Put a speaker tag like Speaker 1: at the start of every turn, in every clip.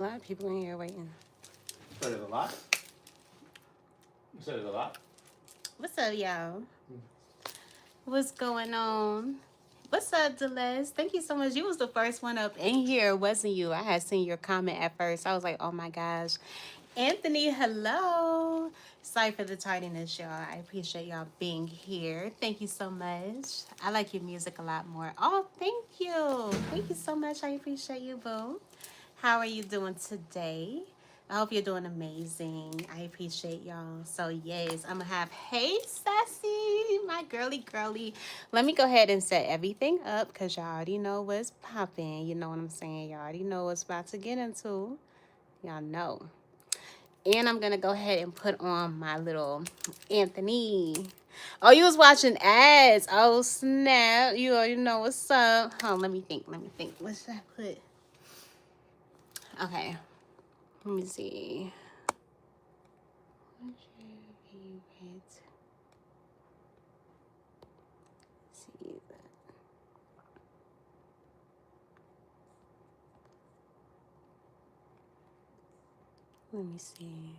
Speaker 1: A lot of people in here waiting.
Speaker 2: Said it a lot. You said it a lot.
Speaker 1: What's up, y'all? What's going on? What's up, Delez? Thank you so much. You was the first one up in here, wasn't you? I had seen your comment at first. I was like, oh my gosh. Anthony, hello. Sorry for the tardiness, y'all. I appreciate y'all being here. Thank you so much. I like your music a lot more. Oh, thank you. Thank you so much. I appreciate you, boo. How are you doing today? I hope you're doing amazing. I appreciate y'all. So yes, I'm gonna have hey Sassy, my girly. Let me go ahead and set everything up because y'all already know what's popping. You know what I'm saying? Y'all already know what's about to get into. Y'all know. And I'm gonna go ahead and put on my little Anthony. Oh, you was watching ads. Oh snap. You already know what's up. Oh, let me think. What should I put? Okay. Let me see. What's your favorite season? Let me see.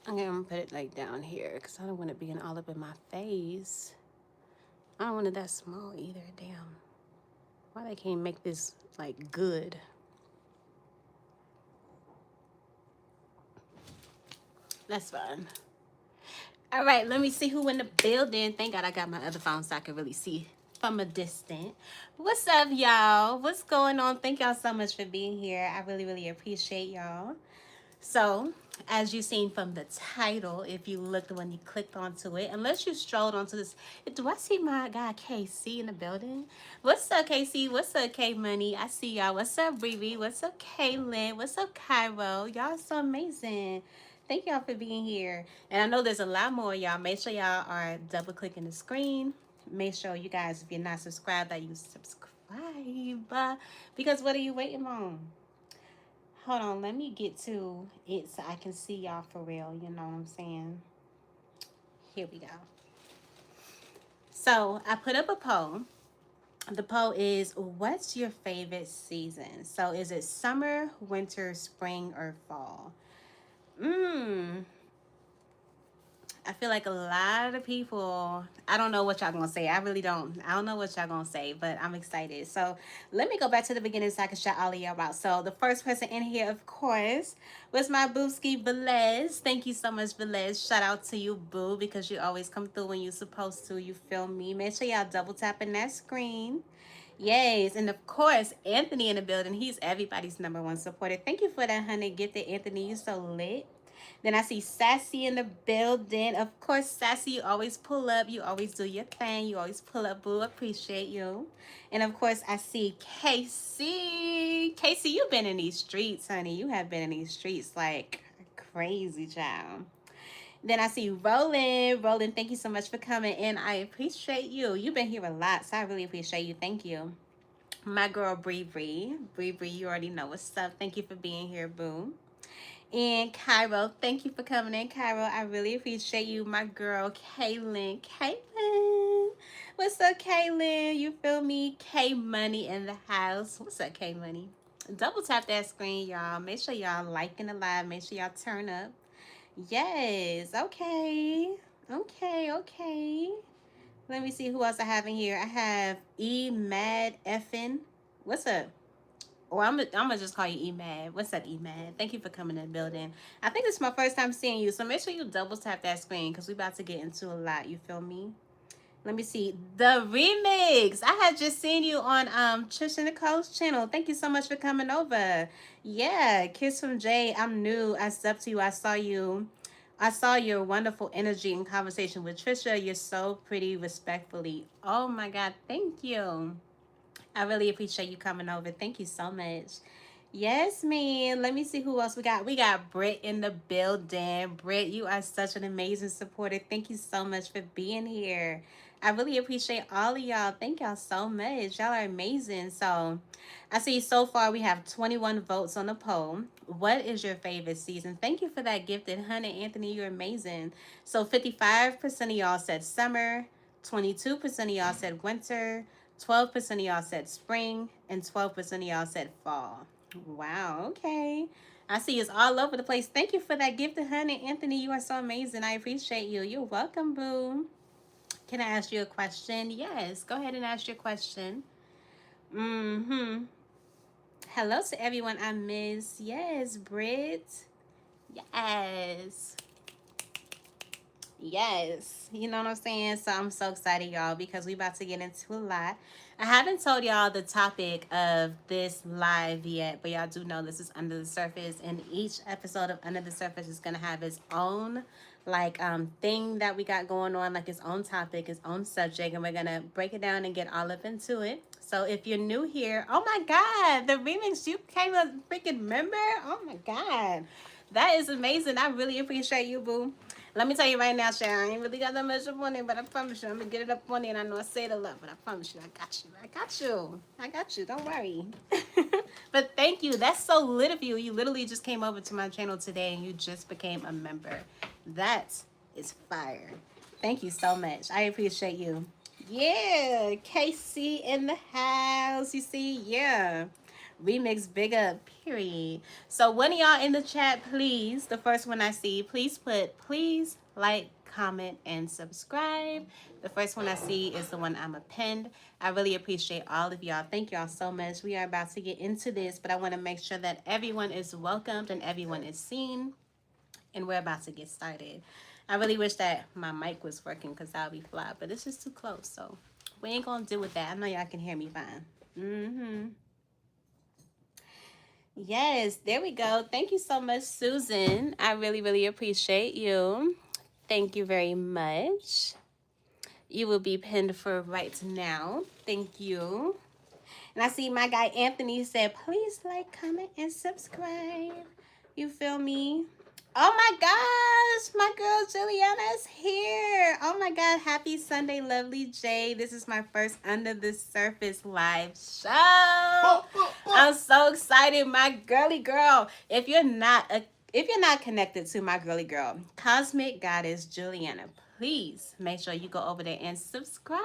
Speaker 1: Okay, I'm gonna put it like down here because I don't want it being all up in my face. I don't want it that small either. Damn. Why they can't make this like good? That's fine. All right, let me see who in the building. Thank God I got my other phone so I can really see from a distance. What's up, y'all? What's going on? Thank y'all so much for being here. I really appreciate y'all. So, as you seen from the title, if you looked when you clicked onto it, unless you strolled onto this, do I see my guy KC in the building? What's up, KC? What's up, K Money? I see y'all. What's up, Riri? What's up, Kaylin? What's up, Cairo? Y'all so amazing. Thank y'all for being here. And I know there's a lot more, y'all. Make sure y'all are double clicking the screen. Make sure you guys, if you're not subscribed, that you subscribe. Because what are you waiting on? Hold on, let me get to it so I can see y'all for real. You know what I'm saying? Here we go. So I put up a poll. The poll is, what's your favorite season? So is it summer, winter, spring, or fall? Mmm. I feel like a lot of people, I don't know what y'all gonna say. I really don't. I don't know what y'all gonna say, but I'm excited. So let me go back to the beginning so I can shout all of y'all out. So the first person in here, of course, was my booski, Velez. Thank you so much, Velez. Shout out to you, boo, because you always come through when you're supposed to. You feel me? Make sure y'all double tapping that screen. Yes, and of course, Anthony in the building. He's everybody's number one supporter. Thank you for that, honey. Gifted Anthony. You so lit. Then I see Sassy in the building. Of course, Sassy, you always pull up. You always do your thing. You always pull up, boo. Appreciate you. And of course, I see Casey. Casey, you've been in these streets, honey. You have been in these streets like crazy, child. Then I see Roland. Roland, thank you so much for coming in. I appreciate you. You've been here a lot, so I really appreciate you. Thank you. My girl, Bree Bree. Bree Bree, you already know what's up. Thank you for being here, boo. And Cairo, thank you for coming in, Cairo. I really appreciate you, my girl, Kaylin. Kaylin. What's up, Kaylin? You feel me? K Money in the house. What's up, K Money? Double tap that screen, y'all. Make sure y'all liking the live. Make sure y'all turn up. Yes. Okay. Okay. Let me see who else I have in here. I have E Mad Effin. What's up? Or I'm gonna just call you Emad. What's up, Emad? Thank you for coming in the building. I think this is my first time seeing you, so make sure you double tap that screen because we about to get into a lot. You feel me? Let me see the remix. I had just seen you on Trish and Nicole's channel. Thank you so much for coming over. Yeah, Kiss from Jay. I'm new. I stepped to you. I saw you. I saw your wonderful energy and conversation with Trisha. You're so pretty, respectfully. Oh my God, thank you. I really appreciate you coming over. Thank you so much. Yes, man. Let me see who else we got. We got Britt in the building. Britt, you are such an amazing supporter. Thank you so much for being here. I really appreciate all of y'all. Thank y'all so much. Y'all are amazing. So, I see so far we have 21 votes on the poll. What is your favorite season? Thank you for that gifted honey, Anthony. You're amazing. So, 55% of y'all said summer, 22% of y'all said winter, 12% of y'all said spring, and 12% of y'all said fall. Wow, okay. I see it's all over the place. Thank you for that gift, honey. Anthony, you are so amazing. I appreciate you. You're welcome, boo. Can I ask you a question? Yes, go ahead and ask your question. Mm-hmm. Hello to everyone I miss. Yes, Britt. Yes. Yes. You know what I'm saying? So I'm so excited, y'all, because we about to get into a lot. I haven't told y'all the topic of this live yet, but y'all do know this is Under the Surface, and each episode of Under the Surface is gonna have its own thing that we got going on, like its own topic, its own subject, and we're gonna break it down and get all up into it. So if you're new here, oh my god, the remix, you became a freaking member. Oh my god. That is amazing. I really appreciate you, boo. Let me tell you right now, Sharon, I ain't really got that much up on it, but I promise you, I'm gonna get it up on it. And I know I say it a lot, but I promise you, I got you. I got you. I got you. Don't worry. But thank you. That's so lit of you. You literally just came over to my channel today and you just became a member. That is fire. Thank you so much. I appreciate you. Yeah, KC in the house. You see, yeah. Remix big up, period. So one of y'all in the chat, please, the first one I see, please put please like, comment, and subscribe. The first one I see is the one I'm a pinned. I really appreciate all of y'all. Thank y'all so much. We are about to get into this, but I want to make sure that everyone is welcomed and everyone is seen. And we're about to get started. I really wish that my mic was working because that would be fly, but it's just too close. So we ain't going to deal with that. I know y'all can hear me fine. Mm-hmm. Yes, there we go. Thank you so much, Susan. I really, really appreciate you. Thank you very much. You will be pinned for right now. Thank you. And I see my guy Anthony said, please like, comment, and subscribe. You feel me? Oh my gosh, my girl Juliana is here. Oh my God, happy Sunday, lovely Jay. This is my first Under the Surface live show. I'm so excited, my girly girl. If you're not connected to my girly girl, Cosmic Goddess Juliana, please make sure you go over there and subscribe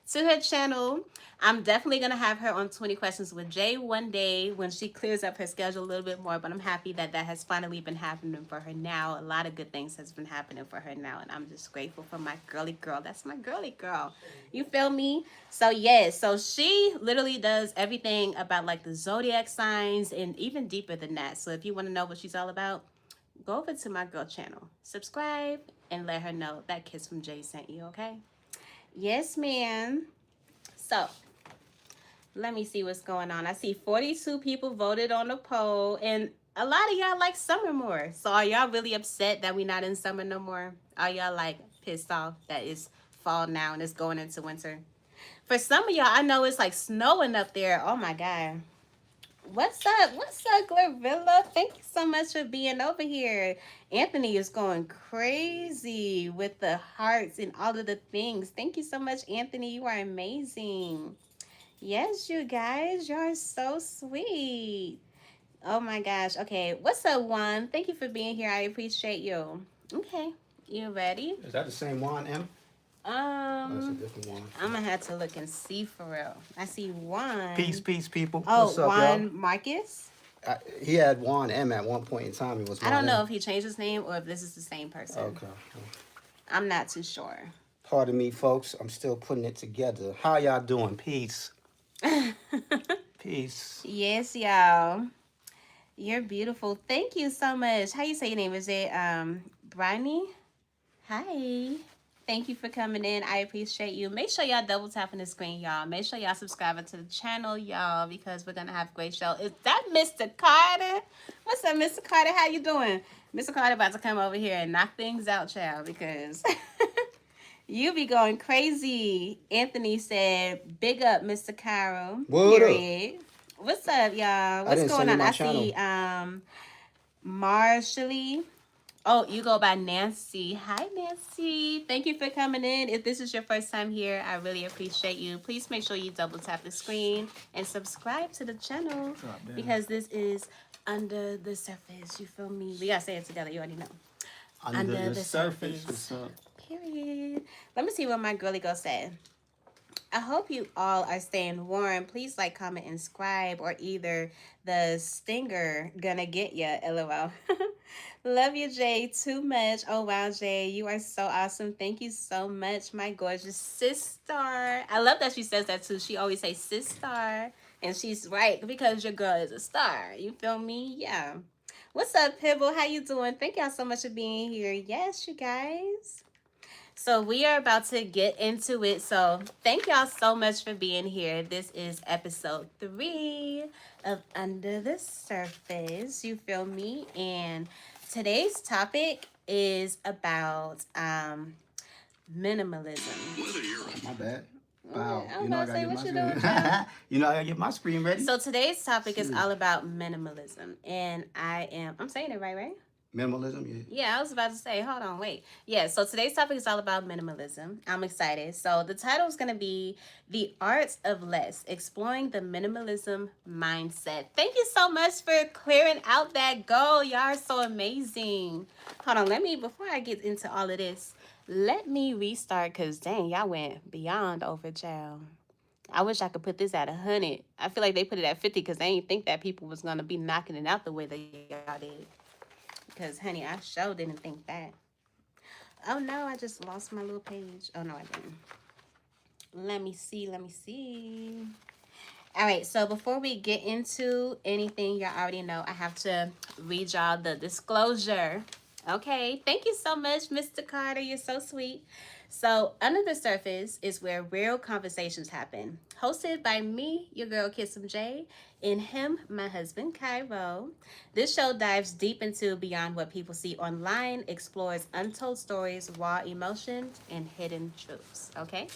Speaker 1: to her channel. I'm definitely going to have her on 20 Questions with Jay one day when she clears up her schedule a little bit more, but I'm happy that that has finally been happening for her now. A lot of good things has been happening for her now, and I'm just grateful for my girly girl. That's my girly girl. You feel me? So, yes. So, she literally does everything about like the zodiac signs and even deeper than that. So, if you want to know what she's all about, go over to my girl channel, subscribe, and let her know that Kiss from Jay sent you, okay? Yes, ma'am. So, let me see what's going on. I see 42 people voted on the poll, and a lot of y'all like summer more. So, are y'all really upset that we not in summer no more? Are y'all like pissed off that it's fall now and it's going into winter? For some of y'all, I know it's like snowing up there. Oh my God. What's up? What's up, Glavilla? Thank you so much for being over here. Anthony is going crazy with the hearts and all of the things. Thank you so much, Anthony. You are amazing. Yes, you guys, you're so sweet. Oh my gosh. Okay, what's up, Juan? Thank you for being here. I appreciate you. Okay, you ready?
Speaker 2: Is that the same one, M? Oh, that's a different one.
Speaker 1: I'm gonna have to look and see for real. I see Juan.
Speaker 2: Peace, people.
Speaker 1: Oh,
Speaker 2: What's up,
Speaker 1: Juan
Speaker 2: y'all?
Speaker 1: Marcus.
Speaker 2: He had Juan M at one point in time. He was
Speaker 1: I
Speaker 2: Juan
Speaker 1: don't know
Speaker 2: M.
Speaker 1: if he changed his name or if this is the same person.
Speaker 2: Okay.
Speaker 1: I'm not too sure.
Speaker 2: Pardon me, folks. I'm still putting it together. How y'all doing? Peace. Peace.
Speaker 1: Yes, y'all. You're beautiful. Thank you so much. How you say your name? Is it Bryony? Hi. Thank you for coming in. I appreciate you. Make sure y'all double tapping the screen, y'all. Make sure y'all subscribing to the channel, y'all, because we're gonna have a great show. Is that Mr. Carter? What's up, Mr. Carter? How you doing? Mr. Carter about to come over here and knock things out, child, because you be going crazy. Anthony said, big up, Mr. Cairo.
Speaker 2: What up?
Speaker 1: Period. What's up, y'all?
Speaker 3: I
Speaker 1: What's
Speaker 3: didn't send
Speaker 1: going
Speaker 3: you
Speaker 1: on?
Speaker 3: my
Speaker 1: I
Speaker 3: channel.
Speaker 1: see Marshally. Oh, you go by Nancy. Hi, Nancy. Thank you for coming in. If this is your first time here, I really appreciate you. Please make sure you double tap the screen and subscribe to the channel
Speaker 2: What's up, man?
Speaker 1: because this is Under the Surface. You feel me? We gotta say it together. You already know.
Speaker 3: Under
Speaker 1: Under
Speaker 3: the
Speaker 1: the
Speaker 3: surface,
Speaker 1: Surface.
Speaker 3: what's up?
Speaker 1: Period. Let me see what my girly girl said. I hope you all are staying warm. Please like, comment, and subscribe, or either the stinger gonna get ya. LOL. Love you, Jay, too much. Oh wow, Jay, you are so awesome. Thank you so much, my gorgeous sister. I love that she says that too. She always says sister, and she's right because your girl is a star. You feel me? Yeah. What's up, Pibble? How you doing? Thank y'all so much for being here. Yes, you guys. So we are about to get into it. So thank y'all so much for being here. This is episode 3 of Under the Surface. You feel me? And today's topic is about minimalism.
Speaker 3: My bad.
Speaker 1: Okay,
Speaker 3: Wow.
Speaker 1: I was
Speaker 3: You know
Speaker 1: about
Speaker 3: I
Speaker 1: to
Speaker 3: gotta
Speaker 1: say,
Speaker 3: get
Speaker 1: what
Speaker 3: my
Speaker 1: you
Speaker 3: screen.
Speaker 1: doing, child?
Speaker 3: You know I gotta get my screen ready.
Speaker 1: So today's topic is
Speaker 3: Shoot.
Speaker 1: all about minimalism, and I'm saying it right, right?
Speaker 3: Minimalism, yeah.
Speaker 1: Yeah, I was about to say, hold on, wait. Yeah, so today's topic is all about minimalism. I'm excited. So the title is going to be The Art of Less, Exploring the Minimalism Mindset. Thank you so much for clearing out that goal. Y'all are so amazing. Hold on, before I get into all of this, let me restart because dang, y'all went beyond over, child. I wish I could put this at 100. I feel like they put it at 50 because they didn't think that people was going to be knocking it out the way that y'all did. Because, honey, I sure didn't think that. Oh no, I just lost my little page. Oh no, I didn't. Let me see. Let me see. All right, so before we get into anything, y'all already know I have to read y'all the disclosure. Okay, thank you so much, Mr. Carter. You're so sweet. So, Under the Surface is where real conversations happen. Hosted by me, your girl Kissum J, and him, my husband, Cairo. This show dives deep into beyond what people see online, explores untold stories, raw emotions, and hidden truths. Okay?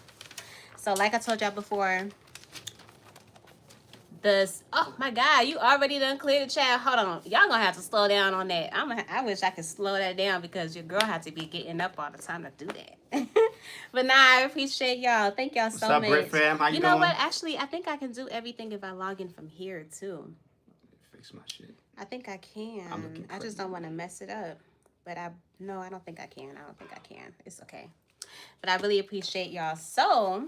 Speaker 1: So, like I told y'all before, oh my god, you already done cleared the chat. Hold on, y'all gonna have to slow down on that. I wish I could slow that down because your girl had to be getting up all the time to do that. But nah, I appreciate y'all. Thank y'all
Speaker 3: What's
Speaker 1: so
Speaker 3: up, Brit
Speaker 1: much.
Speaker 3: fam? How you
Speaker 1: You know
Speaker 3: doing?
Speaker 1: what? Actually, I think I can do everything if I log in from here too.
Speaker 3: Fix my shit.
Speaker 1: I think I
Speaker 3: I'm
Speaker 1: can.
Speaker 3: looking
Speaker 1: I just
Speaker 3: crazy.
Speaker 1: don't want to mess it up. But I don't think I can. I don't think I can. It's okay. But I really appreciate y'all. So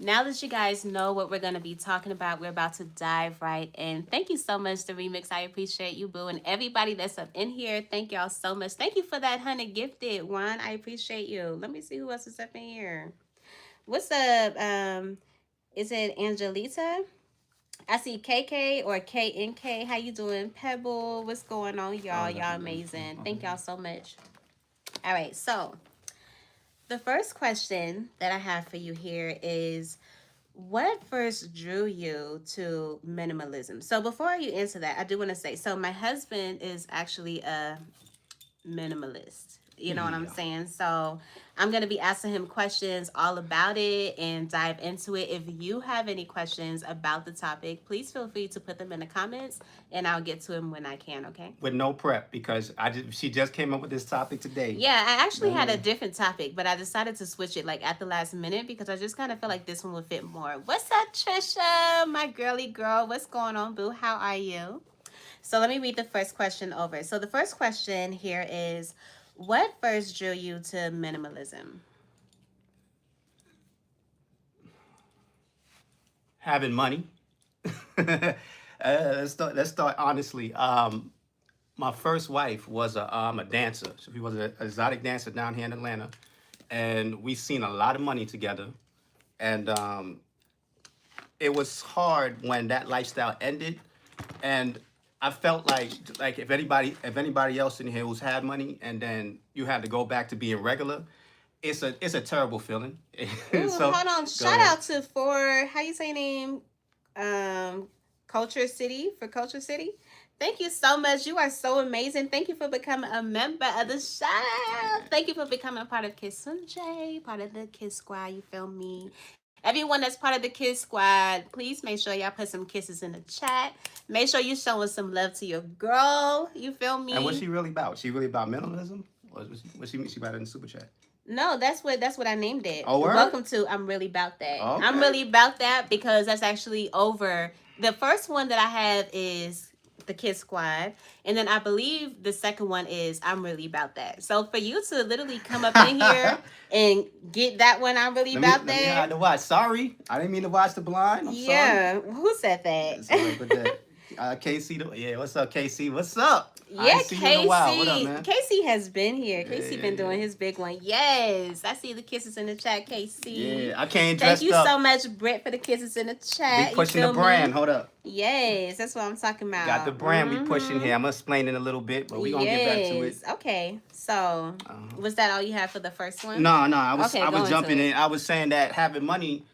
Speaker 1: now that you guys know what we're going to be talking about, we're about to dive right in. Thank you so much, The Remix. I appreciate you, Boo. And everybody that's up in here, thank y'all so much. Thank you for that, honey, gifted one. I appreciate you. Let me see who else is up in here. What's up? Is it Angelita? I see KK or KNK. How you doing? Pebble, what's going on,
Speaker 3: Oh,
Speaker 1: y'all?
Speaker 3: that's
Speaker 1: Y'all
Speaker 3: my baby.
Speaker 1: amazing.
Speaker 3: Oh,
Speaker 1: Thank
Speaker 3: yeah.
Speaker 1: y'all so much. All right, so the first question that I have for you here is, what first drew you to minimalism? So before you answer that, I do want to say, so my husband is actually a minimalist. You know what I'm
Speaker 3: Yeah.
Speaker 1: saying? So I'm going to be asking him questions all about it and dive into it. If you have any questions about the topic, please feel free to put them in the comments and I'll get to them when I can, okay?
Speaker 3: With no prep because she just came up with this topic today.
Speaker 1: Yeah, I actually had a
Speaker 3: Man.
Speaker 1: different topic, but I decided to switch it like at the last minute because I just kind of feel like this one would fit more. What's up, Trisha? My girly girl. What's going on, boo? How are you? So let me read the first question over. So the first question here is, what first drew you to minimalism?
Speaker 3: Having money. Let's start honestly. My first wife was a dancer. She was an exotic dancer down here in Atlanta, and we seen a lot of money together. And it was hard when that lifestyle ended, and I felt like if anybody else in here who's had money and then you had to go back to being regular, it's a terrible feeling.
Speaker 1: Ooh,
Speaker 3: So
Speaker 1: hold on.
Speaker 3: go
Speaker 1: Shout
Speaker 3: ahead.
Speaker 1: out to for how you say name? Um Culture City for Culture City. Thank you so much. You are so amazing. Thank you for becoming a member of the show. Thank you for becoming part of Kiss J, part of the Kiss Squad. You feel me? Everyone that's part of the Kiss Squad, please make sure y'all put some kisses in the chat. Make sure you showing some love to your girl. You feel
Speaker 3: And what's
Speaker 1: me?
Speaker 3: she really about? She really about minimalism? Or what's she about in the super chat?
Speaker 1: No, that's what I named it.
Speaker 3: Oh, word?
Speaker 1: Welcome to I'm really about that. I'm
Speaker 3: Okay.
Speaker 1: really about that because that's actually over. The first one that I have is the Kiss Squad, and then I believe the second one is I'm really about that. So for you to literally come up in here and get that one, I'm really about
Speaker 3: Let me
Speaker 1: that.
Speaker 3: hide the watch. Sorry, I didn't mean to watch the blind. I'm sorry.
Speaker 1: Yeah, who said that?
Speaker 3: It's all right, but that KC, yeah, what's up, KC? What's up? I
Speaker 1: Yeah,
Speaker 3: ain't seen you in a while. What up,
Speaker 1: Casey.
Speaker 3: man?
Speaker 1: Casey has been here.
Speaker 3: Yeah,
Speaker 1: Casey
Speaker 3: yeah,
Speaker 1: been
Speaker 3: yeah.
Speaker 1: doing his big one. Yes, I see the kisses in the chat, Casey.
Speaker 3: Yeah, I came
Speaker 1: Thank
Speaker 3: dressed
Speaker 1: you so
Speaker 3: up.
Speaker 1: much, Britt, for the kisses in the
Speaker 3: We
Speaker 1: chat. You
Speaker 3: pushing the
Speaker 1: feel
Speaker 3: brand.
Speaker 1: me?
Speaker 3: Hold up.
Speaker 1: Yes, that's what I'm talking
Speaker 3: Got the
Speaker 1: about.
Speaker 3: brand we pushing here. I'm gonna explain in a little bit, but we gonna get back to it.
Speaker 1: Yes. Okay. So,
Speaker 3: Uh,
Speaker 1: was that all you had for the first one?
Speaker 3: no, no, I was
Speaker 1: Okay,
Speaker 3: I
Speaker 1: go
Speaker 3: was
Speaker 1: into
Speaker 3: jumping
Speaker 1: it.
Speaker 3: in. I was saying that having money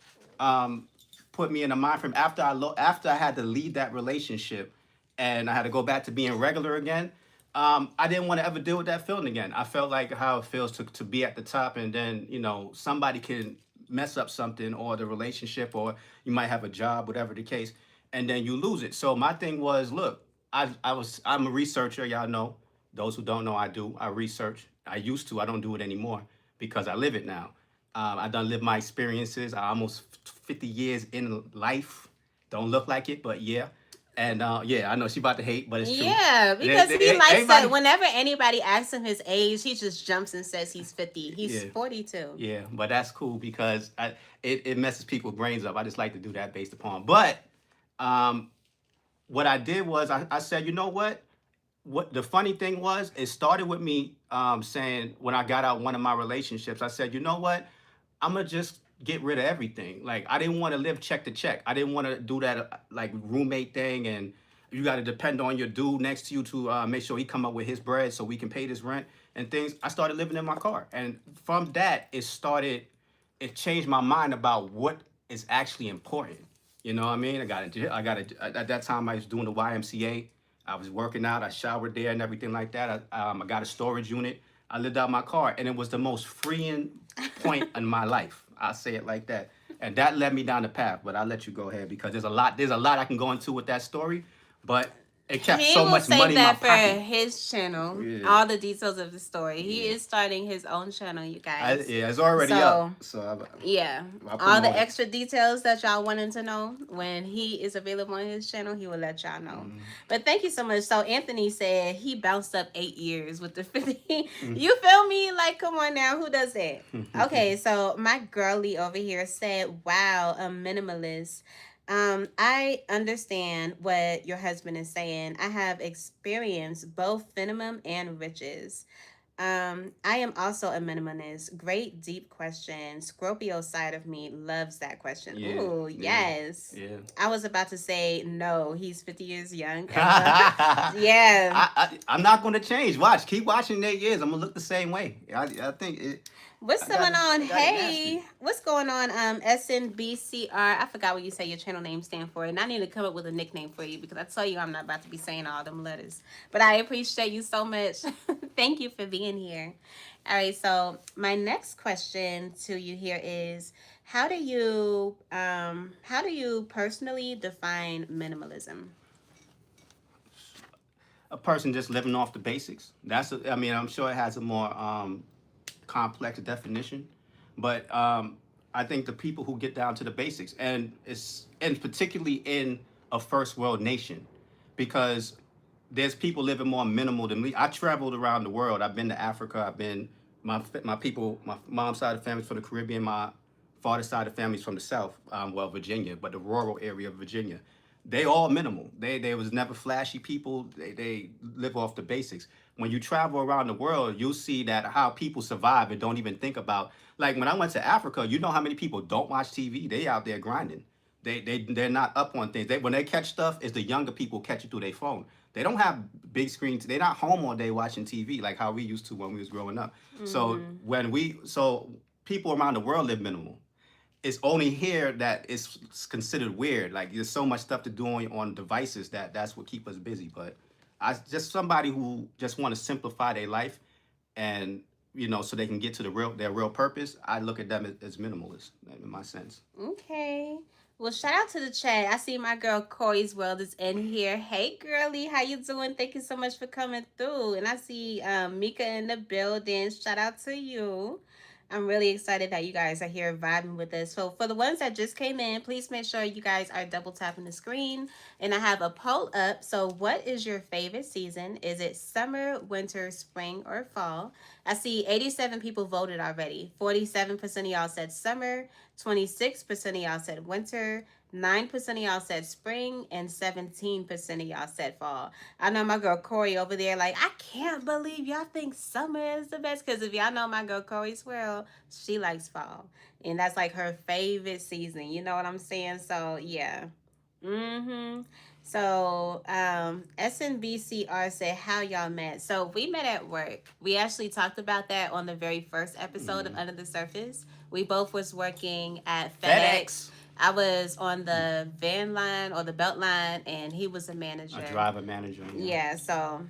Speaker 3: put me in a mind frame after after I had to leave that relationship and I had to go back to being regular again. I didn't want to ever deal with that feeling again. I felt like how it feels to be at the top and then somebody can mess up something or the relationship or you might have a job, whatever the case, and then you lose it. So my thing was, look, I'm a researcher, y'all know. Those who don't know, I do. I research. I used to. I don't do it anymore because I live it now. I done lived my experiences. I almost 50 years in life. Don't look like it, but yeah. And yeah, I know she about to hate, but it's true.
Speaker 1: Yeah, because he likes that.
Speaker 3: Everybody,
Speaker 1: Whenever anybody asks him his age, he just jumps and says he's 50. He's
Speaker 3: yeah,
Speaker 1: 42.
Speaker 3: yeah. But that's cool because it messes people's brains up. I just like to do that based upon. But um, what I did was I said, you know what the funny thing was, it started with me saying when I got out one of my relationships, I said, you know what, I'm gonna just get rid of everything. Like I didn't want to live check to check. I didn't want to do that like roommate thing, and you got to depend on your dude next to you to make sure he come up with his bread so we can pay this rent and things. I started living in my car, and from that, it changed my mind about what is actually important. You know what I mean? At that time I was doing the YMCA. I was working out. I showered there and everything like that. I got a storage unit. I lived out my car, and it was the most freeing point in my life. I'll say it like that. And that led me down the path. But I'll let you go ahead because there's a lot I can go into with that story. But it kept
Speaker 1: He
Speaker 3: so
Speaker 1: will
Speaker 3: much
Speaker 1: save
Speaker 3: money in my
Speaker 1: that for
Speaker 3: pocket.
Speaker 1: his channel.
Speaker 3: Yeah,
Speaker 1: All the details of the story. He
Speaker 3: yeah.
Speaker 1: is starting his own channel, you guys.
Speaker 3: Yeah, it's already up.
Speaker 1: So
Speaker 3: So
Speaker 1: yeah,
Speaker 3: I
Speaker 1: all the
Speaker 3: promote it.
Speaker 1: extra details that y'all wanted to know when he is available on his channel, he will let y'all know.
Speaker 3: Mm,
Speaker 1: But thank you so much. So Anthony said he bounced up 8 years with the 50.
Speaker 3: mm.
Speaker 1: You feel me? Like, come on now, who does that? Okay, so my girly over here said, "Wow, a minimalist." I understand what your husband is saying. I have experienced both minimum and riches. I am also a minimalist. Great deep question. Scorpio side of me loves that question.
Speaker 3: Yeah,
Speaker 1: Ooh,
Speaker 3: yeah,
Speaker 1: yes.
Speaker 3: yeah.
Speaker 1: I was about to say no. He's 50 years young. Yeah.
Speaker 3: I'm not going to change. Watch, keep watching 8 years. I'm gonna look the same way. I think it.
Speaker 1: What's going on?
Speaker 3: I got it nasty.
Speaker 1: Hey, what's going on? SNBCR. I forgot what you say your channel name stand for, and I need to come up with a nickname for you because I tell you I'm not about to be saying all them letters. But I appreciate you so much. Thank you for being here. All right, so my next question to you here is how do you personally define minimalism?
Speaker 3: A person just living off the basics. I mean, I'm sure it has a more complex definition, but I think the people who get down to the basics, and particularly in a first world nation, because there's people living more minimal than me. I traveled around the world. I've been to Africa. I've been my people. My mom's side of the family's from the Caribbean. My father's side of the family's from the South. Well, Virginia, but the rural area of Virginia. They all minimal. They was never flashy people. They live off the basics. When you travel around the world, you'll see that how people survive and don't even think about. Like when I went to Africa, you know how many people don't watch TV? They out there grinding. They're not up on things. When they catch stuff, it's the younger people catch it through their phone. They don't have big screens. They're not home all day watching TV like how we used to when we was growing up. So
Speaker 1: Mm-hmm.
Speaker 3: so people around the world live minimal. It's only here that it's considered weird. Like there's so much stuff to do on devices that's what keep us busy. But I just somebody who just want to simplify their life and so they can get to their real purpose. I look at them as minimalist in my sense.
Speaker 1: Okay. Well, shout out to the chat. I see my girl Corey's World is in here. Hey, girly, how you doing? Thank you so much for coming through. And I see Mika in the building. Shout out to you. I'm really excited that you guys are here vibing with us. So for the ones that just came in, please make sure you guys are double tapping the screen. And I have a poll up. So what is your favorite season? Is it summer, winter, spring, or fall? I see 87 people voted already. 47% of y'all said summer, 26% of y'all said winter, 9% of y'all said spring, and 17% of y'all said fall. I know my girl Corey over there, like, I can't believe y'all think summer is the best. Because if y'all know my girl Corey's Swirl, she likes fall. And that's like her favorite season. You know what I'm saying? So, yeah. Mm-hmm. So, SNBCR said, how y'all met? So, we met at work. We actually talked about that on the very first episode of Under the Surface. We both was working at FedEx. I was on the van line or the belt line, and he was a manager.
Speaker 3: A driver manager.
Speaker 1: Yeah, so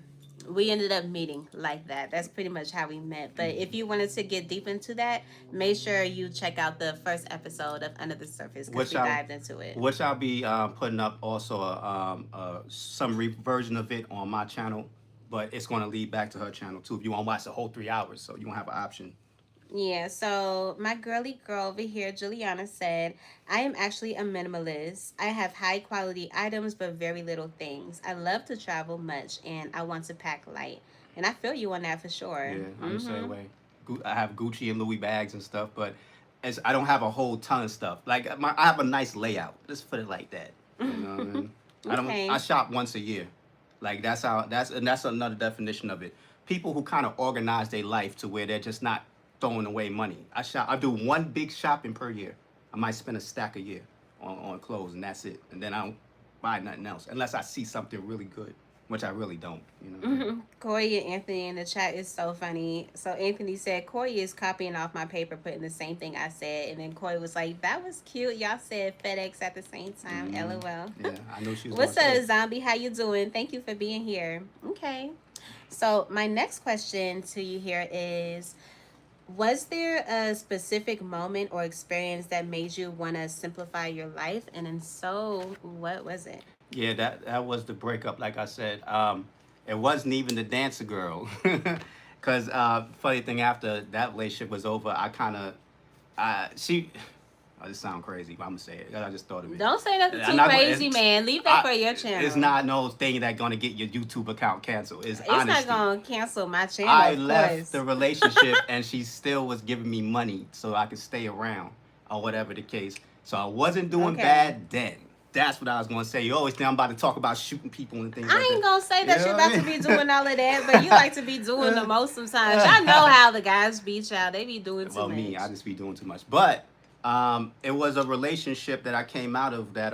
Speaker 1: we ended up meeting like that. That's pretty much how we met. But if you wanted to get deep into that, make sure you check out the first episode of Under the Surface because we dived into it.
Speaker 3: Which I'll be putting up also a summary version of it on my channel, but it's going to lead back to her channel too if you want to watch the whole 3 hours, so you won't have an option.
Speaker 1: Yeah, so my girly girl over here, Juliana, said, I am actually a minimalist. I have high quality items but very little things. I love to travel much and I want to pack light. And I feel you on that for sure.
Speaker 3: Yeah, I'm the same way. I have Gucci and Louis bags and stuff, but I don't have a whole ton of stuff. Like I have a nice layout. Let's put it like that. You know what I mean? I shop once a year. Like that's another definition of it. People who kind of organize their life to where they're just not throwing away money. I do one big shopping per year. I might spend a stack a year on clothes, and that's it. And then I don't buy nothing else unless I see something really good, which I really don't.
Speaker 1: Corey and Anthony in the chat is so funny. So Anthony said, Corey is copying off my paper, putting the same thing I said. And then Corey was like, that was cute. Y'all said FedEx at the same time. LOL.
Speaker 3: Yeah, I know she was.
Speaker 1: What's up, Zombie? How you doing? Thank you for being here. Okay. So my next question to you here is, was there a specific moment or experience that made you want to simplify your life? And then so, what was it?
Speaker 3: Yeah, that was the breakup, like I said. It wasn't even the dancer girl. Because funny thing, after that relationship was over, I kind of, I just sound crazy, but I'm going to say it. I just thought of it.
Speaker 1: Don't say nothing too crazy, man. Leave that for your channel.
Speaker 3: It's not no thing that's going to get your YouTube account canceled. It's honesty.
Speaker 1: Not going to cancel my channel,
Speaker 3: I left the relationship and she still was giving me money so I could stay around or whatever the case. So I wasn't doing bad then. That's what I was going to say. You always think I'm about to talk about shooting people and things like that.
Speaker 1: I ain't going to say that you're about to be doing all of that, but you like to be doing the most sometimes. I know how the guys beat y'all. They be doing too much.
Speaker 3: Well, me, I just be doing too much. But it was a relationship that I came out of that,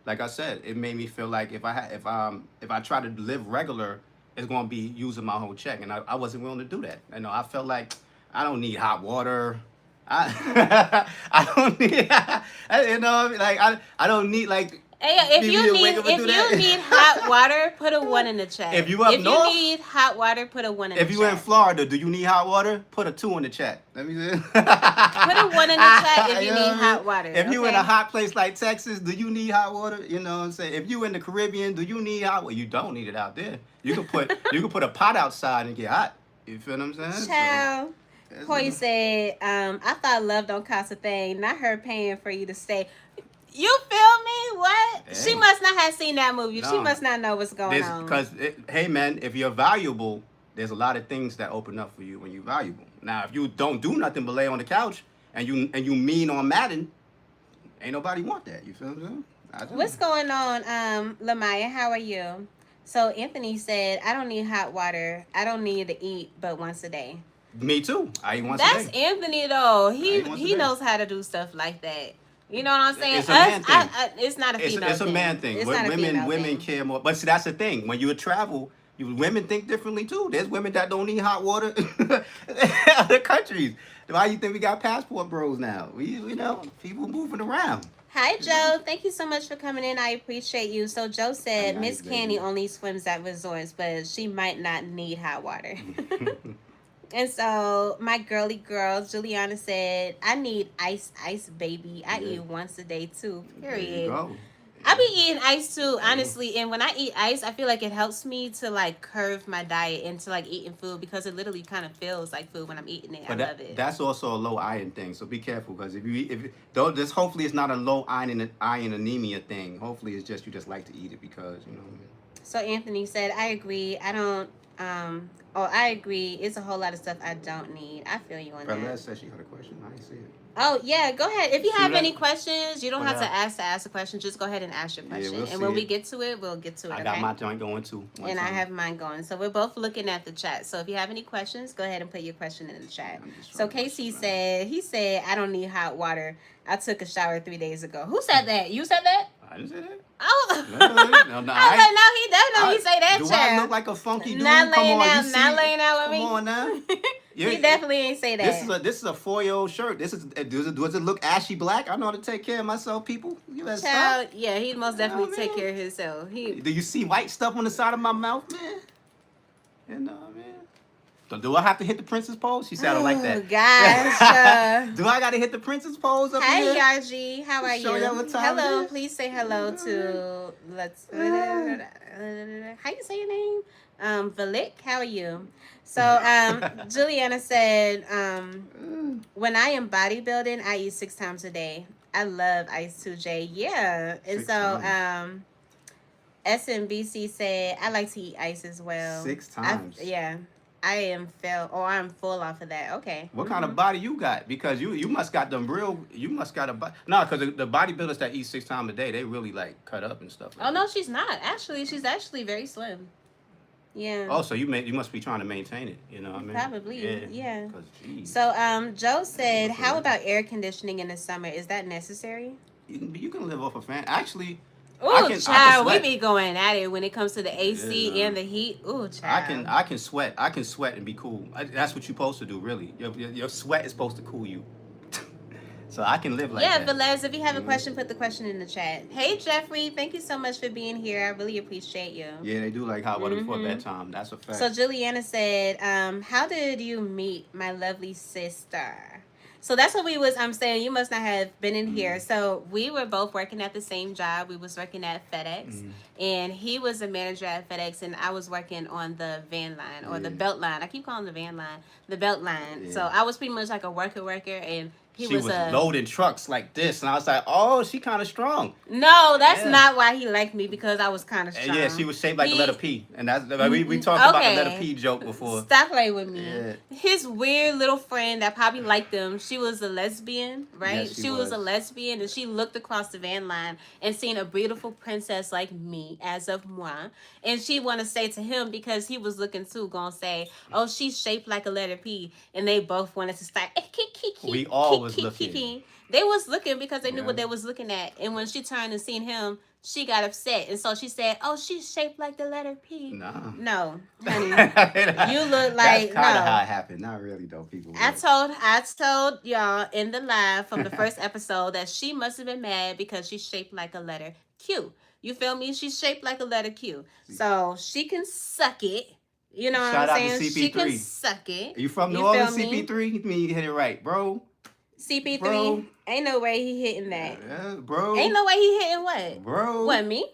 Speaker 3: like I said, it made me feel like if I try to live regular, it's going to be using my whole check. And I wasn't willing to do that. I felt like I don't need hot water. I don't need, I don't need like.
Speaker 1: Hey, if you need hot water, put a 1 in the chat.
Speaker 3: If you
Speaker 1: need hot water, put a 1 in the chat.
Speaker 3: If you in Florida, do you need hot water? Put a 2 in the chat. Let me see.
Speaker 1: Put a 1 in the chat if you need hot water.
Speaker 3: If you in a hot place like Texas, do you need hot water? You know what I'm saying? If you in the Caribbean, do you need hot water? You don't need it out there. You can put a pot outside and get hot. You feel what I'm saying?
Speaker 1: Ciao. Corey said, I thought love don't cost a thing, not her paying for you to stay. You feel me? What? Hey. She must not have seen that movie. No. She must not know what's going on.
Speaker 3: Because, hey, man, if you're valuable, there's a lot of things that open up for you when you're valuable. Now, if you don't do nothing but lay on the couch and you mean on Madden, ain't nobody want that. You feel what I'm saying?
Speaker 1: What's going on, Lamaya? How are you? So Anthony said, I don't need hot water. I don't need to eat but once a day.
Speaker 3: Me too. I eat once a day.
Speaker 1: That's Anthony, though. He knows how to do stuff like that. You know what I'm saying?
Speaker 3: It's a man thing.
Speaker 1: It's not a female thing.
Speaker 3: It's a man thing. It's not women care more. But see, that's the thing. When you travel, women think differently too. There's women that don't need hot water in other countries. Why you think we got passport bros now? People moving around.
Speaker 1: Hi, Joe. Thank you so much for coming in. I appreciate you. So Joe said Miss Candy only swims at resorts, but she might not need hot water. And so my girly girl Juliana said, "I need ice, baby. I
Speaker 3: Yeah,
Speaker 1: eat once a day too.
Speaker 3: there you
Speaker 1: Period."
Speaker 3: go.
Speaker 1: I
Speaker 3: Yeah.
Speaker 1: be eating ice too,
Speaker 3: Hey,
Speaker 1: honestly. And when I eat ice, I feel like it helps me to like curve my diet into like eating food because it literally kind of feels like food when I'm eating it. I
Speaker 3: but
Speaker 1: love it.
Speaker 3: that's also a low iron thing. So be careful because if though this hopefully it's not a low iron anemia thing. Hopefully it's just you just like to eat it because you know. What I mean?
Speaker 1: So Anthony said, "I agree. I don't. Oh, I agree. It's a whole lot of stuff I don't need. I feel you on
Speaker 3: But
Speaker 1: that."
Speaker 3: Les said she had a question. I ain't see it.
Speaker 1: Oh yeah, go ahead. If you
Speaker 3: See
Speaker 1: have
Speaker 3: that?
Speaker 1: any questions, you don't
Speaker 3: Put
Speaker 1: have
Speaker 3: that.
Speaker 1: to ask a question. Just go ahead and ask your
Speaker 3: Yeah,
Speaker 1: question,
Speaker 3: we'll
Speaker 1: and
Speaker 3: see
Speaker 1: when we
Speaker 3: it.
Speaker 1: get to it, we'll get to it.
Speaker 3: I got
Speaker 1: Okay.
Speaker 3: my joint going too. One
Speaker 1: And I
Speaker 3: time.
Speaker 1: have mine going. So we're both looking at the chat. So if you have any questions, go ahead and put your question in the
Speaker 3: Yeah,
Speaker 1: chat.
Speaker 3: I'm just
Speaker 1: So
Speaker 3: trying to rush
Speaker 1: Casey
Speaker 3: around.
Speaker 1: said, I don't need hot water. I took a shower 3 days ago. Who said that? You said that?
Speaker 3: I didn't say that.
Speaker 1: Oh,
Speaker 3: No, no, no,
Speaker 1: I was like, no, he
Speaker 3: I
Speaker 1: definitely say that,
Speaker 3: do I look
Speaker 1: child.
Speaker 3: like a funky
Speaker 1: Not
Speaker 3: dude? Come
Speaker 1: laying
Speaker 3: on, you
Speaker 1: out, not
Speaker 3: see?
Speaker 1: laying out
Speaker 3: Come
Speaker 1: with
Speaker 3: on now.
Speaker 1: me. He
Speaker 3: You
Speaker 1: definitely ain't say that.
Speaker 3: this is a 4-year old shirt. This is does it look ashy black? I know how to take care of myself, people. You better stop.
Speaker 1: Child, yeah, he most
Speaker 3: Oh
Speaker 1: definitely take
Speaker 3: man.
Speaker 1: care of himself. He
Speaker 3: Do you see white stuff on the side of my mouth, man? You know, man. So do I have to hit the princess pose? She said I don't like
Speaker 1: Oh
Speaker 3: that.
Speaker 1: gosh.
Speaker 3: Do I gotta hit the princess pose up
Speaker 1: Hi
Speaker 3: here?
Speaker 1: Yarji, how are
Speaker 3: Show y'all
Speaker 1: you?
Speaker 3: what time it
Speaker 1: Hello,
Speaker 3: is.
Speaker 1: please say hello to let's how you say your name? Valik, how are you? So Juliana said, when I am bodybuilding, I eat 6 times a day. I love ice too, Jay. Yeah. And
Speaker 3: Six
Speaker 1: so
Speaker 3: times.
Speaker 1: SMBC said I like to eat ice as well.
Speaker 3: Six times.
Speaker 1: Yeah. I am I'm full off of that. Okay.
Speaker 3: What kind of body you got? Because you must got them real. You must got a body. No, because the bodybuilders that eat 6 times a day, they really like cut up and stuff
Speaker 1: Oh
Speaker 3: like
Speaker 1: no,
Speaker 3: that.
Speaker 1: she's not. Actually, she's actually very slim. Yeah.
Speaker 3: Oh, so you must be trying to maintain it. You know what I mean?
Speaker 1: Probably.
Speaker 3: Yeah.
Speaker 1: Yeah.
Speaker 3: Cause geez,
Speaker 1: So Joe said,
Speaker 3: what's
Speaker 1: "How
Speaker 3: that?
Speaker 1: about air conditioning in the summer? Is that necessary?"
Speaker 3: You can live off a fan. Actually,
Speaker 1: Oh,
Speaker 3: I can
Speaker 1: child, we
Speaker 3: sweat.
Speaker 1: be going at it when it comes to the
Speaker 3: Yeah,
Speaker 1: AC
Speaker 3: nah.
Speaker 1: and the heat. Oh,
Speaker 3: I
Speaker 1: child.
Speaker 3: can I can sweat. I can sweat and be cool. That's what you're supposed to do, really. Your sweat is supposed to cool you. So I can live like
Speaker 1: Yeah,
Speaker 3: that.
Speaker 1: Velez, if you have a
Speaker 3: Mhm.
Speaker 1: question, put the question in the chat. Hey, Jeffrey, thank you so much for being here. I really appreciate you.
Speaker 3: Yeah, they do like hot water before
Speaker 1: Mm-hmm.
Speaker 3: bedtime. That's a fact.
Speaker 1: So Juliana said, "How did you meet my lovely sister?" So that's what we was. I'm saying you must not have been in
Speaker 3: Mm,
Speaker 1: here. So we were both working at the same job. We was working at FedEx,
Speaker 3: mm,
Speaker 1: and he was a manager at FedEx, and I was working on the van line or the
Speaker 3: yeah,
Speaker 1: belt line. I keep calling it the van line, the belt line. So
Speaker 3: yeah.
Speaker 1: I was pretty much like a worker, and he
Speaker 3: She
Speaker 1: was
Speaker 3: was
Speaker 1: a
Speaker 3: loading trucks like this, and I was like, "Oh, she kind of strong."
Speaker 1: no. That's
Speaker 3: Yeah,
Speaker 1: not why he liked me because I was kind of
Speaker 3: and yeah, she
Speaker 1: strong.
Speaker 3: was shaped like the letter
Speaker 1: He
Speaker 3: P, and that's we talked about the letter
Speaker 1: okay.
Speaker 3: P joke before.
Speaker 1: Stop playing with me.
Speaker 3: Yeah,
Speaker 1: His weird little friend that probably liked them. She was a lesbian, right?
Speaker 3: yes, she
Speaker 1: She was a
Speaker 3: was.
Speaker 1: lesbian, and she looked across the van line and seen a beautiful princess like me, as of moi, and she want to say to him because he was looking too, gonna say, "Oh, she's shaped like a letter P," and they both wanted to start
Speaker 3: We all was looking.
Speaker 1: kiki. They was looking because they knew
Speaker 3: Yeah,
Speaker 1: what they was looking at, and when she turned and seen him, she got upset, and so she said, "Oh, she's shaped like the letter P."
Speaker 3: nah.
Speaker 1: No, honey, you look
Speaker 3: That's
Speaker 1: like
Speaker 3: kind of how
Speaker 1: no.
Speaker 3: it happened. Not really though, people.
Speaker 1: I
Speaker 3: But
Speaker 1: told I told y'all in the live from the first episode that she must have been mad because she's shaped like a letter Q. You feel me? She's shaped like a letter Q, so she can suck it. You know what I'm
Speaker 3: shout out to
Speaker 1: saying? She can
Speaker 3: CP3.
Speaker 1: suck it.
Speaker 3: Are you from New
Speaker 1: You feel
Speaker 3: Orleans,
Speaker 1: me?
Speaker 3: CP3? You mean you hit it right, bro? Bro.
Speaker 1: CP3, ain't no way he hitting
Speaker 3: Yeah,
Speaker 1: that.
Speaker 3: yeah,
Speaker 1: Ain't
Speaker 3: bro.
Speaker 1: no way he hitting what?
Speaker 3: Bro.
Speaker 1: What me?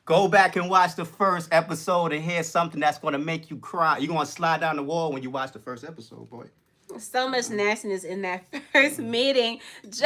Speaker 3: Go back and watch the first episode and hear something that's gonna make you cry. You're gonna slide down the wall when you watch the first episode, boy.
Speaker 1: So much nastiness in that first meeting. Joe!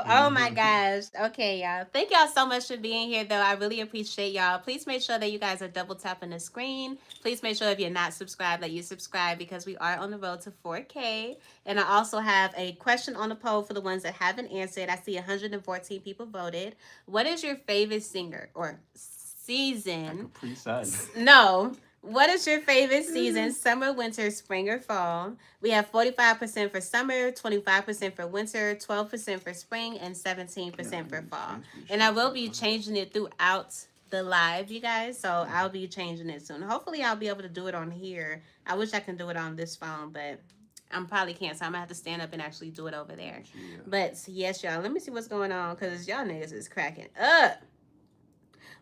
Speaker 1: Oh my
Speaker 3: Mm-hmm.
Speaker 1: gosh. Okay, y'all. Thank y'all so much for being here, though. I really appreciate y'all. Please make sure that you guys are double tapping the screen. Please make sure if you're not subscribed that you subscribe because we are on the road to 4K. And I also have a question on the poll for the ones that haven't answered. I see 114 people voted. What is your favorite singer or
Speaker 3: Like a
Speaker 1: season?
Speaker 3: pre-sun.
Speaker 1: No. What is your favorite season? Summer, winter, spring, or fall? We have 45% for summer, 25% for winter, 12% for spring, and 17% for fall. And I will be changing it throughout the live, you guys. So I'll be changing it soon. Hopefully, I'll be able to do it on here. I wish I can do it on this phone, but I'm probably can't. So I'm gonna have to stand up and actually do it over there.
Speaker 3: Yeah.
Speaker 1: But yes, y'all. Let me see what's going on because y'all niggas is cracking up.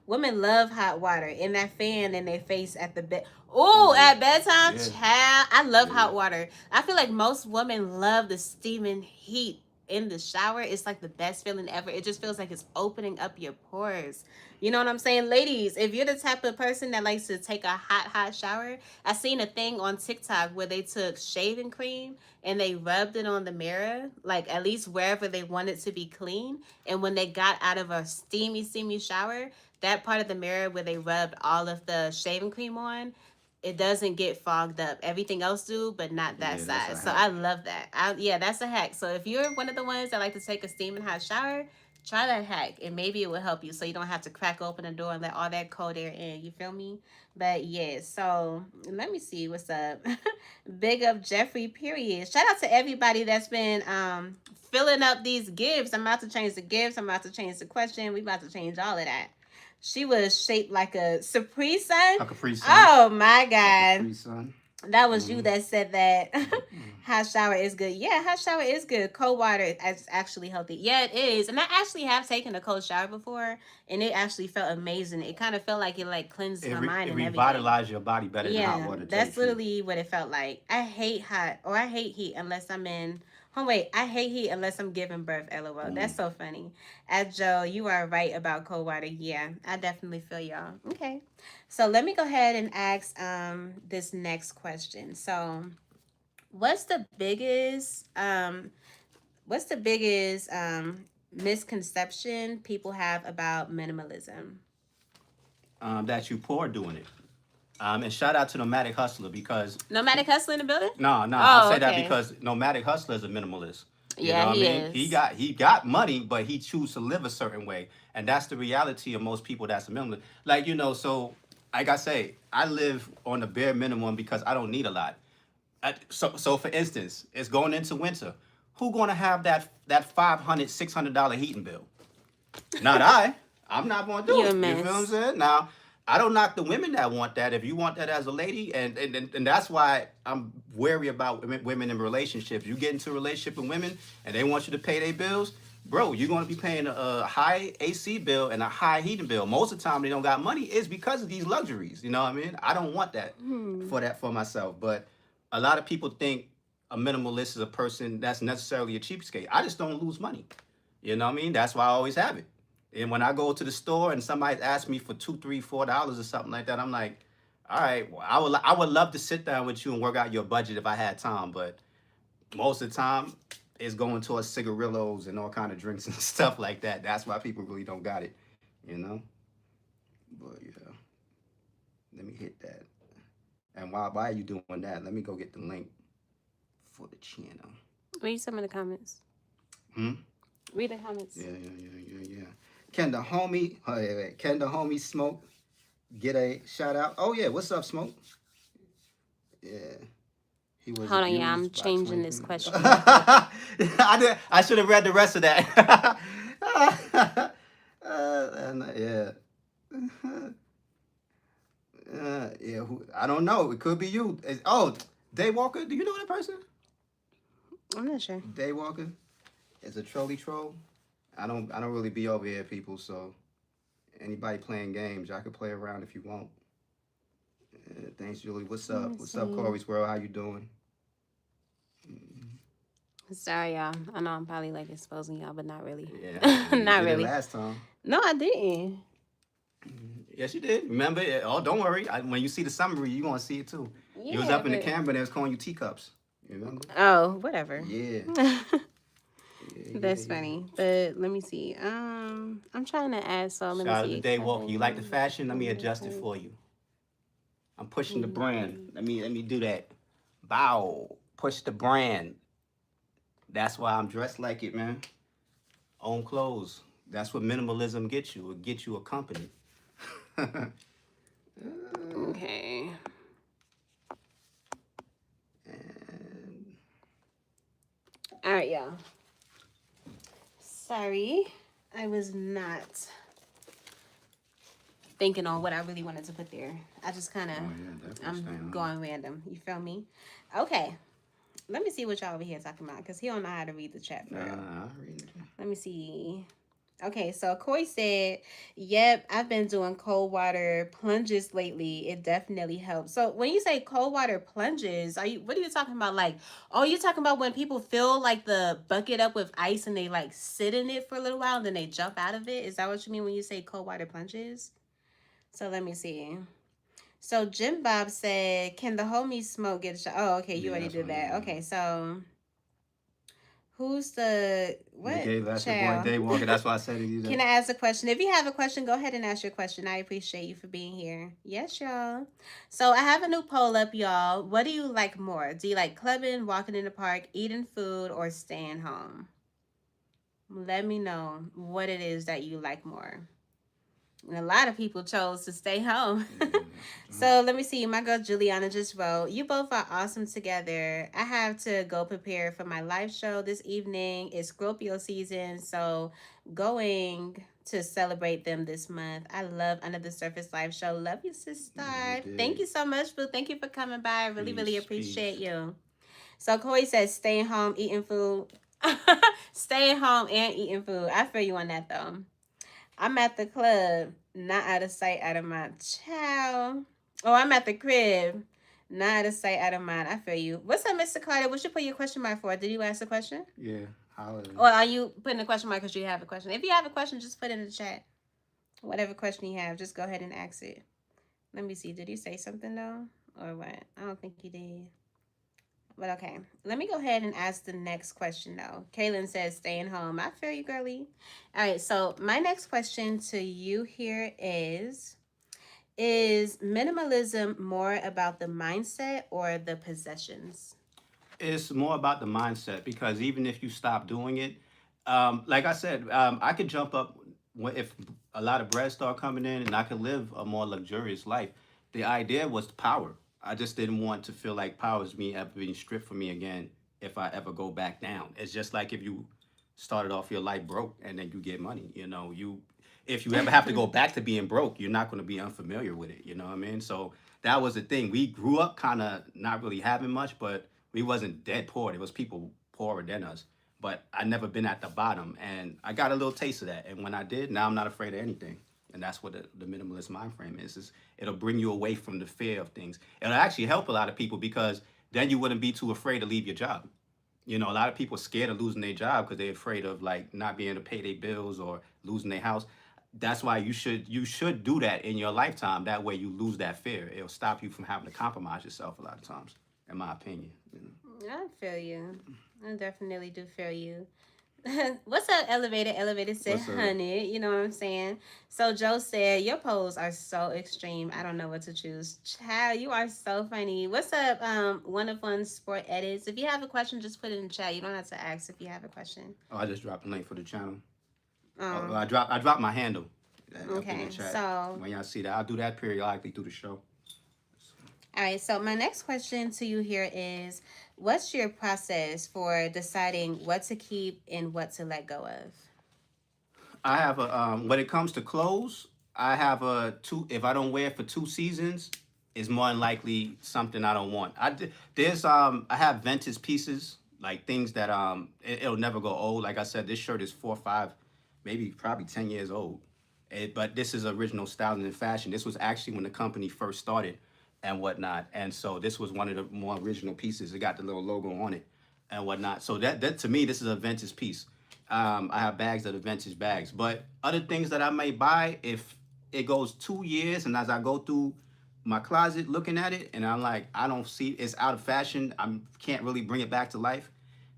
Speaker 1: Women love hot water and that fan in their face at the bed. Oh,
Speaker 3: Yeah.
Speaker 1: at bedtime,
Speaker 3: Yeah.
Speaker 1: I love
Speaker 3: Yeah.
Speaker 1: hot water. I feel like most women love the steaming heat in the shower. It's like the best feeling ever. It just feels like it's opening up your pores. You know what I'm saying? Ladies, if you're the type of person that likes to take a hot shower, I seen a thing on TikTok where they took shaving cream and they rubbed it on the mirror, like at least wherever they wanted to be clean. And when they got out of a steamy shower, that part of the mirror where they rubbed all of the shaving cream on, it doesn't get fogged up. Everything else do, but not that
Speaker 3: Yeah, that's
Speaker 1: side.
Speaker 3: a
Speaker 1: So I
Speaker 3: hack.
Speaker 1: love that. Yeah, that's a hack. So if you're one of the ones that like to take a steaming hot shower, try that hack and maybe it will help you so you don't have to crack open the door and let all that cold air in. You feel me? But yeah, so let me see what's up. Big up Jeffrey, period. Shout out to everybody that's been filling up these gifts. I'm about to change the gifts. I'm about to change the question. We about to change all of that. She was shaped like a Capri Sun.
Speaker 3: A Capri Sun.
Speaker 1: Oh my
Speaker 3: A
Speaker 1: God.
Speaker 3: Capri Sun.
Speaker 1: That was you that said that
Speaker 3: Mm.
Speaker 1: hot shower is good. Yeah, hot shower is good. Cold water is actually healthy. Yeah, it is. And I actually have taken a cold shower before, and it actually felt amazing. It kind of felt like it like cleansed my mind
Speaker 3: It
Speaker 1: and everything.
Speaker 3: revitalized your body better than hot
Speaker 1: Yeah,
Speaker 3: water. To tell you the
Speaker 1: that's
Speaker 3: truth.
Speaker 1: literally what it felt like. I hate hot or I hate heat unless I'm in. Oh wait, I hate heat unless I'm giving birth. LOL.
Speaker 3: Mm.
Speaker 1: That's so funny. Joe, you are right about cold water. Yeah, I definitely feel y'all. Okay, so let me go ahead and ask this next question. So, what's the biggest what's the biggest misconception people have about minimalism?
Speaker 3: That you poor doing it. And shout out to Nomadic Hustler because
Speaker 1: Nomadic hustle in the building?
Speaker 3: no, I'll
Speaker 1: Oh,
Speaker 3: say that
Speaker 1: okay.
Speaker 3: because Nomadic Hustler is a minimalist. You know
Speaker 1: Yeah,
Speaker 3: what I
Speaker 1: he
Speaker 3: mean?
Speaker 1: is.
Speaker 3: He got money, but he choose to live a certain way, and that's the reality of most people. That's a minimalist. Like so like I say, I live on the bare minimum because I don't need a lot. So for instance, it's going into winter. Who gonna have that $500 $600 heating bill? Not I. I'm not gonna do
Speaker 1: You a
Speaker 3: it. You feel what I'm
Speaker 1: mess.
Speaker 3: saying? Now, I don't knock the women that want that. If you want that as a lady, and that's why I'm wary about women in relationships. You get into a relationship with women, and they want you to pay their bills, bro. You're gonna be paying a high AC bill and a high heating bill. Most of the time, they don't got money. It's because of these luxuries. You know what I mean? I don't want that
Speaker 1: Hmm.
Speaker 3: for myself. But a lot of people think a minimalist is a person that's necessarily a cheapskate. I just don't lose money. You know what I mean? That's why I always have it. And when I go to the store and somebody asks me for $2, $3, $4 or something like that, I'm like, all right, well, I would love to sit down with you and work out your budget if I had time, but most of the time it's going towards cigarillos and all kind of drinks and stuff like that. That's why people really don't got it, you know. But yeah, let me hit that. And why are you doing that? Let me go get the link for the channel.
Speaker 1: Read some of the comments.
Speaker 3: Hmm.
Speaker 1: Read the comments.
Speaker 3: Yeah. Can the homie? Wait. Can the homie Smoke get a shout out? Oh yeah, what's up, Smoke? Yeah, he was
Speaker 1: Hold on, yeah, I'm
Speaker 3: abused by
Speaker 1: changing
Speaker 3: 20
Speaker 1: this
Speaker 3: people.
Speaker 1: question real quick.
Speaker 3: I should have read the rest of that. Yeah. Yeah. I don't know. It could be you. Oh, Day Walker. Do you know that person?
Speaker 1: I'm not sure.
Speaker 3: Day Walker is a trolley troll. I don't really be over here, people. So anybody playing games, y'all can play around if you want. Thanks, Julie. What's
Speaker 1: Let
Speaker 3: up?
Speaker 1: me
Speaker 3: What's up,
Speaker 1: see.
Speaker 3: Corey's World? How you doing?
Speaker 1: Sorry, y'all. I know I'm probably like exposing y'all, but not really.
Speaker 3: Yeah, you
Speaker 1: Not
Speaker 3: did
Speaker 1: really.
Speaker 3: it last time.
Speaker 1: No, I didn't.
Speaker 3: Yes, you did. Remember? Oh, don't worry. When you see the summary, you're going to see it too. You was
Speaker 1: Yeah,
Speaker 3: up in the
Speaker 1: but
Speaker 3: camera and they was calling you teacups. You remember?
Speaker 1: oh, whatever.
Speaker 3: Yeah.
Speaker 1: That's funny. But let me see. I'm trying to add. So let me
Speaker 3: Shout out
Speaker 1: see.
Speaker 3: to Day Walker. You like the fashion? Let me adjust it for you. I'm pushing the brand. Let me do that. Bow. Push the brand. That's why I'm dressed like it, man. Own clothes. That's what minimalism gets you. It gets you a company.
Speaker 1: Okay.
Speaker 3: And
Speaker 1: All right, y'all. Sorry, I was not thinking on what I really wanted to put there. I just kind of, I'm going random. You feel me? Okay. Let me see what y'all over here talking about because he don't know how to read the chat for real.
Speaker 3: I'll read it.
Speaker 1: Let me see. Okay, so Koi said, "Yep, I've been doing cold water plunges lately. It definitely helps." So when you say cold water plunges, are you what are you talking about? Like, oh, you talking about when people fill like the bucket up with ice and they like sit in it for a little while and then they jump out of it? Is that what you mean when you say cold water plunges? So let me see. So Jim Bob said, "Can the homie smoke get a shot?" Oh, okay, you
Speaker 3: Yeah,
Speaker 1: already
Speaker 3: that's
Speaker 1: did
Speaker 3: what.
Speaker 1: that.
Speaker 3: Yeah.
Speaker 1: Okay, so who's the
Speaker 3: They
Speaker 1: what
Speaker 3: gave that's your boy
Speaker 1: child?
Speaker 3: Day Walker. That's why I said it. You
Speaker 1: Can
Speaker 3: know.
Speaker 1: I ask a question? If you have a question, go ahead and ask your question. I appreciate you for being here. Yes, y'all. So I have a new poll up, y'all. What do you like more? Do you like clubbing, walking in the park, eating food, or staying home? Let me know what it is that you like more. And a lot of people chose to stay home.
Speaker 3: Yeah, that's what.
Speaker 1: So let me see. My girl Juliana just wrote, "You both are awesome together. I have to go prepare for my live show this evening. It's Scorpio season, so going to celebrate them this month. I love Under the Surface live show. Love you, sister.
Speaker 3: You
Speaker 1: Thank
Speaker 3: dig.
Speaker 1: you so much, Boo. Thank you for coming by. I really, really
Speaker 3: Peace,
Speaker 1: appreciate
Speaker 3: peace.
Speaker 1: you." So Corey says, "Staying home, eating food." Staying home and eating food. I feel you on that though. I'm at the club, not out of sight, out of mind. Child. Oh, I'm at the crib, not out of sight, out of mind. I feel you. What's up, Mr. Carter? What you put your question mark for? Did you ask a question?
Speaker 3: Yeah, holiday.
Speaker 1: Or are you putting a question mark because you have a question? If you have a question, just put it in the chat. Whatever question you have, just go ahead and ask it. Let me see. Did you say something though? Or what? I don't think you did. But okay, let me go ahead and ask the next question though. Kaylin says, "Staying home." I feel you, girly. All right, so my next question to you here is minimalism more about the mindset or the possessions?
Speaker 3: It's more about the mindset because even if you stop doing it, like I said, I could jump up if a lot of bread start coming in, and I could live a more luxurious life. The idea was power. I just didn't want to feel like power is being stripped from me again if I ever go back down. It's just like if you started off your life broke and then you get money. You know, you if you ever have to go back to being broke, you're not going to be unfamiliar with it. You know what I mean? So that was the thing. We grew up kind of not really having much, but we wasn't dead poor. There was people poorer than us, but I never been at the bottom, and I got a little taste of that. And when I did, now I'm not afraid of anything. And that's what the minimalist mind frame is it'll bring you away from the fear of things. It'll actually help a lot of people because then you wouldn't be too afraid to leave your job. You know, a lot of people are scared of losing their job because they're afraid of like not being able to pay their bills or losing their house. That's why you should do that in your lifetime. That way you lose that fear. It'll stop you from having to compromise yourself a lot of times, in my opinion. You know.
Speaker 1: I feel you. I definitely do feel you. What's up, Elevator? Elevator said,
Speaker 3: What's up?
Speaker 1: "Honey," you know what I'm saying? So Joe said, "Your polls are so extreme. I don't know what to choose." Child, you are so funny. What's up, One of Fun Sport Edits? If you have a question, just put it in the chat. You don't have to ask if you have a question.
Speaker 3: Oh, I just dropped the link for the channel. Oh,
Speaker 1: Um,
Speaker 3: I dropped my handle up in the
Speaker 1: okay,
Speaker 3: chat.
Speaker 1: so
Speaker 3: When y'all see that, I'll do that periodically through the show.
Speaker 1: all right, so my next question to you here is, what's your process for deciding what to keep and what to let go of?
Speaker 3: I have a when it comes to clothes, I have a two. If I don't wear it for 2 seasons, it's more than likely something I don't want. There's I have vintage pieces like things that it'll never go old. Like I said, this shirt is 4 or 5, maybe probably 10 years old. But this is original styling and fashion. This was actually when the company first started and whatnot. And so this was one of the more original pieces. It got the little logo on it and whatnot. So that to me, this is a vintage piece. I have bags that are vintage bags. But other things that I may buy, if it goes 2 years and as I go through my closet looking at it and I'm like, I don't see it's out of fashion, I can't really bring it back to life,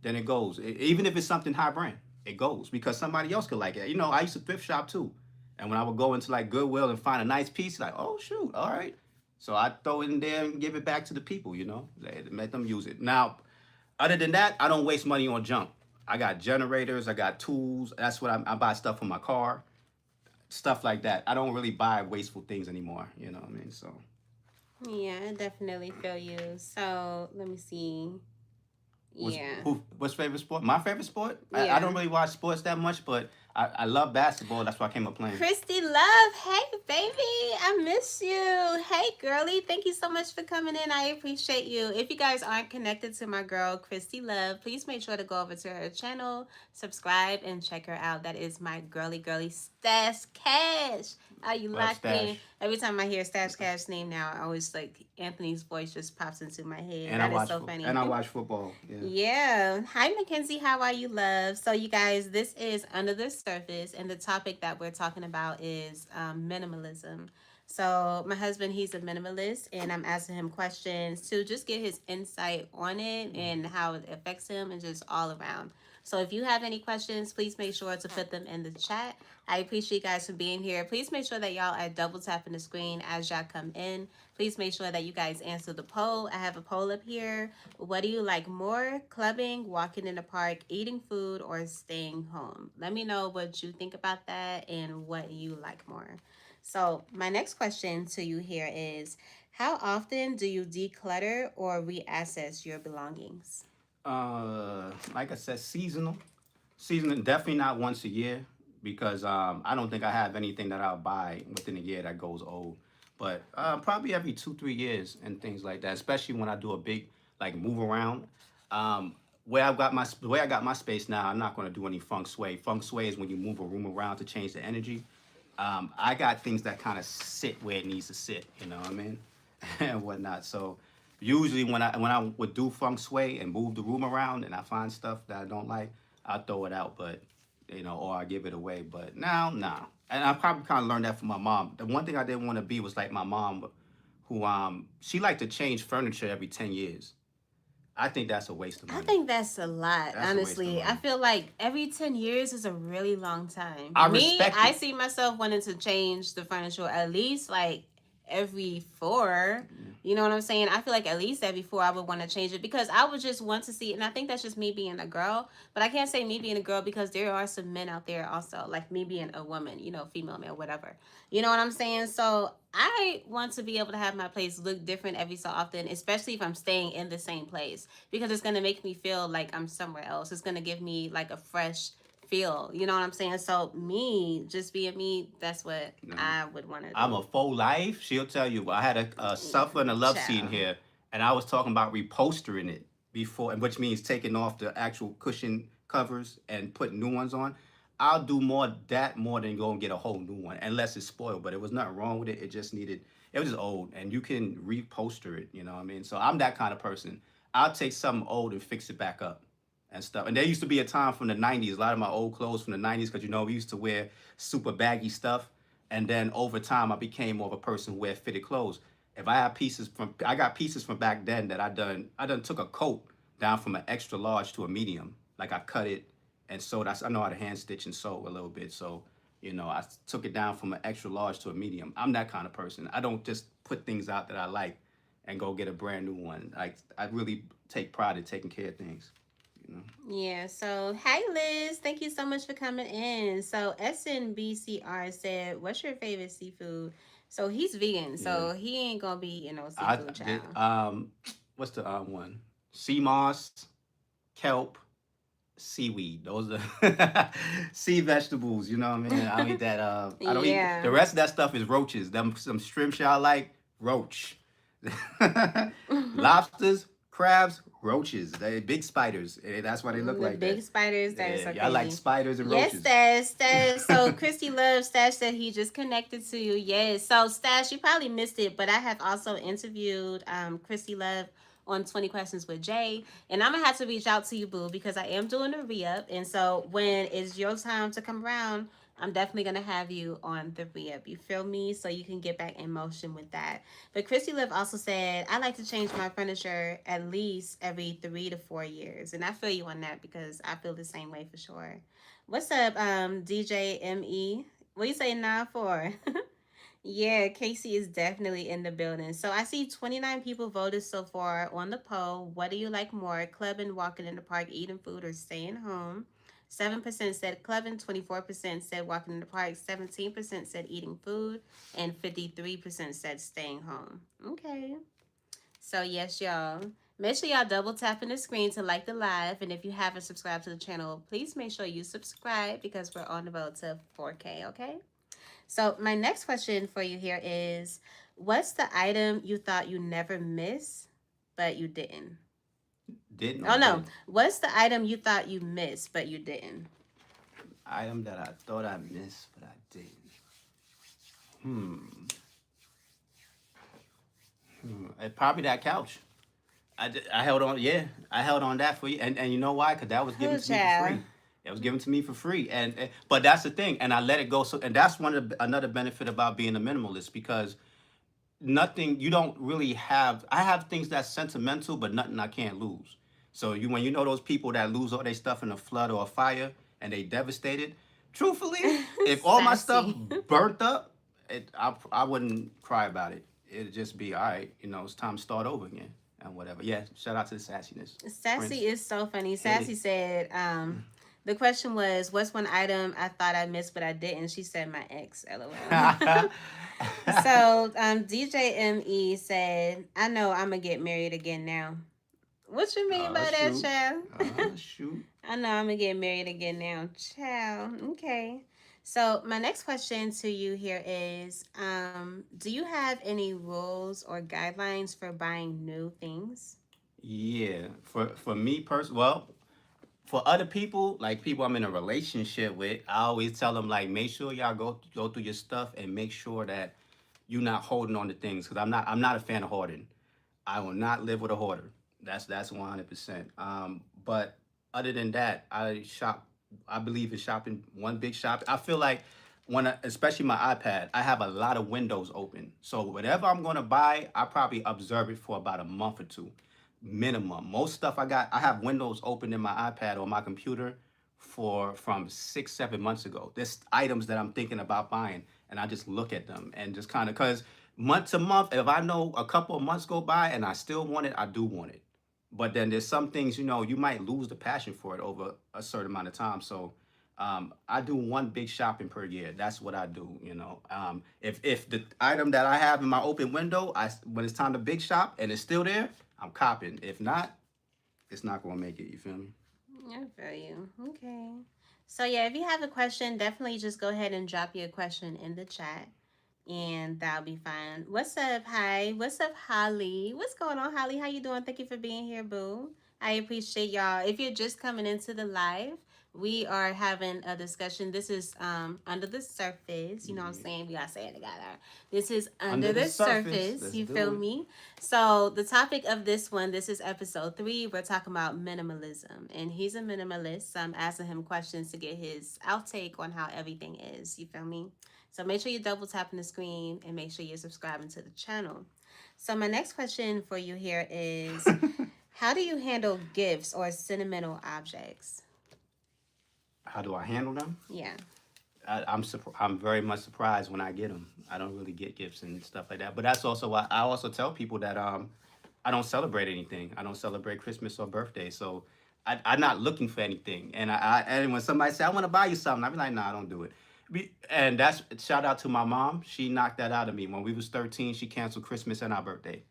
Speaker 3: then it goes. Even if it's something high brand, it goes because somebody else could like it. You know, I used to thrift shop too. And when I would go into like Goodwill and find a nice piece, like, oh shoot, all right. So I throw it in there and give it back to the people, let them use it. Now, other than that, I don't waste money on junk. I got generators, I got tools. That's what I buy stuff for my car, stuff like that. I don't really buy wasteful things anymore. You know what I mean? So,
Speaker 1: Yeah, I definitely feel you. So let me see.
Speaker 3: what's
Speaker 1: Yeah.
Speaker 3: what's favorite sport? My favorite sport? I
Speaker 1: Yeah.
Speaker 3: don't really watch sports that much, but I love basketball. That's why I came up playing.
Speaker 1: Christy Love, hey baby, I miss you. Hey girly, thank you so much for coming in. I appreciate you. If you guys aren't connected to my girl Christy Love, please make sure to go over to her channel, subscribe, and check her out. That is my girly Stash Cash. Are you
Speaker 3: Love
Speaker 1: locked in?
Speaker 3: Stash.
Speaker 1: Every time I hear Stash Cash's name now, I always like Anthony's voice just pops into my head.
Speaker 3: And
Speaker 1: That is so
Speaker 3: and
Speaker 1: funny.
Speaker 3: I watch football. Yeah.
Speaker 1: Yeah. Hi, Mackenzie. How are you, love? So, you guys, this is Under the Surface, and the topic that we're talking about is minimalism. So, my husband, he's a minimalist, and I'm asking him questions to just get his insight on it and how it affects him and just all around. So, if you have any questions, please make sure to put them in the chat. I appreciate you guys for being here. Please make sure that y'all are double tapping the screen as y'all come in. Please make sure that you guys answer the poll. I have a poll up here. What do you like more? Clubbing, walking in the park, eating food, or staying home? Let me know what you think about that and what you like more. So, my next question to you here is, how often do you declutter or reassess your belongings?
Speaker 3: Like I said, seasonal. Seasonal, definitely not once a year because I don't think I have anything that I'll buy within a year that goes old. But probably every 2 3 years and things like that. Especially when I do a big like move around. The way I got my space now, I'm not going to do any feng shui. Feng shui is when you move a room around to change the energy. I got things that kind of sit where it needs to sit. You know what I mean, and whatnot. So usually when I would do feng shui and move the room around and I find stuff that I don't like, I throw it out, but or I give it away. But now, nah. And I probably kind of learned that from my mom. The one thing I didn't want to be was like my mom, who she liked to change furniture every 10 years. I think that's a waste of
Speaker 1: I
Speaker 3: money.
Speaker 1: think that's a lot,
Speaker 3: That's a waste of
Speaker 1: honestly. I
Speaker 3: money.
Speaker 1: feel like every 10 years is a really long time.
Speaker 3: I
Speaker 1: Me,
Speaker 3: respect
Speaker 1: I
Speaker 3: it.
Speaker 1: see myself wanting to change the furniture at least like every four. You know what I'm saying? I feel like at least every four I would want to change it because I would just want to see, and I think that's just me being a girl, but I can't say me being a girl because there are some men out there also, like me being a woman, female, male, whatever. You know what I'm saying? So I want to be able to have my place look different every so often, especially if I'm staying in the same place because it's going to make me feel like I'm somewhere else. It's going to give me like a fresh feel. You know what I'm saying? So me, just being me, that's what
Speaker 3: You know,
Speaker 1: I would want to
Speaker 3: I'm a
Speaker 1: do.
Speaker 3: faux life. She'll tell you. I had a suffer and a love scene
Speaker 1: Ciao.
Speaker 3: here, and I was talking about repostering it before, and which means taking off the actual cushion covers and putting new ones on. I'll do more than go and get a whole new one, unless it's spoiled. But it was nothing wrong with it. It just needed. It was just old, and you can reposter it. You know what I mean? So I'm that kind of person. I'll take something old and fix it back up and stuff. And there used to be a time from the 90s, a lot of my old clothes from the 90s, because we used to wear super baggy stuff. And then over time, I became more of a person who wear fitted clothes. If I have I got pieces from back then that I done took a coat down from an extra large to a medium. Like I cut it and sewed. I know how to hand stitch and sew a little bit. So, I took it down from an extra large to a medium. I'm that kind of person. I don't just put things out that I like and go get a brand new one. Like I really take pride in taking care of things. You know.
Speaker 1: Yeah, so hey Liz, thank you so much for coming in. So SNBCR said, what's your favorite seafood? So he's vegan,
Speaker 3: Yeah.
Speaker 1: so he ain't gonna be,
Speaker 3: I
Speaker 1: seafood
Speaker 3: did.
Speaker 1: child.
Speaker 3: What's the one? Sea moss, kelp, seaweed. Those are sea vegetables. You know what I mean? I don't eat that. I don't eat the
Speaker 1: Yeah.
Speaker 3: rest of that stuff is roaches. Them some shrimp y'all like roach. Lobsters, crabs, roaches. They big spiders. That's why they look
Speaker 1: The
Speaker 3: like
Speaker 1: big
Speaker 3: that.
Speaker 1: spiders, that is
Speaker 3: Yeah,
Speaker 1: so
Speaker 3: y'all like
Speaker 1: crazy.
Speaker 3: spiders and
Speaker 1: Yes,
Speaker 3: roaches.
Speaker 1: Stash. So Christy Love, Stash said he just connected to you. Yes. So Stash, you probably missed it, but I have also interviewed Christy Love on 20 Questions with Jay. And I'm gonna have to reach out to you, Boo, because I am doing a re-up. And so when it's your time to come around, I'm definitely gonna have you on the re-up. You feel me? So you can get back in motion with that. But Christy Liv also said, I like to change my furniture at least every 3 to 4 years. And I feel you on that because I feel the same way for sure. What's up, DJ ME? What you say now for? Yeah, Casey is definitely in the building. So I see 29 people voted so far on the poll. What do you like more, clubbing, walking in the park, eating food, or staying home? 7% said clubbing, 24% said walking in the park, 17% said eating food, and 53% said staying home. Okay. So, yes, y'all. Make sure y'all double tapping the screen to like the live. And if you haven't subscribed to the channel, please make sure you subscribe because we're on the road to 4K, okay? So my next question for you here is, what's the item you thought you never miss, but you didn't?
Speaker 3: Didn't or
Speaker 1: Oh no,
Speaker 3: did?
Speaker 1: what's the item you thought you missed, but you didn't?
Speaker 3: Item that I thought I missed, but I didn't. Hmm. Probably that couch. I held on, yeah, I held on that for you, and you know why? Because that was given
Speaker 1: Oh,
Speaker 3: to me for
Speaker 1: child.
Speaker 3: free. It was given to me for free, and but that's the thing, and I let it go. So, and that's another benefit about being a minimalist because nothing you don't really have. I have things that's sentimental, but nothing I can't lose. So you when you know those people that lose all their stuff in a flood or a fire and they devastated. Truthfully, if all my stuff
Speaker 1: Sassy.
Speaker 3: burnt up, I wouldn't cry about it. It'd just be all right. It's time to start over again and whatever. Yeah, shout out to the sassiness,
Speaker 1: Sassy
Speaker 3: Prince.
Speaker 1: is so funny.
Speaker 3: Hit it.
Speaker 1: Sassy said, the question was, what's one item I thought I missed but I didn't? She said my ex, LOL. So DJ ME said, I know I'm gonna get married again now. What you mean by that,
Speaker 3: Shoot.
Speaker 1: child?
Speaker 3: Shoot.
Speaker 1: I know I'm gonna get married again now, child. Okay. So my next question to you here is, do you have any rules or guidelines for buying new things?
Speaker 3: Yeah, for me personally, well, for other people, like people I'm in a relationship with, I always tell them like, make sure y'all go through your stuff and make sure that you're not holding on to things because I'm not a fan of hoarding. I will not live with a hoarder. That's 100%. But other than that, I shop. I believe in shopping one big shop. I feel like especially my iPad, I have a lot of windows open. So whatever I'm gonna buy, I probably observe it for about a month or two, minimum. Most stuff I have windows open in my iPad or my computer for from 6, 7 months ago. There's items that I'm thinking about buying, and I just look at them and just kind of because month to month, if I know a couple of months go by and I still want it, I do want it. But then there's some things, you might lose the passion for it over a certain amount of time. So I do one big shopping per year. That's what I do. If the item that I have in my open window, when it's time to big shop and it's still there, I'm copping. If not, it's not gonna make it. You feel me?
Speaker 1: I feel you. Okay. So yeah, if you have a question, definitely just go ahead and drop your question in the chat. And that'll be fine. What's up? Hi. What's up, Holly? What's going on, Holly? How you doing? Thank you for being here, boo. I appreciate y'all. If you're just coming into the live, we are having a discussion. This is under the surface. You know what I'm
Speaker 3: Yeah.
Speaker 1: saying? We gotta say it together. This is
Speaker 3: Under
Speaker 1: under
Speaker 3: the
Speaker 1: the
Speaker 3: surface,
Speaker 1: surface.
Speaker 3: let's
Speaker 1: You
Speaker 3: do
Speaker 1: feel
Speaker 3: it.
Speaker 1: me? So the topic of this one, this is episode 3. We're talking about minimalism, and he's a minimalist. So I'm asking him questions to get his outtake on how everything is. You feel me? So make sure you double tapping the screen and make sure you're subscribing to the channel. So my next question for you here is, how do you handle gifts or sentimental objects?
Speaker 3: How do I handle them?
Speaker 1: Yeah.
Speaker 3: I'm very much surprised when I get them. I don't really get gifts and stuff like that. But that's also why I also tell people that I don't celebrate anything. I don't celebrate Christmas or birthday. So I'm not looking for anything. And when somebody say I want to buy you something, I be like, nah, I don't do it. And that's shout out to my mom. She knocked that out of me when we was 13. She canceled Christmas and our birthday.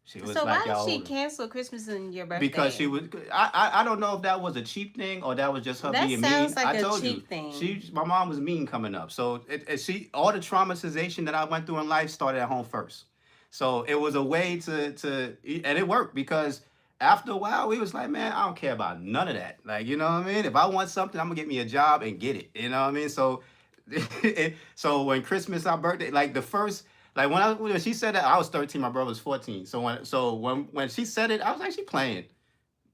Speaker 3: She was
Speaker 1: So why
Speaker 3: like,
Speaker 1: did
Speaker 3: y'all
Speaker 1: she
Speaker 3: older
Speaker 1: cancel Christmas and your
Speaker 3: because
Speaker 1: birthday?
Speaker 3: she was I don't know if that was a cheap thing or that was just her
Speaker 1: That
Speaker 3: being mean.
Speaker 1: sounds like
Speaker 3: I
Speaker 1: a
Speaker 3: told you
Speaker 1: cheap thing.
Speaker 3: my mom was mean coming up, so she all the traumatization that I went through in life started at home first. So it was a way to and it worked because after a while we was like, man, I don't care about none of that. Like, you know what I mean? If I want something, I'm gonna get me a job and get it. You know what I mean? So so when Christmas, our birthday, like the first like when she said that, I was 13, my brother was 14. So when she said it, I was actually playing.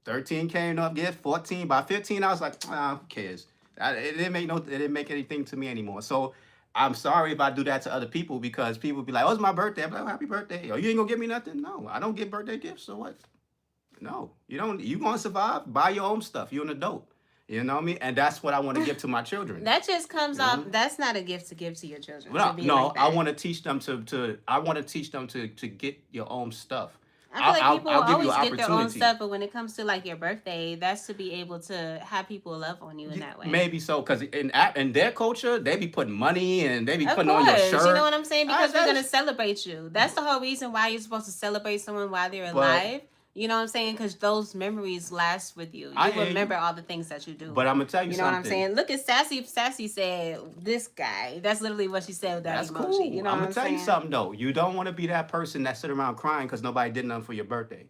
Speaker 3: 13 came up, get 14. By 15, I was like, who cares? It didn't make anything to me anymore. So I'm sorry if I do that to other people because people be like, oh, it's my birthday. I'm like, oh, happy birthday. Or you ain't gonna give me nothing? No, I don't get birthday gifts. So what? No, you don't. You gonna survive? Buy your own stuff. You're an adult. You know what I mean? And that's what I want to give to my children.
Speaker 1: That just comes
Speaker 3: You know what I
Speaker 1: off.
Speaker 3: mean?
Speaker 1: That's not a gift to give to your children to
Speaker 3: No,
Speaker 1: be
Speaker 3: no,
Speaker 1: like
Speaker 3: I
Speaker 1: that.
Speaker 3: want to teach them to get your own stuff.
Speaker 1: I feel like people
Speaker 3: I'll give you
Speaker 1: always
Speaker 3: an
Speaker 1: get their own
Speaker 3: opportunity.
Speaker 1: stuff, but when it comes to like your birthday, that's to be able to have people love on you in that way.
Speaker 3: Maybe so, because in their culture, they be putting money and they be
Speaker 1: Of
Speaker 3: putting on your
Speaker 1: course, you know
Speaker 3: shirt.
Speaker 1: what I'm saying? Because we're gonna
Speaker 3: That's
Speaker 1: celebrate you. That's the whole reason why you're supposed to celebrate someone while they're
Speaker 3: but
Speaker 1: alive. You know what I'm saying? Because those memories last with you.
Speaker 3: I
Speaker 1: You
Speaker 3: hear
Speaker 1: remember
Speaker 3: you,
Speaker 1: all the things that you do.
Speaker 3: but I'm gonna tell you
Speaker 1: You know what I'm
Speaker 3: something.
Speaker 1: saying? Look at Sassy. Sassy said, "This guy." That's literally what she said with that
Speaker 3: That's
Speaker 1: emoji. You
Speaker 3: cool.
Speaker 1: know
Speaker 3: I'm
Speaker 1: what
Speaker 3: gonna
Speaker 1: I'm
Speaker 3: tell you
Speaker 1: saying?
Speaker 3: something though. You don't want to be that person that sit around crying because nobody did nothing for your birthday.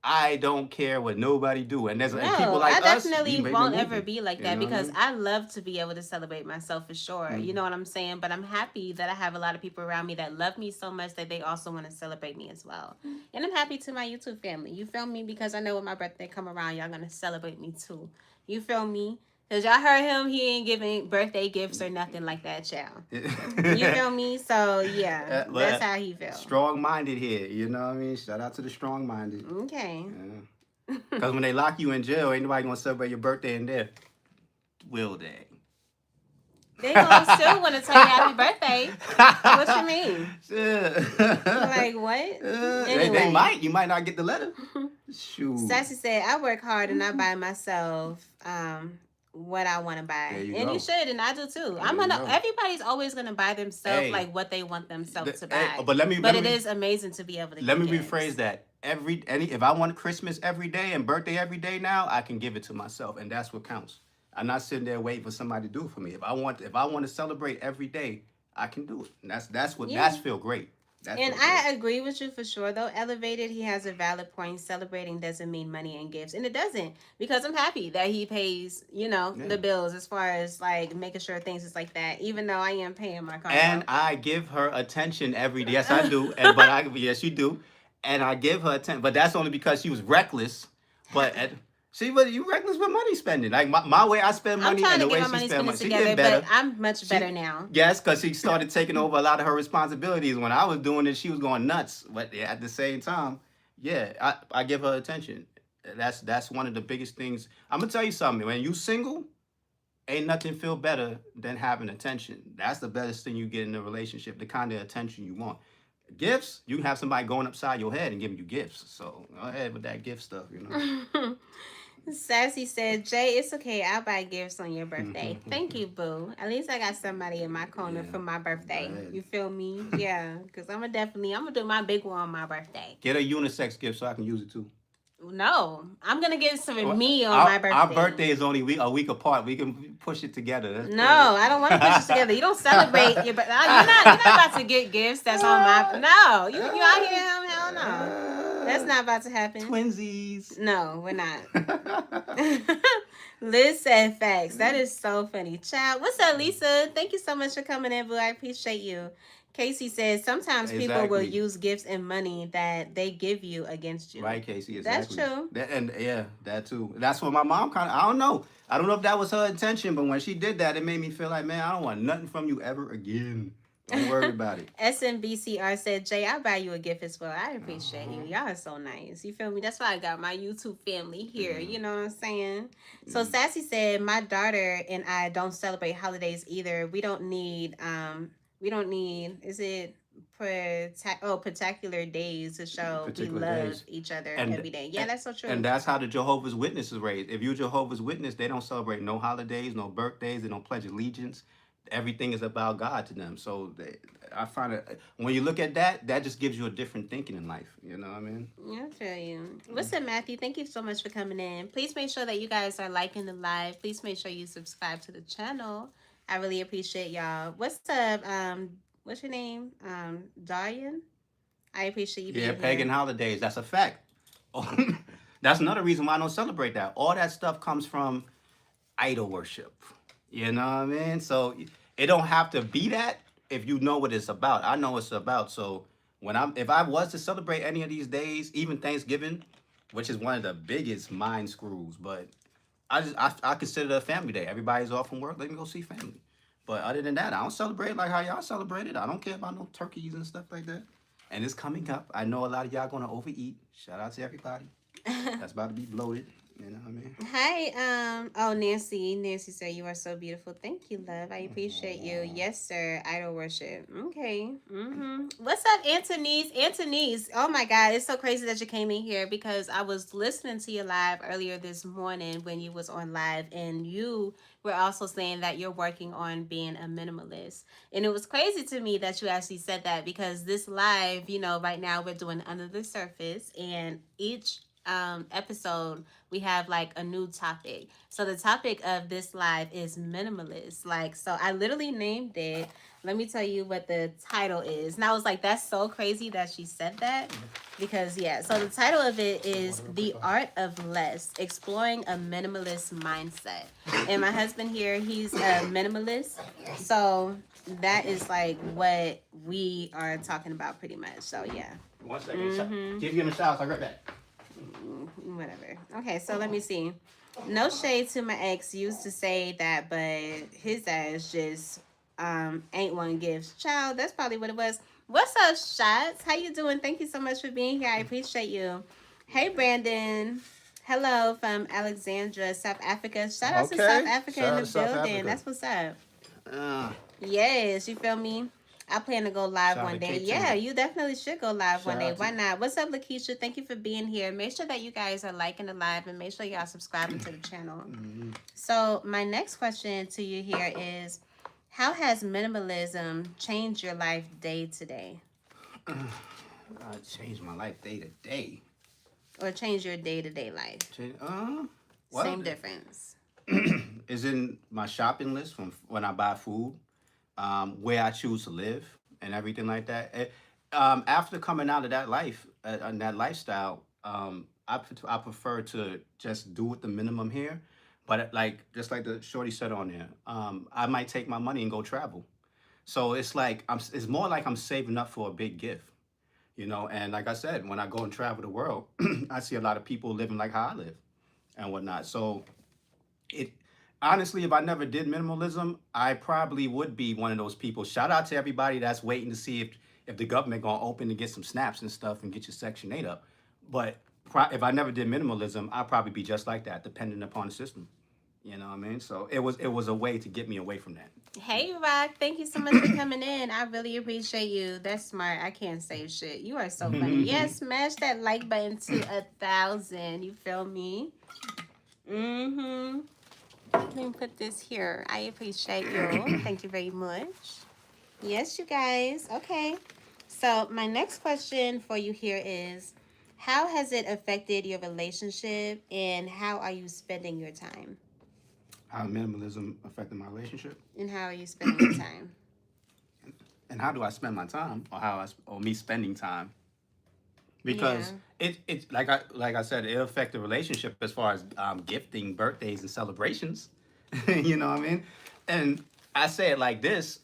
Speaker 3: I don't care what nobody do, and people
Speaker 1: No, I
Speaker 3: like us, we
Speaker 1: definitely
Speaker 3: may be
Speaker 1: won't ever
Speaker 3: moving.
Speaker 1: be like
Speaker 3: You
Speaker 1: that
Speaker 3: know what I
Speaker 1: because
Speaker 3: mean?
Speaker 1: I love to be able to celebrate myself for sure. You
Speaker 3: Mm.
Speaker 1: know what I'm saying? But I'm happy that I have a lot of people around me that love me so much that they also want to celebrate me as well. And I'm happy to my YouTube family. You feel me? Because I know when my birthday come around, y'all gonna celebrate me too. You feel me? Cause y'all heard him, he ain't giving birthday gifts or nothing like that, child. You feel me? So yeah, that's
Speaker 3: But
Speaker 1: how he feel.
Speaker 3: strong-minded here. You know what I mean? Shout out to the strong-minded.
Speaker 1: Okay.
Speaker 3: Yeah. Because when they lock you in jail, ain't nobody gonna celebrate your birthday in there, will they?
Speaker 1: They gonna still want to tell you happy birthday. What you mean?
Speaker 3: Yeah.
Speaker 1: Like what?
Speaker 3: They
Speaker 1: Anyway,
Speaker 3: might. You might not get the letter. Shoot.
Speaker 1: Sassy said, "I work hard and I buy myself what I want to
Speaker 3: There
Speaker 1: buy,
Speaker 3: you
Speaker 1: and you
Speaker 3: go.
Speaker 1: should, and I do too. I'm
Speaker 3: There you
Speaker 1: gonna.
Speaker 3: go.
Speaker 1: Everybody's always gonna buy themselves
Speaker 3: Hey,
Speaker 1: like what they want themselves to
Speaker 3: hey,
Speaker 1: buy,
Speaker 3: but let me
Speaker 1: but
Speaker 3: let
Speaker 1: it
Speaker 3: me
Speaker 1: is amazing to be able to
Speaker 3: let
Speaker 1: get
Speaker 3: me rephrase
Speaker 1: gifts.
Speaker 3: that. If I want Christmas every day and birthday every day now, I can give it to myself, and that's what counts. I'm not sitting there waiting for somebody to do it for me. If I want to celebrate every day, I can do it. And that's
Speaker 1: Yeah.
Speaker 3: feel great. That
Speaker 1: And
Speaker 3: feels great.
Speaker 1: I agree with you for sure, though. Elevated, he has a valid point. Celebrating doesn't mean money and gifts. And it doesn't, because I'm happy that he pays,
Speaker 3: Yeah.
Speaker 1: the bills as far as like making sure things is like that, even though I am paying my car
Speaker 3: And
Speaker 1: note.
Speaker 3: I give her attention every day. Yes, I do. And but I yes, you do. And I give her attention, but that's only because she was reckless. But see, but you reckless with money spending. Like my way I spend
Speaker 1: I'm
Speaker 3: money
Speaker 1: trying
Speaker 3: and
Speaker 1: to
Speaker 3: the
Speaker 1: get
Speaker 3: way
Speaker 1: my
Speaker 3: she
Speaker 1: money
Speaker 3: spend money,
Speaker 1: spendings
Speaker 3: she getting
Speaker 1: together, but
Speaker 3: better.
Speaker 1: I'm much better
Speaker 3: She
Speaker 1: now.
Speaker 3: yes, because she started taking over a lot of her responsibilities. When I was doing it, she was going nuts. But yeah, at the same time, yeah, I give her attention. That's one of the biggest things. I'm gonna tell you something. When you single, ain't nothing feel better than having attention. That's the best thing you get in a relationship, the kind of attention you want. Gifts, you can have somebody going upside your head and giving you gifts. So go ahead with that gift stuff.
Speaker 1: Sassy said, Jay, it's okay. I'll buy gifts on your birthday. Thank you, boo. At least I got somebody in my corner
Speaker 3: Yeah,
Speaker 1: for my
Speaker 3: go
Speaker 1: birthday.
Speaker 3: ahead.
Speaker 1: You feel me? Yeah. Because I'm going to do my big one on my birthday.
Speaker 3: Get a unisex gift so I can use it too.
Speaker 1: No, I'm going to get some of
Speaker 3: Well,
Speaker 1: me on my
Speaker 3: our
Speaker 1: birthday.
Speaker 3: birthday is only a week apart. We can push it together. Let's
Speaker 1: No,
Speaker 3: put it.
Speaker 1: I don't want to push this together. You don't celebrate your, but you're not about to get gifts that's on my, no, you out here, hell no. That's not about to happen.
Speaker 3: Twinsies.
Speaker 1: No, we're not. Liz said facts. That is so funny. Child, what's up, Lisa? Thank you so much for coming in, boo. I appreciate you. Casey says sometimes people will
Speaker 3: Exactly.
Speaker 1: use gifts and money that they give you against you.
Speaker 3: Right, Casey,
Speaker 1: That's
Speaker 3: exactly.
Speaker 1: true.
Speaker 3: And yeah, that too. That's what my mom kind of. I don't know. I don't know if that was her intention, but when she did that, it made me feel like, man, I don't want nothing from you ever again. Don't worry about it.
Speaker 1: SMBCR said, Jay, I'll buy you a gift as well. I appreciate you.
Speaker 3: Uh-huh.
Speaker 1: Y'all are so nice. You feel me? That's why I got my YouTube family here.
Speaker 3: Yeah.
Speaker 1: You know what I'm saying? So
Speaker 3: Yeah.
Speaker 1: Sassy said, my daughter and I don't celebrate holidays either. We don't need, is it particular days to show we
Speaker 3: Particular
Speaker 1: love
Speaker 3: days,
Speaker 1: each other
Speaker 3: and
Speaker 1: every day. Yeah,
Speaker 3: and
Speaker 1: that's so
Speaker 3: and
Speaker 1: true.
Speaker 3: that's how the Jehovah's Witnesses raised. If you're Jehovah's Witness, they don't celebrate no holidays, no birthdays. They don't pledge allegiance. Everything is about God to them. So I find it when you look at that, that just gives you a different thinking in life. You know what I mean?
Speaker 1: Yeah, I feel you. What's up, Matthew? Thank you so much for coming in. Please make sure that you guys are liking the live. Please make sure you subscribe to the channel. I really appreciate y'all. What's up? What's your name? Darian. I appreciate you
Speaker 3: Yeah,
Speaker 1: being
Speaker 3: pagan
Speaker 1: here.
Speaker 3: holidays. That's a fact. That's another reason why I don't celebrate that. All that stuff comes from idol worship. You know what I mean? So it don't have to be that if you know what it's about. I know what it's about. So if I was to celebrate any of these days, even Thanksgiving, which is one of the biggest mind screws, but I consider it a family day. Everybody's off from work. Let me go see family. But other than that, I don't celebrate like how y'all celebrate it. I don't care about no turkeys and stuff like that. And it's coming up. I know a lot of y'all gonna overeat. Shout out to everybody. That's about to be bloated. You know what I mean?
Speaker 1: Hi, Nancy. Nancy said you are so beautiful. Thank you, love. I appreciate you. Yes, sir. Idol worship. Okay. What's up, Antonese? Antonese. Oh my God, it's so crazy that you came in here because I was listening to you live earlier this morning when you was on live, and you were also saying that you're working on being a minimalist. And it was crazy to me that you actually said that because this live, right now we're doing under the surface, and each episode, we have like a new topic. So the topic of this live is minimalist. Like, so I literally named it. Let me tell you what the title is. And I was like, that's so crazy that she said that. Because, yeah, so the title of it is The Art of Less, Exploring a Minimalist Mindset. And my husband here, he's a minimalist. So that is like what we are talking about pretty much. So, yeah.
Speaker 3: 1 second. Keep getting the shower. I'll be right back.
Speaker 1: Whatever. Okay, so let me see. No shade to my ex used to say that, but his ass just ain't one gives. Child, that's probably what it was. What's up, Shots? How you doing? Thank you so much for being here. I appreciate you. Hey, Brandon. Hello from Alexandria, South Africa. Shout out to South Africa in the building. That's what's up.
Speaker 3: Uh,
Speaker 1: Yes, you feel me? I plan to go live
Speaker 3: Shout out
Speaker 1: one
Speaker 3: to
Speaker 1: day.
Speaker 3: K2.
Speaker 1: Yeah, you definitely should go live one
Speaker 3: Shout
Speaker 1: day.
Speaker 3: out to-
Speaker 1: Why not? What's up, Lakeisha? Thank you for being here. Make sure that you guys are liking the live and make sure y'all subscribing to the channel. So my next question to you here is, how has minimalism changed your life day to day?
Speaker 3: changed my life day to day.
Speaker 1: Or changed your day to day life?
Speaker 3: Well,
Speaker 1: Same difference.
Speaker 3: is in my shopping list from when I buy food, where I choose to live, and everything like that. After coming out of that life and that lifestyle, I prefer to just do with the minimum here. But like just like the shorty said on there, I might take my money and go travel. So it's like it's more like I'm saving up for a big gift, you know. And like I said, when I go and travel the world, I see a lot of people living like how I live and whatnot. So it honestly, if I never did minimalism, I probably would be one of those people. Shout out to everybody that's waiting to see if the government gonna open to get some snaps and stuff and get your Section 8 up. But if I never did minimalism, I'd probably be just like that, dependent upon the system. You know what I mean? So it was a way to get me away from that.
Speaker 1: Hey, Rock. Thank you so much for coming in. I really appreciate you. That's smart. I can't say shit. You are so funny. Yes, smash that like button to 1,000. You feel me? Mm-hmm. Let me put this here. I appreciate you. Thank you very much. Yes, you guys. Okay. So my next question for you here is, how has it affected your relationship and how are you spending your time?
Speaker 3: How minimalism affected my relationship,
Speaker 1: And how are you spending your time?
Speaker 3: and how do I spend my time, or me spending time, because
Speaker 1: Yeah.
Speaker 3: it like I said, it affect the relationship as far as gifting birthdays and celebrations. You know what I mean? And I say it like this.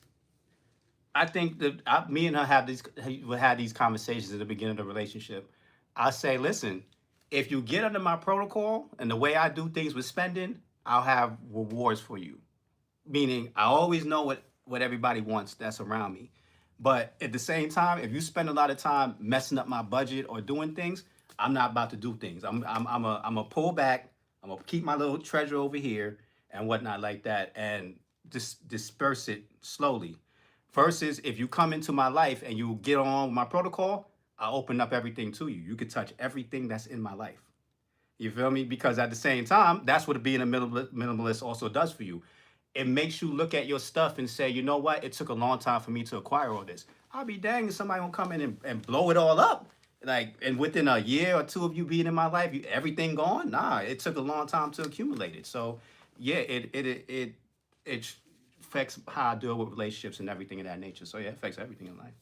Speaker 3: I think that me and her had these conversations at the beginning of the relationship. I say, listen, if you get under my protocol and the way I do things with spending, I'll have rewards for you. Meaning, I always know what everybody wants that's around me. But at the same time, if you spend a lot of time messing up my budget or doing things, I'm not about to do things. I'm a pull back. I'm gonna keep my little treasure over here and whatnot like that, and just disperse it slowly. Versus if you come into my life and you get on with my protocol, I open up everything to you. You can touch everything that's in my life. You feel me? Because at the same time, that's what being a minimalist also does for you. It makes you look at your stuff and say, you know what? It took a long time for me to acquire all this. I'll be dang if somebody gonna come in and blow it all up. Like, and within a year or two of you being in my life, everything gone? Nah, it took a long time to accumulate it. So, yeah, it affects how I deal with relationships and everything of that nature. So, yeah, it affects everything in life.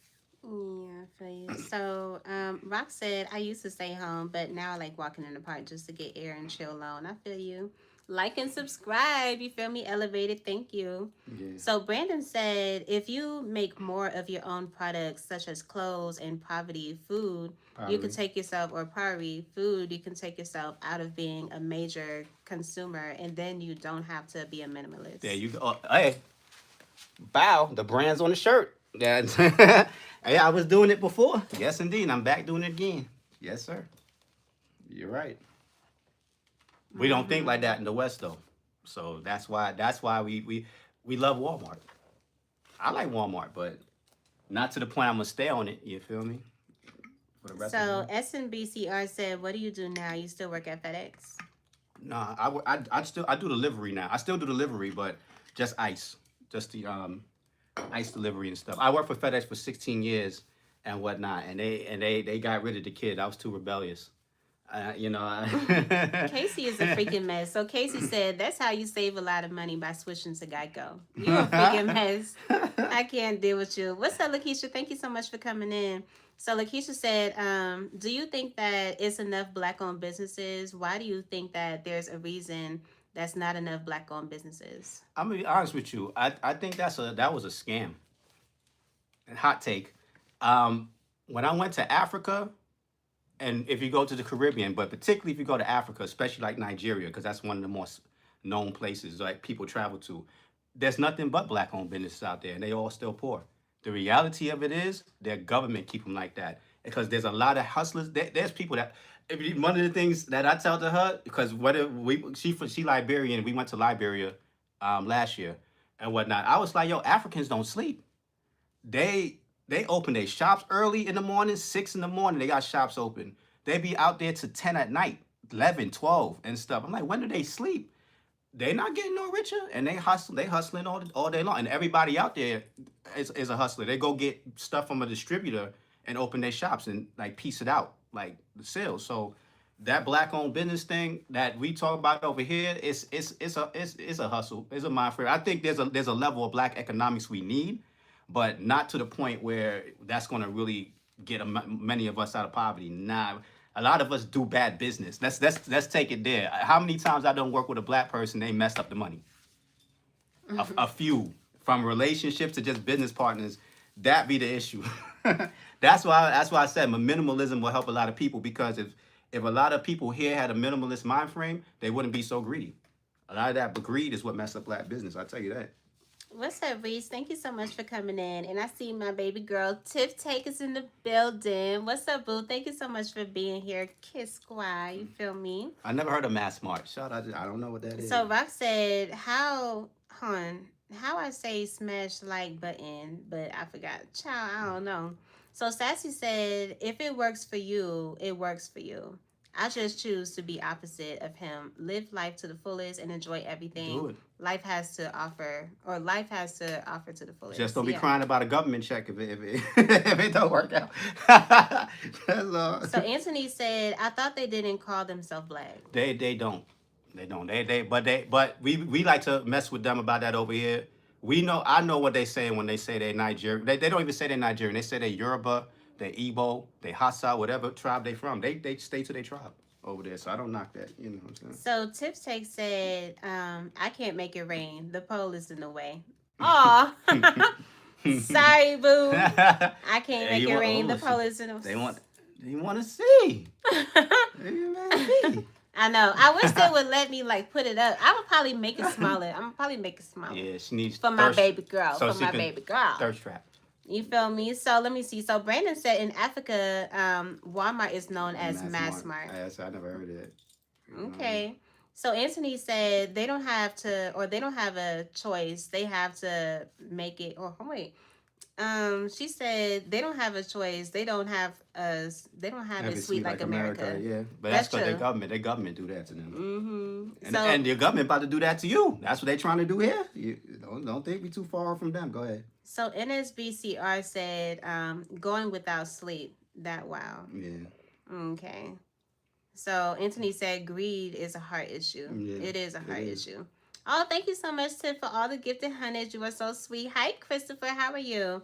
Speaker 1: Yeah, I feel you. So, Rock said, I used to stay home, but now I like walking in the park just to get air and chill alone. I feel you. Like and subscribe. You feel me? Elevated. Thank you.
Speaker 3: Yeah.
Speaker 1: So, Brandon said, if you make more of your own products, such as clothes and poverty food, you can
Speaker 3: Pottery.
Speaker 1: take yourself, or pottery food, you can take yourself out of being a major consumer, and then you don't have to be a
Speaker 3: There
Speaker 1: minimalist.
Speaker 3: you go. Hey, bow. The brand's on the shirt. That's hey, I was doing it before. Yes, indeed. I'm back doing it again. Yes, sir. You're right. We don't think like
Speaker 1: Mm-hmm.
Speaker 3: that in the West, though. So that's why we love Walmart. I like Walmart, but not to the point I'm gonna stay on it. You feel me? For the rest of my
Speaker 1: So
Speaker 3: life.
Speaker 1: SNBCR said, "What do you do now? You still work at FedEx?"
Speaker 3: Nah, I do delivery now. I still do delivery, but just ice, just the ice delivery and stuff. I worked for FedEx for 16 years and whatnot, and they got rid of the kid. I was too rebellious. You know.
Speaker 1: Casey is a freaking mess. So Casey said that's how you save a lot of money by switching to Geico. You a freaking mess. I can't deal with you. What's up, Lakeisha? Thank you so much for coming in. So Lakeisha said, do you think that it's enough black-owned businesses? Why do you think that there's a reason that's not enough black-owned businesses?
Speaker 3: I'm gonna be honest with you. I think that was a scam. Hot take. Um, when I went to Africa, and if you go to the Caribbean, but particularly if you go to Africa, especially like Nigeria, because that's one of the most known places like people travel to, there's nothing but black-owned businesses out there, and they all still poor. The reality of it is their government keep them like that because there's a lot of hustlers. There's people that. One of the things that I tell to her, because whether she Liberian, we went to Liberia last year and whatnot. I was like, yo, Africans don't sleep. They open their shops early in the morning, 6 in the morning. They got shops open. They be out there to 10 at night, 11, 12, and stuff. I'm like, when do they sleep? They not getting no richer, and they hustling all day long. And everybody out there is a hustler. They go get stuff from a distributor and open their shops and like piece it out like the sales. So that black owned business thing that we talk about over here is a hustle. It's a mind frame. I think there's a level of black economics we need, but not to the point where that's going to really get many of us out of poverty. Nah, a lot of us do bad business. Let's take it there. How many times I don't work with a black person, they messed up the money? A few, from relationships to just business partners. That be the issue. That's why I said minimalism will help a lot of people, because if a lot of people here had a minimalist mind frame, they wouldn't be so greedy. A lot of that greed is what messed up black business. I'll tell you that.
Speaker 1: What's up, Reese? Thank you so much for coming in. And I see my baby girl, Tiff Take, is in the building. What's up, boo? Thank you so much for being here. Kiss Squad, you feel me?
Speaker 3: I never heard of Mass March. Shout out, I don't know what that is.
Speaker 1: So Rock said, how I say smash like button, but I forgot. Child, I don't know. So Sassy said, if it works for you, it works for you. I just choose to be opposite of him. Live life to the fullest and enjoy everything.
Speaker 3: Do it.
Speaker 1: Life has to offer to the fullest.
Speaker 3: Just don't be
Speaker 1: Yeah.
Speaker 3: crying about a government check if it don't work out. That's all.
Speaker 1: So Anthony said, I thought they didn't call themselves black.
Speaker 3: They don't. But we like to mess with them about that over here. I know what they saying when they say they're Nigerian. They don't even say they're Nigerian. They say they're Yoruba, they're Igbo, they Hausa, whatever tribe they from. They stay to their tribe over there. So I don't knock that. You know what I'm saying?
Speaker 1: So Tips Take said, I can't make it rain. The pole is in the way. Aw. Sorry, boo. I can't make it rain. The pole is in the way.
Speaker 3: They want to see. They want to see.
Speaker 1: I know. I wish they would let me like put it up. I would probably make it smaller. I'm gonna probably make it smaller.
Speaker 3: Yeah, she needs
Speaker 1: for my baby girl.
Speaker 3: So
Speaker 1: for my baby girl.
Speaker 3: Thirst trap.
Speaker 1: You feel me? So let me see. So Brandon said in Africa, Walmart is known as Mass Mart.
Speaker 3: I never heard of that.
Speaker 1: Okay. So Anthony said they don't have a choice. They have to make it. Or wait. She said they don't have a choice. They don't have it sweet like America.
Speaker 3: Yeah, but that's because their government do that to them.
Speaker 1: Mm-hmm.
Speaker 3: And your government about to do that to you. That's what they trying to do here. You don't think we too far from them. Go ahead.
Speaker 1: So NSBCR said going without sleep. That wow.
Speaker 3: Yeah.
Speaker 1: Okay. So Anthony said greed is a heart issue.
Speaker 3: Yeah,
Speaker 1: it is a heart issue. Oh, thank you so much, Tiff, for all the gifted hundreds. You are so sweet. Hi, Christopher. How are you?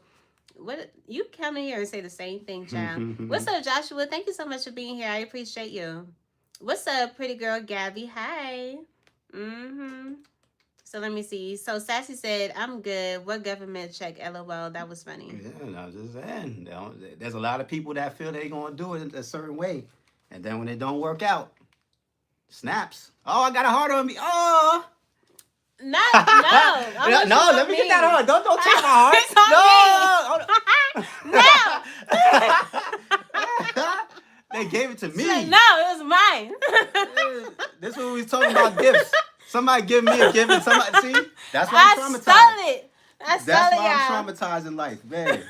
Speaker 1: What you come in here and say the same thing, child. What's up, Joshua? Thank you so much for being here. I appreciate you. What's up, pretty girl Gabby? Hi. So let me see. So Sassy said, I'm good. What government check? LOL. That was funny.
Speaker 3: Yeah, I was just saying. There's a lot of people that feel they're going to do it a certain way. And then when it don't work out, snaps. Oh, I got a heart on me. Oh.
Speaker 1: No.
Speaker 3: No, let me get that heart. Don't take my heart. No. They gave it to me.
Speaker 1: No, it was mine.
Speaker 3: This is what we was talking about, gifts. Somebody give me a gift and somebody, see? That's why I'm traumatized. That's why I'm traumatized in life, man.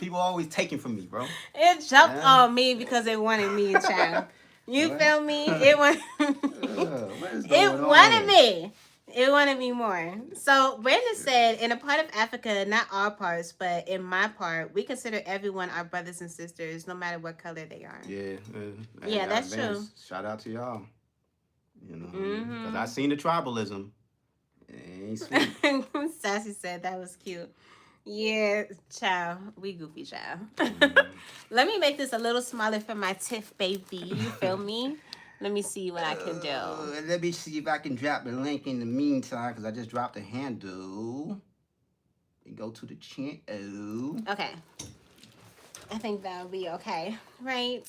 Speaker 3: People always taking from me, bro.
Speaker 1: It jumped on me because it wanted me, child. You feel me? It wanted me. It wanted me more. So Brandon said, in a part of Africa, not all parts, but in my part, we consider everyone our brothers and sisters, no matter what color they are.
Speaker 3: Yeah,
Speaker 1: Yeah,
Speaker 3: and
Speaker 1: that's true.
Speaker 3: advance. Shout out to y'all. You know what I mean? Because I
Speaker 1: Mm-hmm.
Speaker 3: seen the tribalism. It ain't sweet.
Speaker 1: Sassy said that was cute. Yeah, child. We goofy, child.
Speaker 3: Mm.
Speaker 1: Let me make this a little smaller for my Tiff baby. You feel me? Let me see what I can do.
Speaker 3: Let me see if I can drop the link in the meantime, because I just dropped the handle. And go to the channel.
Speaker 1: Okay. I think that'll be okay. Right?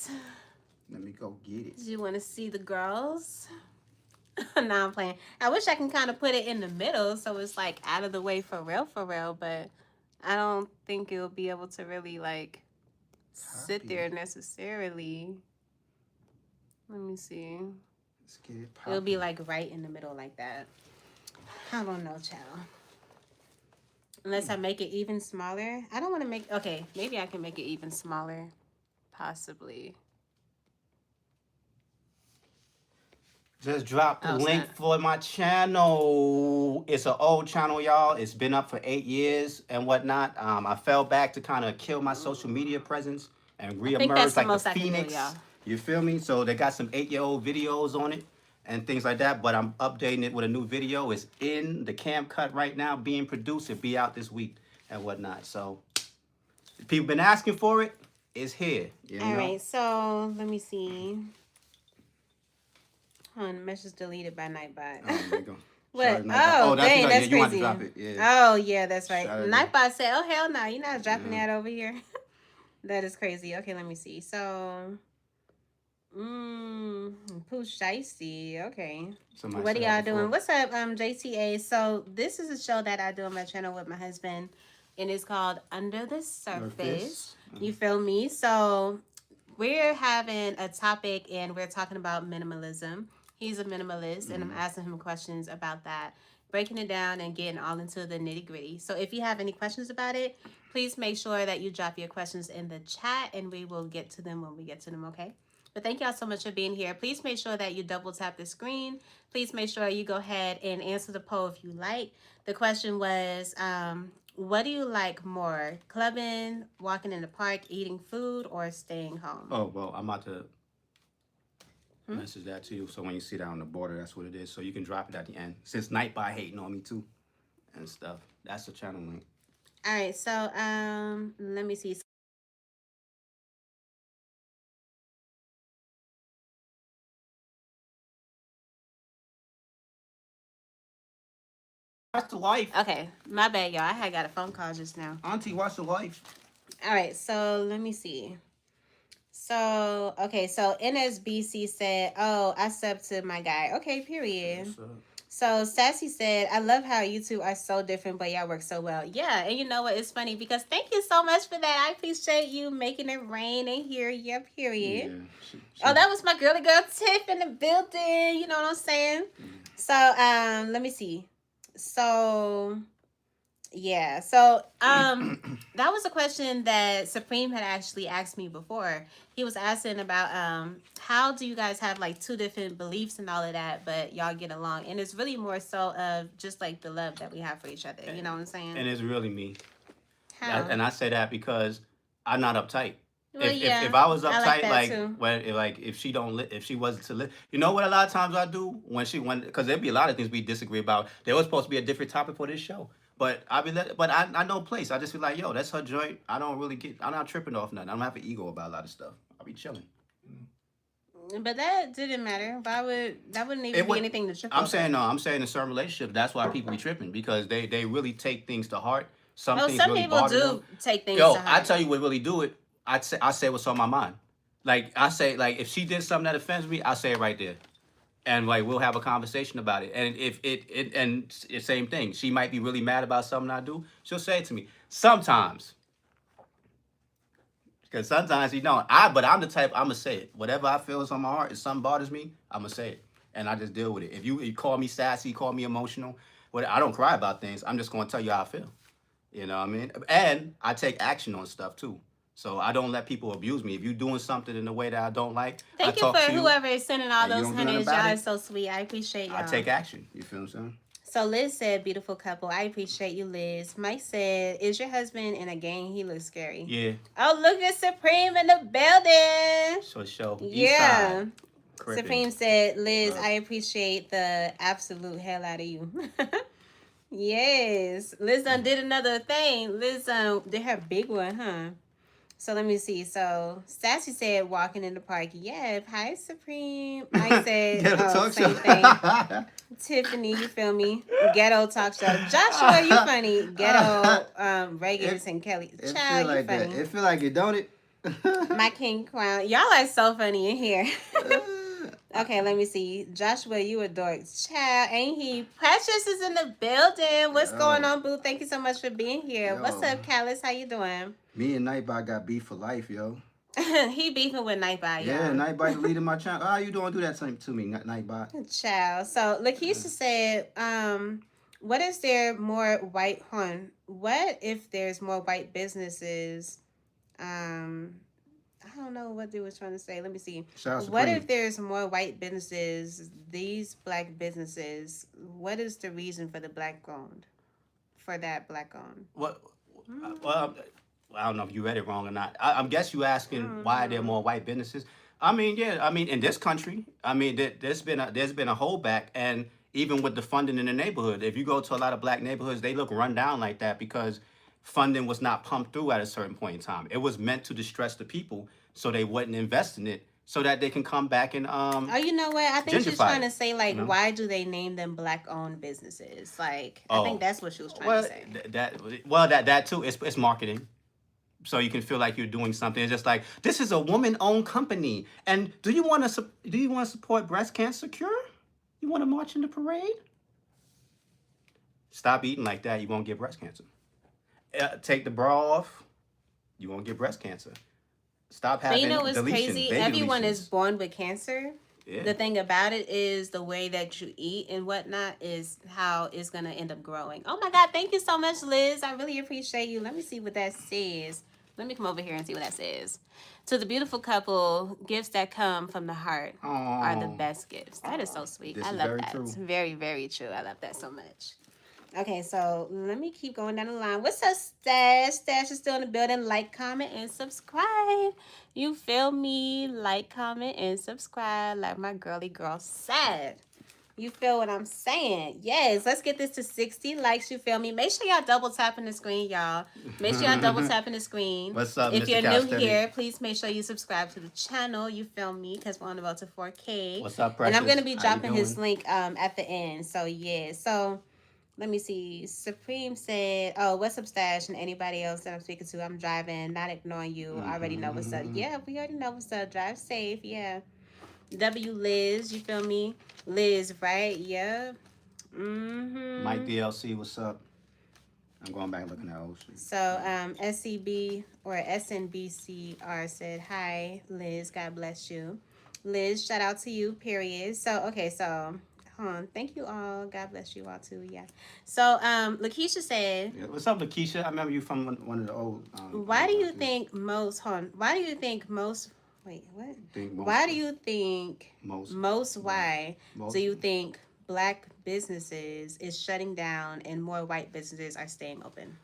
Speaker 3: Let me go get it.
Speaker 1: Do you want to see the girls? No, I'm playing. I wish I can kind of put it in the middle so it's like out of the way for real, but I don't think it'll be able to really like sit there necessarily. Let me see.
Speaker 3: Let's get it popping.
Speaker 1: It'll be like right in the middle like that. I don't know, child. Unless I make it even smaller. I don't want to make... Okay, maybe I can make it even smaller. Possibly.
Speaker 3: Just dropped the
Speaker 1: Oh,
Speaker 3: link
Speaker 1: snap.
Speaker 3: for my channel. It's an old channel, y'all. It's been up for 8 years and whatnot. I fell back to kind of kill my social media presence and
Speaker 1: I think that's
Speaker 3: reemerge
Speaker 1: the
Speaker 3: like the
Speaker 1: most I can do,
Speaker 3: phoenix.
Speaker 1: y'all.
Speaker 3: You feel me? So they got some 8-year-old videos on it and things like that. But I'm updating it with a new video. It's in the cam cut right now, being produced. It'll be out this week and whatnot. So if people been asking for it. It's here. You know?
Speaker 1: All right, so let me see. Oh, the message deleted by Nightbot.
Speaker 3: Oh, there you go.
Speaker 1: What?
Speaker 3: Sorry, Nightbot.
Speaker 1: Oh,
Speaker 3: that's
Speaker 1: dang,
Speaker 3: yeah,
Speaker 1: that's
Speaker 3: you want to
Speaker 1: crazy.
Speaker 3: drop it. Yeah.
Speaker 1: Oh, yeah, that's right.
Speaker 3: Shout out
Speaker 1: Nightbot said, oh, hell no, you're not dropping
Speaker 3: Yeah.
Speaker 1: that over here. That is crazy. Okay, let me see. So, Pooh Shiesty. Okay.
Speaker 3: Somebody
Speaker 1: What are
Speaker 3: said that
Speaker 1: y'all
Speaker 3: before.
Speaker 1: doing? What's up, JTA? So, this is a show that I do on my channel with my husband, and it's called Under the Surface. You feel me? So, we're having a topic, and we're talking about minimalism. He's a minimalist, and I'm asking him questions about that, breaking it down and getting all into the nitty gritty. So if you have any questions about it, please make sure that you drop your questions in the chat, and we will get to them when we get to them, okay? But thank y'all so much for being here. Please make sure that you double tap the screen. Please make sure you go ahead and answer the poll if you like. The question was, what do you like more? Clubbing, walking in the park, eating food, or staying home?
Speaker 3: Oh, well, I'm about to message that to you. So when you see that on the border, that's what it is. So you can drop it at the end. Since Nightbot hating on me too and stuff. That's the channel link.
Speaker 1: All right, so let me see.
Speaker 3: Watch the life.
Speaker 1: Okay, my bad, y'all. I had got a phone call just now.
Speaker 3: Auntie, watch the life.
Speaker 1: All right, so let me see. So, okay, so NSBC said, oh, I sub to my guy. Okay, period. So Sassy said, I love how you two are so different, but y'all work so well. Yeah, and you know what? It's funny because thank you so much for that. I appreciate you making it rain and here. Yeah, period.
Speaker 3: Yeah,
Speaker 1: Oh, that was my girly girl Tiff in the building. You know what I'm saying? So, let me see. So, yeah. So, that was a question that Supreme had actually asked me before. He was asking about how do you guys have like two different beliefs and all of that, but y'all get along? And it's really more so of just like the love that we have for each other. You know what I'm saying?
Speaker 3: And it's really me.
Speaker 1: How?
Speaker 3: And I say that because I'm not uptight.
Speaker 1: Well, yeah,
Speaker 3: if I was
Speaker 1: I like
Speaker 3: uptight,
Speaker 1: that
Speaker 3: like
Speaker 1: too.
Speaker 3: when if she don't if she wasn't to live, you know what? A lot of times I do when because there'd be a lot of things we disagree about. There was supposed to be a different topic for this show, but I know place. I just feel like, yo, that's her joint. I don't really get. I'm not tripping off nothing. I don't have an ego about a lot of stuff. I'll be chilling.
Speaker 1: But that didn't matter. That wouldn't even be anything to trip
Speaker 3: I'm
Speaker 1: over.
Speaker 3: saying no. I'm saying in certain relationships, that's why people be tripping because they really take things to heart. Some
Speaker 1: Oh,
Speaker 3: things
Speaker 1: some
Speaker 3: really
Speaker 1: people
Speaker 3: bother
Speaker 1: do
Speaker 3: them.
Speaker 1: take things
Speaker 3: Yo,
Speaker 1: to heart.
Speaker 3: I tell you what really do it. I say what's on my mind. Like I say, like if she did something that offends me, I say it right there, and like we'll have a conversation about it. And if it's same thing, she might be really mad about something I do. She'll say it to me sometimes, because sometimes you don't. But I'm the type I'ma say it. Whatever I feel is on my heart, if something bothers me, I'ma say it, and I just deal with it. If you call me sassy, call me emotional, I don't cry about things. I'm just gonna tell you how I feel. You know what I mean? And I take action on stuff too. So I don't let people abuse me. If you're doing something in a way that I don't like,
Speaker 1: Thank
Speaker 3: I
Speaker 1: you
Speaker 3: talk
Speaker 1: for
Speaker 3: to you.
Speaker 1: whoever is sending all
Speaker 3: and you
Speaker 1: those
Speaker 3: don't do nothing
Speaker 1: hundreds.
Speaker 3: about
Speaker 1: Y'all
Speaker 3: it.
Speaker 1: are so sweet. I appreciate y'all.
Speaker 3: I take action. You feel what I'm saying?
Speaker 1: So Liz said, "Beautiful couple." I appreciate you, Liz. Mike said, "Is your husband in a gang? He looks scary."
Speaker 3: Yeah,
Speaker 1: Oh, look at Supreme in the building.
Speaker 3: so show. East side.
Speaker 1: Yeah.
Speaker 3: Crippin.
Speaker 1: Supreme said, "Liz,
Speaker 3: Look.
Speaker 1: I appreciate the absolute hell out of you." Yes. Liz did another thing. Liz did her big one, huh? So let me see. So Sassy said walking in the park. Yeah. Hi, Supreme. Mike said,
Speaker 3: Get a
Speaker 1: oh,
Speaker 3: talk show.
Speaker 1: same thing. Tiffany, you feel me? Ghetto talk show. Joshua, you funny. Ghetto Reagan's and Kelly.
Speaker 4: It feel
Speaker 1: Child, you
Speaker 4: like that.
Speaker 1: funny.
Speaker 4: It feel like it, don't it?
Speaker 1: My king crown. Y'all are so funny in here. Okay, let me see. Joshua, you a dork. Child, ain't he? Precious is in the building. What's
Speaker 4: Yo.
Speaker 1: going on, boo? Thank you so much for being here.
Speaker 4: Yo.
Speaker 1: What's up, Callis? How you doing?
Speaker 4: Me and Nightbot got beef for life, yo.
Speaker 1: He beefing with Nightbot, y'all.
Speaker 4: Yeah, Nightbot leading my channel. How you doing? Do that to me, Nightbot.
Speaker 1: Child. So Lakeisha said, what is there more white what if there's more white businesses? I don't know what they was trying to say. Let me see. What if there's more white businesses, these black businesses, what is the reason for the black owned? For that black owned?
Speaker 3: What? Well, I don't know if you read it wrong or not. I guess you asking why there are more white businesses. I mean, yeah. I mean, in this country, I mean, there's been a holdback, and even with the funding in the neighborhood, if you go to a lot of black neighborhoods, they look run down like that because funding was not pumped through at a certain point in time. It was meant to distress the people so they wouldn't invest in it so that they can come back and
Speaker 1: Oh, you know what? I think she's trying to say, like,
Speaker 3: you know?
Speaker 1: why do they name them black owned businesses? Like, I think that's what she was trying to say.
Speaker 3: That too. It's marketing. So you can feel like you're doing something. It's just like, this is a woman-owned company, and do you want to support breast cancer cure? You want to march in the parade? Stop eating like that. You won't get breast cancer. Take the bra off. You won't get breast cancer. Stop having.
Speaker 1: But you know what's
Speaker 3: deletions,
Speaker 1: crazy?
Speaker 3: baby
Speaker 1: Everyone
Speaker 3: deletions.
Speaker 1: is born with cancer.
Speaker 3: Yeah.
Speaker 1: The thing about it is the way that you eat and whatnot is how it's going to end up growing. Oh my God. Thank you so much, Liz. I really appreciate you. Let me see what that says. Let me come over here and see what that says. To the beautiful couple, gifts that come from the heart are the best gifts. That is so sweet.
Speaker 4: This
Speaker 1: I
Speaker 4: is
Speaker 1: love
Speaker 4: very
Speaker 1: that.
Speaker 4: true.
Speaker 1: It's very, very true. I love that so much. Okay, so let me keep going down the line. What's up, Stash? Stash is still in the building. Like, comment, and subscribe. You feel me? Like, comment, and subscribe like my girly girl said. You feel what I'm saying? Yes, let's get this to 60 likes. You feel me? Make sure y'all double tapping the screen, y'all. Make sure y'all double tapping the screen.
Speaker 3: What's up,
Speaker 1: If
Speaker 3: Mr.
Speaker 1: you're new
Speaker 3: Castelli?
Speaker 1: here, please make sure you subscribe to the channel. You feel me? Because we're on the road to 4K.
Speaker 3: What's up,
Speaker 1: And
Speaker 3: Precious?
Speaker 1: I'm going to be
Speaker 3: How you
Speaker 1: dropping his
Speaker 3: doing?
Speaker 1: link at the end. So, yeah. So, let me see. Supreme said, oh, what's up, Stash? And anybody else that I'm speaking to, I'm driving, not ignoring you. I already know what's up. Yeah, we already know what's up. Drive safe. Yeah. W Liz, you feel me? Liz, right? Yeah.
Speaker 3: Mike DLC, what's up? I'm going back and looking at old shit.
Speaker 1: So SCB or SNBCR said, hi, Liz. God bless you. Liz, shout out to you, period. So, okay, so thank you all. God bless you all too. Yeah. So Lakeisha said,
Speaker 3: Yeah, what's up, Lakeisha? I remember you from one of the old.
Speaker 1: why do you think most why do you think most wait, what? Why do you think most why do you think black businesses is shutting down and more white businesses are staying open?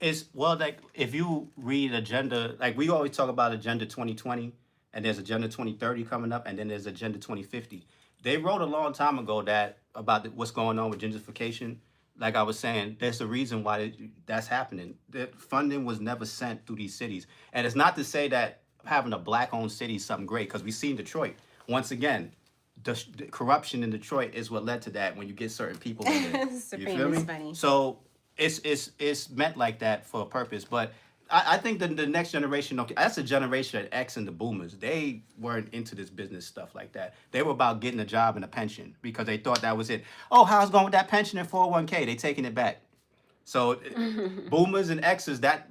Speaker 3: It's well, like if you read agenda, like we always talk about Agenda 2020, and there's Agenda 2030 coming up, and then there's Agenda 2050. They wrote a long time ago that about what's going on with gentrification. Like I was saying, there's a reason why that's happening. The funding was never sent through these cities, and it's not to say that having a black-owned city is something great, because we see in Detroit once again. The corruption in Detroit is what led to that. When you get certain people in there, you feel me?
Speaker 1: Funny.
Speaker 3: So it's meant like that for a purpose. But I think the next generation, okay, that's the generation X and the boomers. They weren't into this business stuff like that. They were about getting a job and a pension because they thought that was it. Oh, how's it going with that pension and 401k? They taking it back. So boomers and X's, that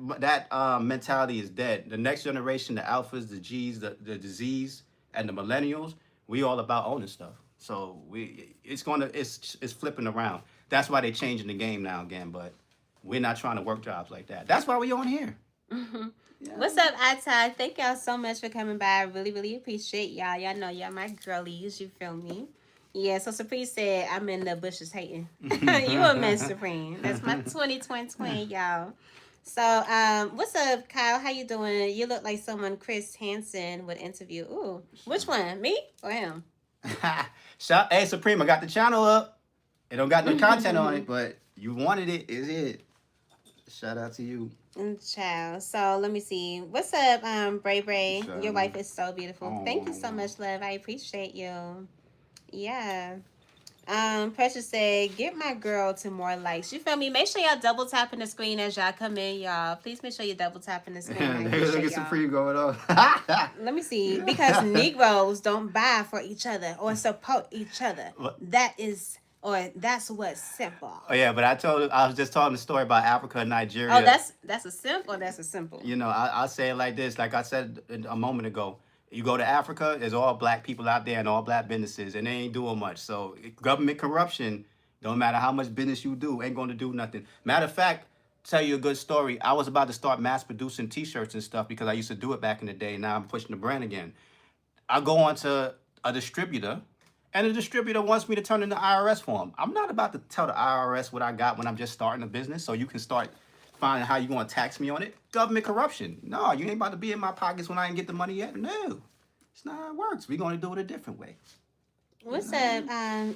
Speaker 3: mentality is dead. The next generation, the alphas, the G's, the disease, and the millennials, we all about owning stuff. So it's flipping around. That's why they're changing the game now again. But we're not trying to work jobs like that. That's why we on here.
Speaker 1: Yeah. What's up, Atai? Thank y'all so much for coming by. I really, really appreciate y'all. Y'all know y'all my girlies. You feel me? Yeah, so Supreme said, I'm in the bushes hating. You a mess, Supreme. That's my 2020 twin, y'all. So, what's up, Kyle? How you doing? You look like someone Chris Hansen would interview. Ooh, which one? Me or him?
Speaker 3: Hey, Supreme, I got the channel up. It don't got no content on it, but you wanted it. It's it. Shout out to you.
Speaker 1: Child. So let me see. What's up, Bray Bray? Your
Speaker 3: Shout
Speaker 1: wife is so beautiful. Thank you so
Speaker 3: out.
Speaker 1: much, love. I appreciate you. Yeah. Precious said, get my girl to more likes. You feel me? Make sure y'all double tapping the screen as y'all come in, y'all. Please make sure you double tapping the screen. I
Speaker 3: Look
Speaker 1: appreciate
Speaker 3: at
Speaker 1: y'all.
Speaker 3: Supreme going on.
Speaker 1: Let me see. Because Negroes don't buy for each other or support each other. That's what's simple.
Speaker 3: Oh yeah, but I was just telling the story about Africa and Nigeria.
Speaker 1: Oh, that's a simple. That's a simple.
Speaker 3: You know, I'll say it like this. Like I said a moment ago, you go to Africa, there's all black people out there and all black businesses, and they ain't doing much. So government corruption, don't matter how much business you do, ain't going to do nothing. Matter of fact, tell you a good story. I was about to start mass producing T-shirts and stuff because I used to do it back in the day. Now I'm pushing the brand again. I go on to a distributor, and the distributor wants me to turn in the IRS form. I'm not about to tell the IRS what I got when I'm just starting a business, so you can start finding how you going to tax me on it. Government corruption. No, you ain't about to be in my pockets when I ain't get the money yet. No, it's not how it works. We're going to do it a different way.
Speaker 1: What's up,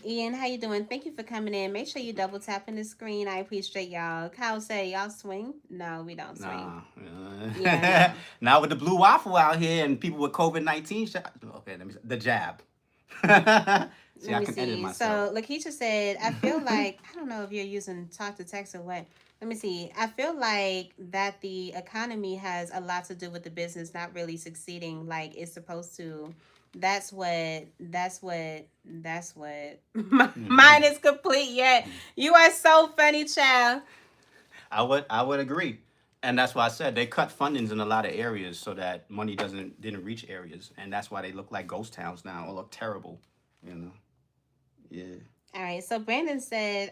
Speaker 1: Ian? How you doing? Thank you for coming in. Make sure you double tapping the screen. I appreciate y'all. Kyle said, y'all swing? No, we don't swing.
Speaker 3: Nah.
Speaker 1: Yeah,
Speaker 3: Now with the blue waffle out here and people with COVID-19, okay, the jab. See,
Speaker 1: Let
Speaker 3: I
Speaker 1: me
Speaker 3: can edit
Speaker 1: see.
Speaker 3: myself.
Speaker 1: So Lakeisha said, I feel like, I don't know if you're using talk to text or what. Let me see. I feel like that the economy has a lot to do with the business not really succeeding like it's supposed to. That's what mine is complete yet. You are so funny, child.
Speaker 3: I would agree. And that's why I said they cut fundings in a lot of areas so that money didn't reach areas. And that's why they look like ghost towns now or look terrible. You know? Yeah.
Speaker 1: All right, so Brandon said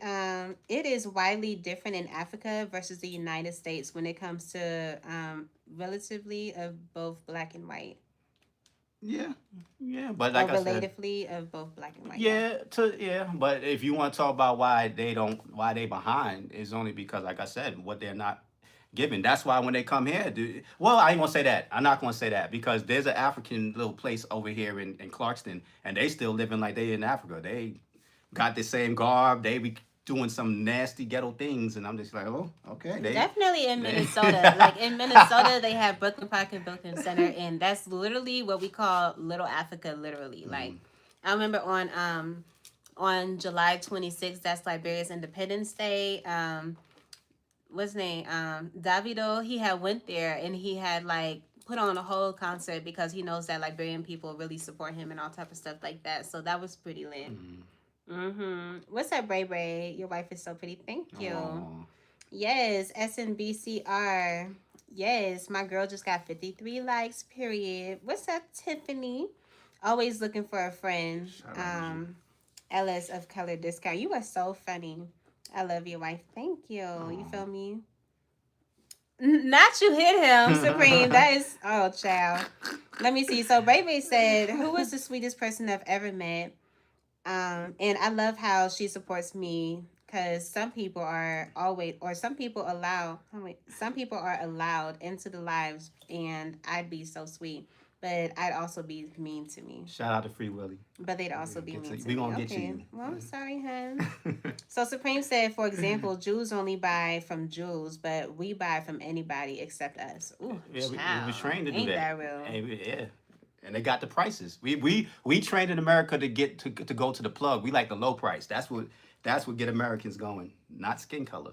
Speaker 1: it is widely different in Africa versus the United States when it comes to relatively of both black and white.
Speaker 3: Yeah. Yeah. But
Speaker 1: Or
Speaker 3: like I said,
Speaker 1: relatively of both black and white.
Speaker 3: but if you want to talk about why they behind, it's only because, like I said, what they're not given. That's why when they come here, well, I ain't gonna say that. I'm not gonna say that because there's an African little place over here in Clarkston, and they still living like they in Africa. They got the same garb. They be doing some nasty ghetto things, and I'm just like, oh, okay.
Speaker 1: Definitely in Minnesota. Like in Minnesota, they have Brooklyn Park and Brooklyn Center, and that's literally what we call Little Africa. Literally, like I remember on July 26th, that's Liberia's Independence Day. What's his name? Davido. He had went there and he had like put on a whole concert because he knows that Liberian people really support him and all type of stuff like that. So that was pretty lit. What's up, Bray Bray? Your wife is so pretty. Thank you.
Speaker 3: Oh.
Speaker 1: Yes, SNBCR. Yes, my girl just got 53 likes, period. What's up, Tiffany? Always looking for a friend. LS of Color Discount. You are so funny. I love your wife. Thank you. You feel me? Not you hit him, Supreme. That is, oh, child. Let me see. So, Baby said, who was the sweetest person I've ever met? And I love how she supports me because some people are allowed into the lives, and I'd be so sweet, but I'd also be mean to me.
Speaker 3: Shout out to Free Willy.
Speaker 1: But they'd also be mean to me.
Speaker 3: We gonna get you.
Speaker 1: Well, I'm sorry, hun. So Supreme said, for example, Jews only buy from Jews, but we buy from anybody except us. Ooh,
Speaker 3: Yeah, we was trained to do
Speaker 1: Ain't
Speaker 3: that.
Speaker 1: that real?
Speaker 3: Yeah. And they got the prices. We trained in America to get to go to the plug. We like the low price. That's what get Americans going, not skin color.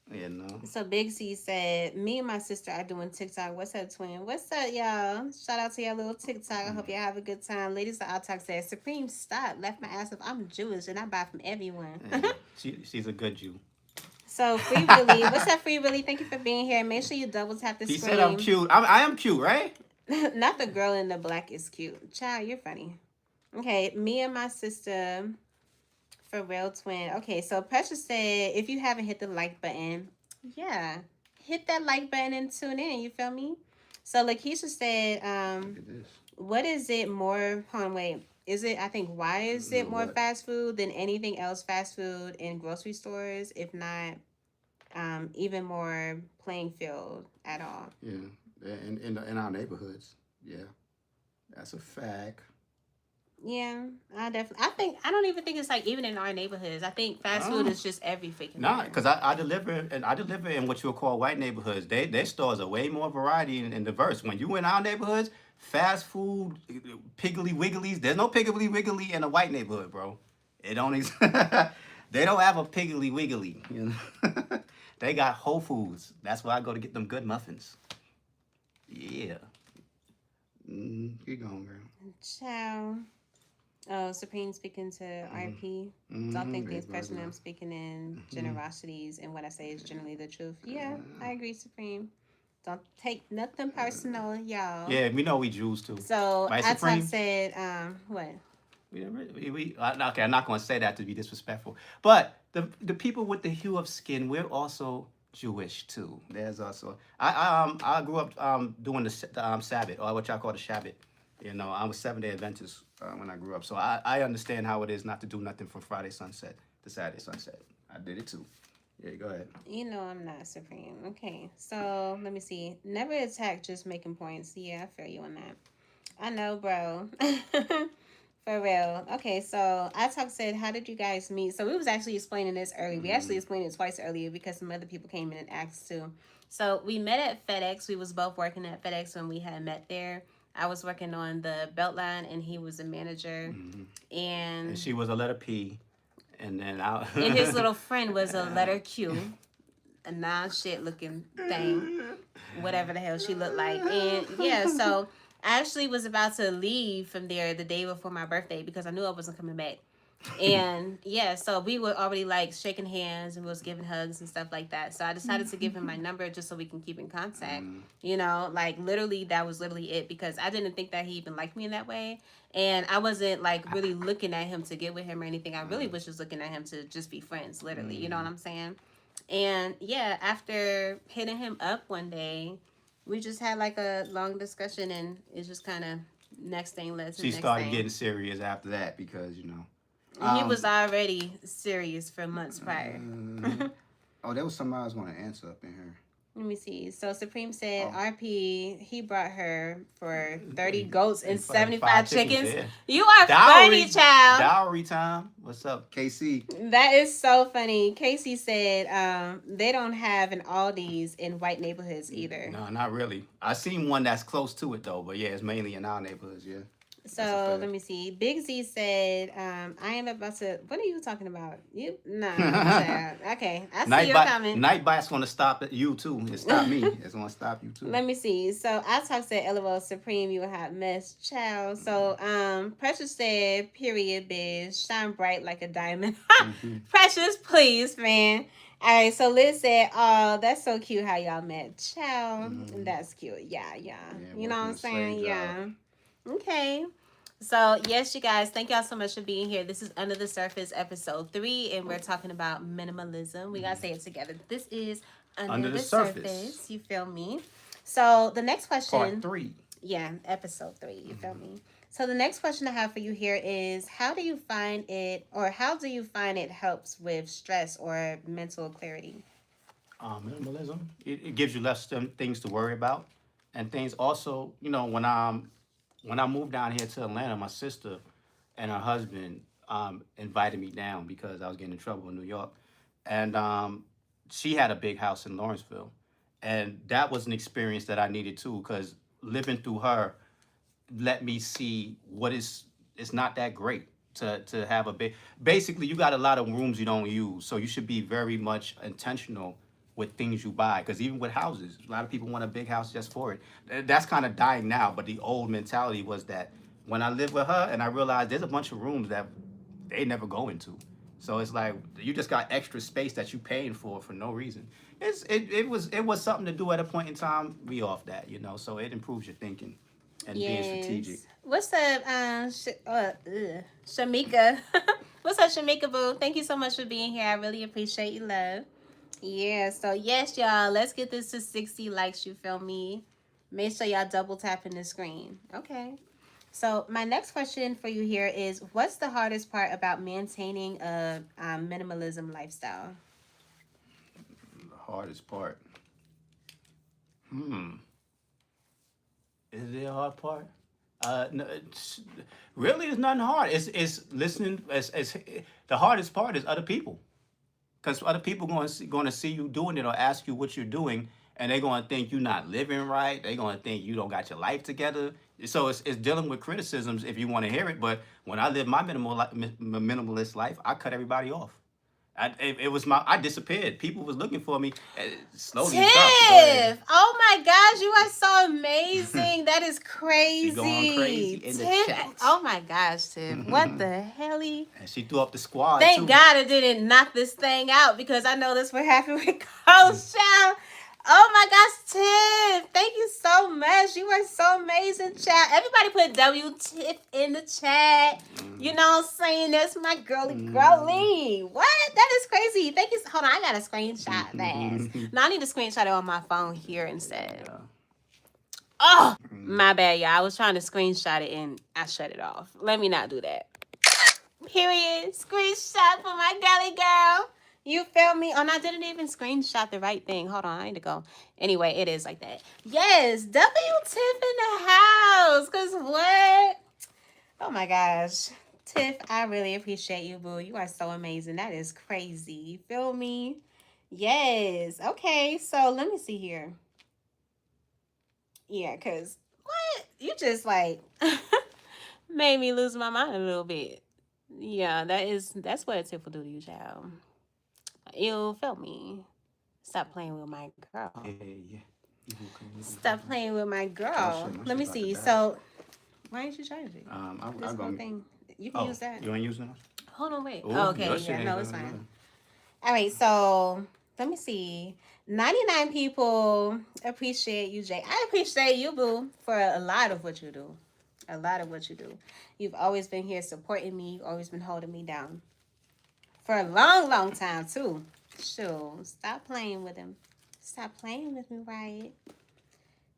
Speaker 3: You know.
Speaker 1: So Big C said, me and my sister are doing TikTok. What's up, twin? What's up, y'all? Shout out to your little TikTok. I hope y'all have a good time. Ladies of Talk said, Supreme, stop. Left my ass up. I'm Jewish and I buy from everyone.
Speaker 3: She's a good Jew.
Speaker 1: So Free Willy, what's up, Free Willy? Thank you for being here. Make sure you double tap the
Speaker 3: He
Speaker 1: screen.
Speaker 3: said I'm cute. I am cute, right?
Speaker 1: Not the girl in the black is cute. Child, you're funny. Okay, me and my sister, for real twin. Okay, so Precious said, if you haven't hit the like button, yeah, hit that like button and tune in. You feel me? So Lakeisha said,
Speaker 4: Look at this.
Speaker 1: what is it more? Hold on, wait. is it? I think why is it more
Speaker 4: What?
Speaker 1: fast food than anything else fast food in grocery stores, if not even more playing field at all?
Speaker 4: Yeah. In our neighborhoods. Yeah. That's a fact.
Speaker 1: Yeah, I definitely. I think I don't even think it's like even in our neighborhoods. I think fast food
Speaker 3: Oh.
Speaker 1: is just every freaking
Speaker 3: Nah,
Speaker 1: where.
Speaker 3: because I deliver in what you would call white neighborhoods. Their stores are way more variety and diverse. When you in our neighborhoods, fast food, piggly wigglies. There's no piggly wiggly in a white neighborhood, bro. It don't. They don't have a piggly wiggly. You know? They got Whole Foods. That's where I go to get them good muffins. Yeah.
Speaker 4: Keep going, girl.
Speaker 1: Ciao. Oh, Supreme speaking to RP. Don't think
Speaker 4: There
Speaker 1: things
Speaker 4: you go,
Speaker 1: personally. I'm speaking in generosities, and what I say is generally the truth. Yeah, I agree, Supreme. Don't take nothing personal, y'all.
Speaker 3: Yeah, we know we Jews too.
Speaker 1: So
Speaker 3: Right,
Speaker 1: I talk
Speaker 3: Supreme?
Speaker 1: said, what?
Speaker 3: Okay, I'm not going to say that to be disrespectful, but the people with the hue of skin, we're also Jewish too. There's also I grew up doing the Sabbath, or what y'all call the Shabbat. You know, I was 7 Day Adventist when I grew up, so I understand how it is not to do nothing from Friday sunset to Saturday sunset. I did it too. Yeah, go ahead.
Speaker 1: You know I'm not Supreme. Okay, so let me see. Never attack, just making points. Yeah, I feel you on that. I know, bro. For real. Okay, so I said, how did you guys meet? So we was actually explaining this earlier. We actually explained it twice earlier because some other people came in and asked too. So we met at FedEx. We was both working at FedEx when we had met there. I was working on the belt line and he was a manager.
Speaker 3: And
Speaker 1: And
Speaker 3: she was a letter P, and then I.
Speaker 1: and his little friend was a letter Q, a non shit looking thing, whatever the hell she looked like. And yeah, so I actually was about to leave from there the day before my birthday because I knew I wasn't coming back. And yeah, so we were already like shaking hands and we was giving hugs and stuff like that. So I decided to give him my number just so we can keep in contact. You know, like literally that was literally it because I didn't think that he even liked me in that way. And I wasn't like really looking at him to get with him or anything. I really was just looking at him to just be friends, literally. You know what I'm saying? And yeah, after hitting him up one day, we just had like a long discussion and it's just kind of next thing led to
Speaker 3: She
Speaker 1: next
Speaker 3: started
Speaker 1: thing.
Speaker 3: getting serious after that because
Speaker 1: He was already serious for months prior.
Speaker 4: Oh, there was somebody I was going to answer up in here.
Speaker 1: Let me see. So Supreme said
Speaker 4: Oh.
Speaker 1: RP, he brought her for 30 goats and
Speaker 3: And
Speaker 1: 75 chickens.
Speaker 3: yeah.
Speaker 1: You are funny, child.
Speaker 3: Dowry time. What's up?
Speaker 4: KC.
Speaker 1: That is so funny. Casey said they don't have an Aldi's in white neighborhoods either.
Speaker 3: No, not really. I seen one that's close to it though, but yeah, it's mainly in our neighborhoods. Yeah.
Speaker 1: So let me see. Big Z said, I am about to. What are you talking about? You child. Okay, I see your comment.
Speaker 3: Nightbite's gonna stop at you too. It stopped me. It's gonna stop you too.
Speaker 1: Let me see. So I talked said, LOL Supreme, you a hot mess, child. So Precious said, period, biz, shine bright like a diamond. Precious, please, man. All right, so Liz said, "Oh, that's so cute how y'all met, child. That's cute. Yeah. You know what I'm saying? Yeah. Okay. So, yes, you guys, thank y'all so much for being here. This is Under the Surface, episode 3, and we're talking about minimalism. We got to say it together. This is Under the Surface. You feel me? So, the next question.
Speaker 3: Part 3.
Speaker 1: Yeah, episode 3. You feel me? So, the next question I have for you here is how do you find it helps with stress or mental clarity?
Speaker 3: Minimalism. It gives you less things to worry about, and things also. When I moved down here to Atlanta, my sister and her husband invited me down because I was getting in trouble in New York, and she had a big house in Lawrenceville, and that was an experience that I needed too because living through her let me see what is it's not that great to have a big. Basically, you got a lot of rooms you don't use, so you should be very much intentional with things you buy. Because even with houses, a lot of people want a big house just for it. That's kind of dying now. But the old mentality was that when I lived with her, and I realized there's a bunch of rooms that they never go into. So it's like you just got extra space that you paying for no reason. It was something to do at a point in time. We off that, So it improves your thinking and being strategic.
Speaker 1: What's up, Shamika? What's up, Shamika Boo? Thank you so much for being here. I really appreciate you, love. Yeah, so yes, y'all, let's get this to 60 likes, you feel me? Make sure y'all double tapping the screen. Okay. So my next question for you here is, what's the hardest part about maintaining a minimalism lifestyle?
Speaker 3: The hardest part. Hmm. Is it a hard part? No, really, it's nothing hard. It's listening. It's the hardest part is other people, because other people going to see you doing it or ask you what you're doing, and they're going to think you're not living right. They're going to think you don't got your life together. So it's dealing with criticisms if you want to hear it. But when I live my minimalist life, I cut everybody off. It was I disappeared. People was looking for me. Slowly it dropped. Go ahead.
Speaker 1: Tiff! Oh my gosh, you are so amazing. That is
Speaker 3: She going
Speaker 1: crazy.
Speaker 3: crazy in the
Speaker 1: Tiff,
Speaker 3: chat.
Speaker 1: oh my gosh, Tiff. What the hell?
Speaker 3: And she threw up the squad
Speaker 1: Thank
Speaker 3: too.
Speaker 1: God I didn't knock this thing out, because I know this would happen with Coach Child. Oh my gosh, Tiff. Thank you so much. You are so amazing, child. Everybody put W Tiff in the chat. You know what I'm saying? That's my girly. What? That is crazy. Thank you. Hold on, I got to screenshot that. No, I need to screenshot it on my phone here instead.
Speaker 3: Yeah.
Speaker 1: Oh, my bad, y'all. I was trying to screenshot it and I shut it off. Let me not do that. Period. Screenshot for my galley girl. You feel me? Oh, no, I didn't even screenshot the right thing. Hold on, I need to go. Anyway, it is like that. Yes, W Tiff in the house. Cause what? Oh my gosh. Tiff, I really appreciate you, boo. You are so amazing. That is crazy. You feel me? Yes. Okay, so let me see here. Yeah, cause what? You just like made me lose my mind a little bit. Yeah, that's what a tip will do to you, child. You feel me? Stop playing with my girl.
Speaker 3: Yeah.
Speaker 1: Stop playing with my
Speaker 4: Oh,
Speaker 1: girl.
Speaker 4: shit, my
Speaker 1: Let me
Speaker 4: shit about to
Speaker 1: see.
Speaker 4: die.
Speaker 1: So why didn't you charge it? This
Speaker 3: I'm
Speaker 1: whole
Speaker 3: gonna.
Speaker 1: thing. You can
Speaker 3: Oh,
Speaker 1: use that.
Speaker 3: you ain't using it?
Speaker 1: Hold on, wait.
Speaker 3: Ooh,
Speaker 1: Oh, okay,
Speaker 3: your shit
Speaker 1: yeah,
Speaker 3: ain't
Speaker 1: no, it's
Speaker 3: doing
Speaker 1: fine.
Speaker 3: nothing.
Speaker 1: All right, so let me see. 99 people appreciate you, Jay. I appreciate you, boo, for a lot of what you do. A lot of what you do. You've always been here supporting me. You've always been holding me down. For a long, long time, too. Sure. Stop playing with him. Stop playing with me, right?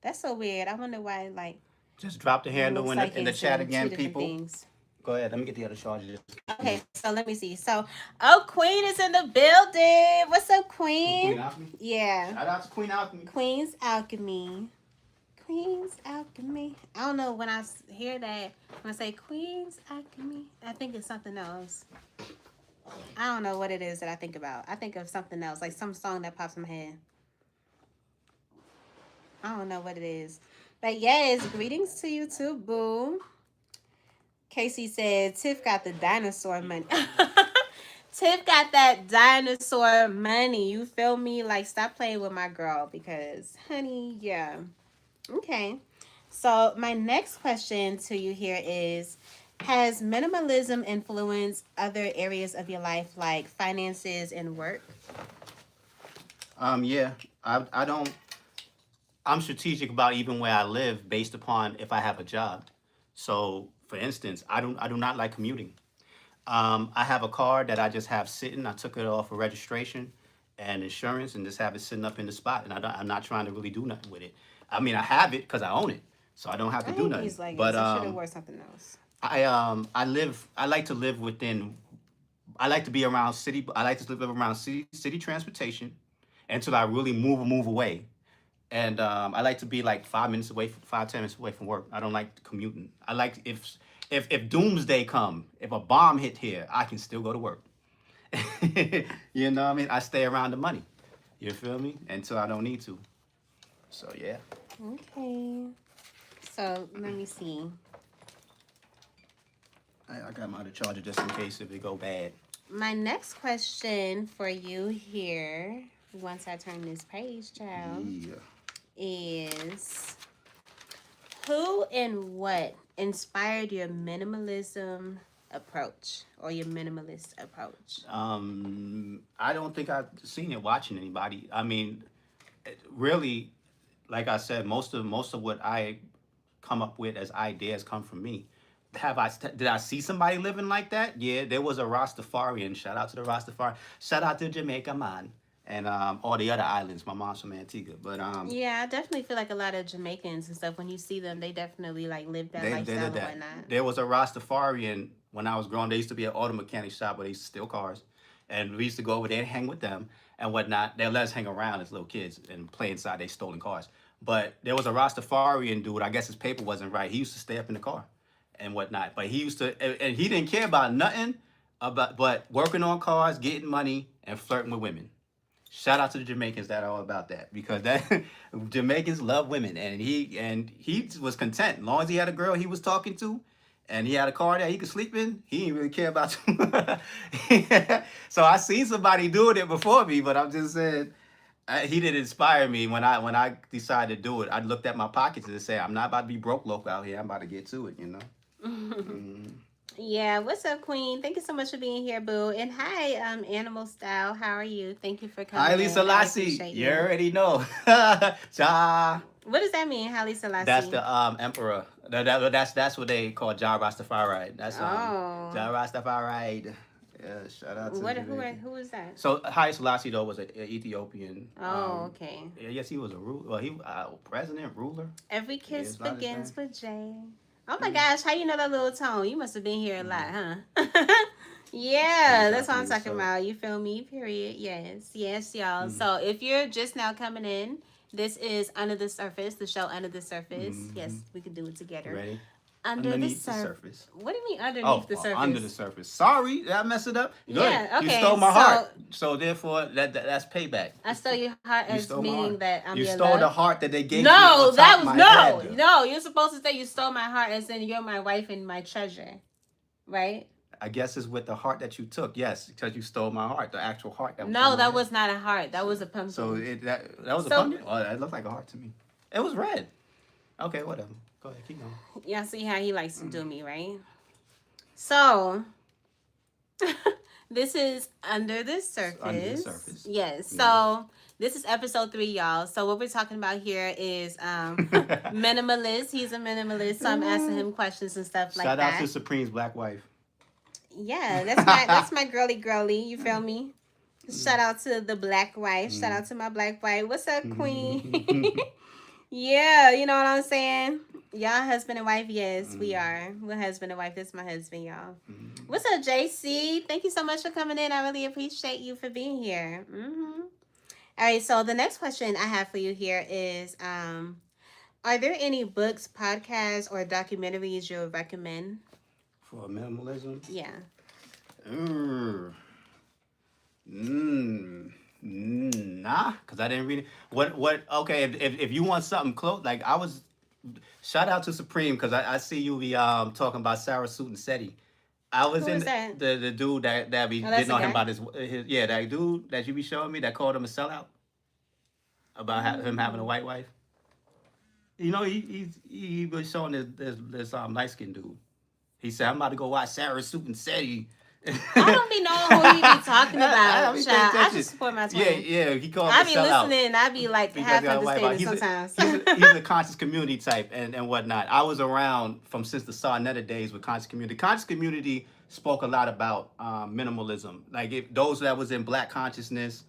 Speaker 1: That's so weird. I wonder why, like,
Speaker 3: Just drop the
Speaker 1: it
Speaker 3: handle
Speaker 1: looks
Speaker 3: in
Speaker 1: like
Speaker 3: the
Speaker 1: it's
Speaker 3: chat
Speaker 1: two
Speaker 3: again,
Speaker 1: different
Speaker 3: people.
Speaker 1: things.
Speaker 3: Go ahead. Let me get the other charger.
Speaker 1: Okay, so let me see. So, oh, Queen is in the building. What's up, Queen?
Speaker 3: Queen Alchemy.
Speaker 1: Yeah.
Speaker 3: Shout out to Queen Alchemy.
Speaker 1: Queen's Alchemy. Queen's Alchemy. I don't know, when I hear that, when I say Queen's Alchemy, I think it's something else. I don't know what it is that I think about. I think of something else, like some song that pops in my head. I don't know what it is. But yes, greetings to you too, boo. Casey said, Tiff got the dinosaur money. Tiff got that dinosaur money. You feel me? Like, stop playing with my girl because, honey, yeah. Okay. So, my next question to you here is, has minimalism influenced other areas of your life like finances and work?
Speaker 3: Yeah. I don't. I'm strategic about even where I live based upon if I have a job. So, for instance, I do not like commuting. I have a car that I just have sitting. I took it off for registration and insurance, and just have it sitting up in the spot. And I'm not trying to really do nothing with it. I mean, I have it because I own it, so I don't have to
Speaker 1: I
Speaker 3: do
Speaker 1: hate
Speaker 3: nothing.
Speaker 1: these leggings.
Speaker 3: But
Speaker 1: I should have wore something else.
Speaker 3: I like to live within. I like to be around city. I like to live around city transportation until I really move away. And I like to be like 5 minutes away, 5 10 minutes away from work. I don't like commuting. I like if doomsday come, if a bomb hit here, I can still go to work. You know what I mean? I stay around the money. You feel me? Until I don't need to. So yeah.
Speaker 1: Okay. So, let me see.
Speaker 3: I got my other charger just in case if it go bad.
Speaker 1: My next question for you here, once I turn this page, child,
Speaker 4: Yeah.
Speaker 1: is who and what inspired your minimalism approach or your minimalist approach?
Speaker 3: I don't think I've seen it watching anybody. I mean, really, like I said, most of what I come up with as ideas come from me. Did I see somebody living like that? Yeah, there was a Rastafarian. Shout out to the Rastafari. Shout out to Jamaica man. and all the other islands. My mom's from Antigua, but
Speaker 1: Yeah, I definitely feel like a lot of Jamaicans and stuff. When you see them, they definitely like live that
Speaker 3: they
Speaker 1: lifestyle
Speaker 3: did
Speaker 1: and
Speaker 3: that.
Speaker 1: whatnot.
Speaker 3: There was a Rastafarian when I was growing. There used to be an auto mechanic shop where they used to steal cars, and we used to go over there and hang with them and whatnot. They let us hang around as little kids and play inside they stolen cars. But there was a Rastafarian dude. I guess his paper wasn't right. He used to stay up in the car and whatnot. But he used to, and he didn't care about nothing about but working on cars, getting money, and flirting with women. Shout out to the Jamaicans that are all about that because that Jamaicans love women, and he was content as long as he had a girl he was talking to, and he had a car that he could sleep in. He didn't really care about you. So I seen somebody doing it before me, but I'm just saying he didn't inspire me when I decided to do it. I looked at my pockets and said, I'm not about to be broke local out here. I'm about to get to it. Mm.
Speaker 1: Yeah, what's up, Queen? Thank you so much for being here, Boo. And hi, Animal Style. How are you? Thank you for coming
Speaker 3: Haile
Speaker 1: in. I
Speaker 3: Selassie,
Speaker 1: appreciate
Speaker 3: you
Speaker 1: you.
Speaker 3: already know. Ja.
Speaker 1: What does that mean, Haile
Speaker 3: That's
Speaker 1: Selassie?
Speaker 3: the emperor. That's what they call Jah Rastafari. That's
Speaker 1: Oh,
Speaker 3: Jah Rastafari. Yeah, shout out to
Speaker 1: what?
Speaker 3: Jamaica.
Speaker 1: Who is that?
Speaker 3: So Haile Selassie though was an Ethiopian.
Speaker 1: Oh, okay.
Speaker 3: I guess he was a ruler. Well, he president, ruler.
Speaker 1: Every
Speaker 3: Yeah,
Speaker 1: kiss
Speaker 3: a lot of
Speaker 1: begins
Speaker 3: things.
Speaker 1: with J. Oh my gosh, how you know that little tone? You must have been here a lot, huh? Yeah,
Speaker 3: Shout
Speaker 1: that's
Speaker 3: out
Speaker 1: what
Speaker 3: to
Speaker 1: I'm
Speaker 3: you,
Speaker 1: talking
Speaker 3: so.
Speaker 1: about. You feel me? Period. Yes, yes, y'all.
Speaker 3: Mhm.
Speaker 1: So if you're just now coming in, this is Under the Surface, the show Under the Surface. Yes,
Speaker 3: Mhm.
Speaker 1: we can do it together.
Speaker 3: Ready?
Speaker 1: Under the
Speaker 3: Underneath the
Speaker 1: surface.
Speaker 3: surface.
Speaker 1: What do you mean
Speaker 3: Oh,
Speaker 1: underneath the surface?
Speaker 3: under the surface. Sorry, did I mess it up? Good.
Speaker 1: Yeah,
Speaker 3: You
Speaker 1: okay.
Speaker 3: stole my
Speaker 1: So
Speaker 3: heart. So therefore, that's payback.
Speaker 1: I stole your heart
Speaker 3: You
Speaker 1: as
Speaker 3: stole my
Speaker 1: meaning
Speaker 3: heart.
Speaker 1: that I'm
Speaker 3: You
Speaker 1: your
Speaker 3: stole
Speaker 1: love.
Speaker 3: the heart that they gave me
Speaker 1: No,
Speaker 3: on top
Speaker 1: that
Speaker 3: of
Speaker 1: was
Speaker 3: my
Speaker 1: no,
Speaker 3: head.
Speaker 1: no. You're supposed to say you stole my heart as in you're my wife and my treasure, right?
Speaker 3: I guess it's with the heart that you took. Yes, because you stole my heart, the actual heart that was
Speaker 1: No,
Speaker 3: on my
Speaker 1: that
Speaker 3: head.
Speaker 1: was not a heart. That was a pumpkin.
Speaker 3: So that was a
Speaker 1: So-
Speaker 3: pumpkin. Oh, that looked like a heart to me. It was red. Okay, whatever. Go ahead, keep going.
Speaker 1: Y'all see how he likes to do me, right? So this is Under the Surface.
Speaker 3: Under the Surface.
Speaker 1: Yes. So this is episode 3, y'all. So what we're talking about here is minimalist. He's a minimalist. So I'm asking him questions and stuff like
Speaker 3: Shout
Speaker 1: that.
Speaker 3: out to Supreme's black wife.
Speaker 1: Yeah, that's my girly. You feel me? Shout out to the black wife. Shout out to my black wife. What's up, Queen? Yeah, you know what I'm saying? Y'all husband and wife, yes, we are. We're husband and wife. That's my husband, y'all. What's up, JC? Thank you so much for coming in. I really appreciate you for being here. All right, so the next question I have for you here is are there any books, podcasts, or documentaries you would recommend?
Speaker 3: For minimalism?
Speaker 1: Yeah.
Speaker 3: Nah, because I didn't read it. What, okay, if you want something close, like I was, shout out to Supreme, because I see you be talking about Sarah Suit and Seti. I was
Speaker 1: Who
Speaker 3: in
Speaker 1: is that?
Speaker 3: the dude that we
Speaker 1: Oh, that's
Speaker 3: didn't know
Speaker 1: the
Speaker 3: him
Speaker 1: guy?
Speaker 3: about his yeah, that dude that you be showing me that called him a sellout about him having a white wife. You know, he was showing this light skinned dude. He said, I'm about to go watch Sarah Suit and Seti.
Speaker 1: I don't be knowing who he be talking about,
Speaker 3: be paying
Speaker 1: child. I
Speaker 3: attention.
Speaker 1: just support my twin.
Speaker 3: Yeah, he called
Speaker 1: I
Speaker 3: him
Speaker 1: be
Speaker 3: a sellout.
Speaker 1: listening and I be like
Speaker 3: Because
Speaker 1: half
Speaker 3: he got a white
Speaker 1: understanding
Speaker 3: wife.
Speaker 1: sometimes.
Speaker 3: He's a conscious community type and whatnot. I was around since the Sarnetta days with conscious community. Conscious community spoke a lot about minimalism. Like those that was in black consciousness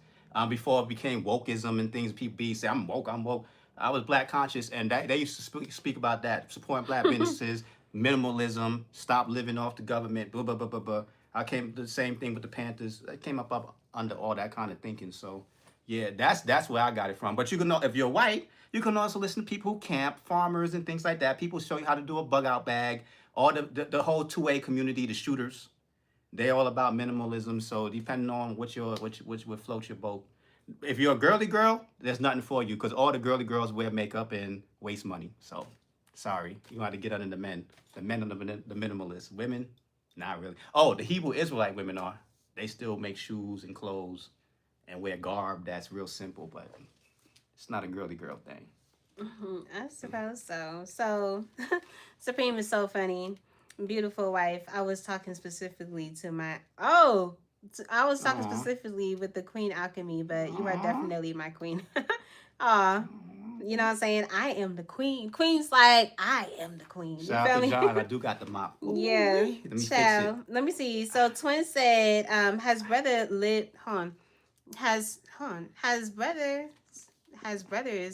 Speaker 3: before it became wokeism and things. People be say, I'm woke. I was black conscious, and they used to speak about that, supporting black businesses, minimalism, stop living off the government, blah, blah, blah, blah, blah. I came the same thing with the Panthers. I came up under all that kind of thinking. So yeah, that's where I got it from. But you can know if you're white, you can also listen to people who camp, farmers and things like that. People show you how to do a bug out bag. All the whole 2A community, the shooters, they all about minimalism. So depending on which would float your boat. If you're a girly girl, there's nothing for you because all the girly girls wear makeup and waste money. So sorry, you got to get under the men. The men are the minimalists. Women, not really. Oh, the Hebrew Israelite women are. They still make shoes and clothes and wear garb that's real simple, but it's not a girly girl thing.
Speaker 1: I suppose so. So, Supreme is so funny. Beautiful wife. I was talking specifically to my. I was talking
Speaker 3: Aw.
Speaker 1: specifically with the Queen Alchemy, but you are
Speaker 3: Aw.
Speaker 1: definitely my queen. Aw. You know what I'm saying? I am the queen. Queen's like, I am the queen. You
Speaker 3: Shout
Speaker 1: feel
Speaker 3: out to
Speaker 1: me?
Speaker 3: John. I do got the mop.
Speaker 1: Yeah.
Speaker 3: Let me fix it.
Speaker 1: Child. Let me see. So Twin said, has brother lived Has brothers.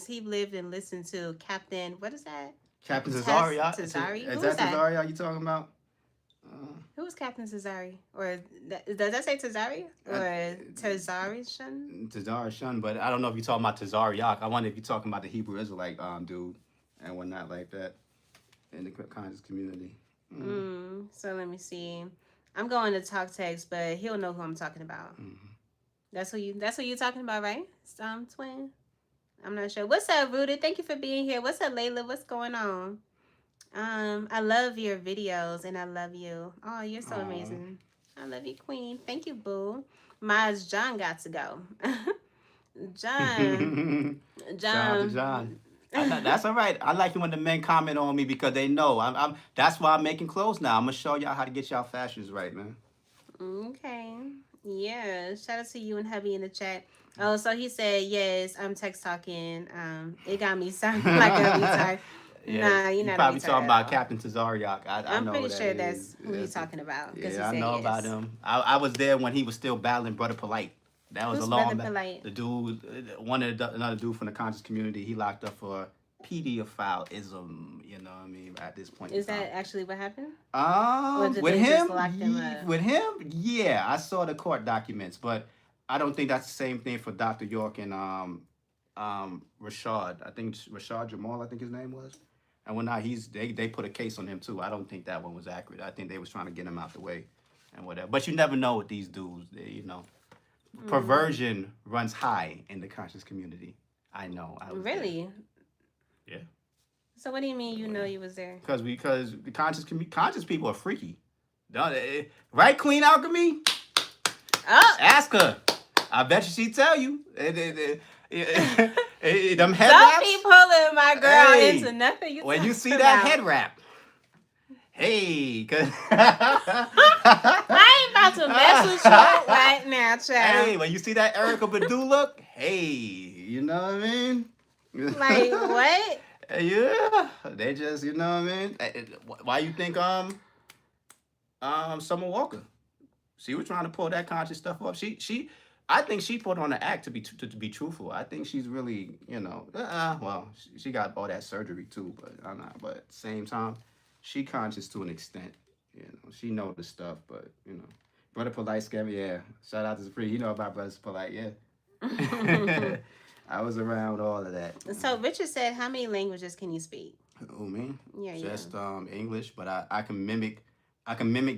Speaker 1: He lived and listened to Captain. What is that?
Speaker 3: Captain
Speaker 1: Tess
Speaker 3: Cesario.
Speaker 1: Tazari.
Speaker 3: Is
Speaker 1: Who is
Speaker 3: that
Speaker 1: that?
Speaker 3: Cesario you talking about?
Speaker 1: Who was Captain Tazari? Or does that say Tazari
Speaker 3: Uh,
Speaker 1: or Tazari Shun?
Speaker 3: Tazari Shun, but I don't know if you're talking about Tazariak. I wonder if you're talking about the Hebrew Israelite dude and whatnot like that in the conscious community.
Speaker 1: So let me see. I'm going to talk text, but he'll know who I'm talking about. That's who you. That's who you're talking about, right? Twin. I'm not sure. What's up, Rooted? Thank you for being here. What's up, Layla? What's going on? I love your videos and I love you. Oh, you're so
Speaker 3: Aw.
Speaker 1: amazing. I love you, Queen. Thank you, Boo. Miles John got to go. John.
Speaker 3: Shout out to
Speaker 1: John.
Speaker 3: John. That's all right. I like it when the men comment on me because they know. That's why I'm making clothes now. I'm gonna show y'all how to get y'all fashions right, man.
Speaker 1: Okay. Yeah. Shout out to you and hubby in the chat. Oh, so he said, yes, I'm text talking. It got me sounding like a retard.
Speaker 3: Yeah,
Speaker 1: Nah, you're
Speaker 3: you
Speaker 1: not a
Speaker 3: probably
Speaker 1: retard
Speaker 3: talking about
Speaker 1: at all.
Speaker 3: Captain Tazariak. I
Speaker 1: I'm
Speaker 3: know who
Speaker 1: pretty
Speaker 3: that
Speaker 1: sure
Speaker 3: is.
Speaker 1: that's who he's talking about because he
Speaker 3: Yeah, I
Speaker 1: said
Speaker 3: know about
Speaker 1: yes.
Speaker 3: him. I was there when he was still battling Brother Polite. That was
Speaker 1: Who's
Speaker 3: a
Speaker 1: Brother
Speaker 3: long back.
Speaker 1: Polite?
Speaker 3: The dude, another dude from the conscious community, he locked up for pedophileism. You know what I mean? At this point
Speaker 1: Is
Speaker 3: in time.
Speaker 1: that actually what happened? Or did
Speaker 3: With
Speaker 1: they
Speaker 3: him,
Speaker 1: just lock him up?
Speaker 3: with him, yeah, I saw the court documents, but I don't think that's the same thing for Dr. York and Rashad. I think Rashad Jamal, I think his name was. And when not, they put a case on him too. I don't think that one was accurate. I think they was trying to get him out the way and whatever. But you never know with these dudes. Perversion runs high in the conscious community. I know. I was there.
Speaker 1: Really?
Speaker 3: Yeah.
Speaker 1: So what do you mean you know you was there?
Speaker 3: Because the conscious people are freaky. Right, Queen Alchemy?
Speaker 1: Oh,
Speaker 3: Ask her. I bet you she'd tell you. Them head
Speaker 1: don't
Speaker 3: wraps.
Speaker 1: be pulling my girl
Speaker 3: Hey,
Speaker 1: into nothing you
Speaker 3: when you
Speaker 1: talking
Speaker 3: see that
Speaker 1: about.
Speaker 3: head wrap, hey, cause
Speaker 1: I ain't about to mess with you right now, child.
Speaker 3: hey, when you see that Erica Badu look, hey, you know what I mean?
Speaker 1: Like what?
Speaker 3: Yeah, they just, you know what I mean? Why you think Summer Walker? She was trying to pull that conscious stuff up. I think she put on an act to be truthful. I think she's really, well, she got all that surgery too, but I'm not. But at the same time, she conscious to an extent. She know the stuff, but Brother Polite scam, yeah. Shout out to Supreme. You know about Brother Polite, yeah. I was around all of that.
Speaker 1: So Richard said, how many languages can you speak?
Speaker 3: Oh, me?
Speaker 1: Yeah,
Speaker 3: Just English, but I can mimic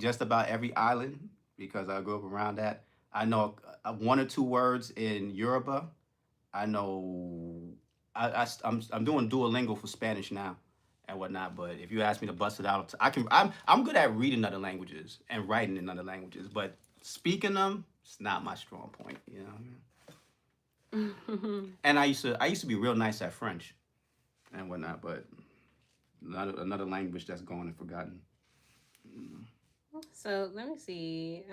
Speaker 3: just about every island because I grew up around that. I know one or two words in Yoruba. I know I'm doing Duolingo for Spanish now and whatnot. But if you ask me to bust it out, I'm good at reading other languages and writing in other languages, but speaking them, it's not my strong point. You know what I mean? And I used to be real nice at French and whatnot, but another language that's gone and forgotten.
Speaker 1: So let me see.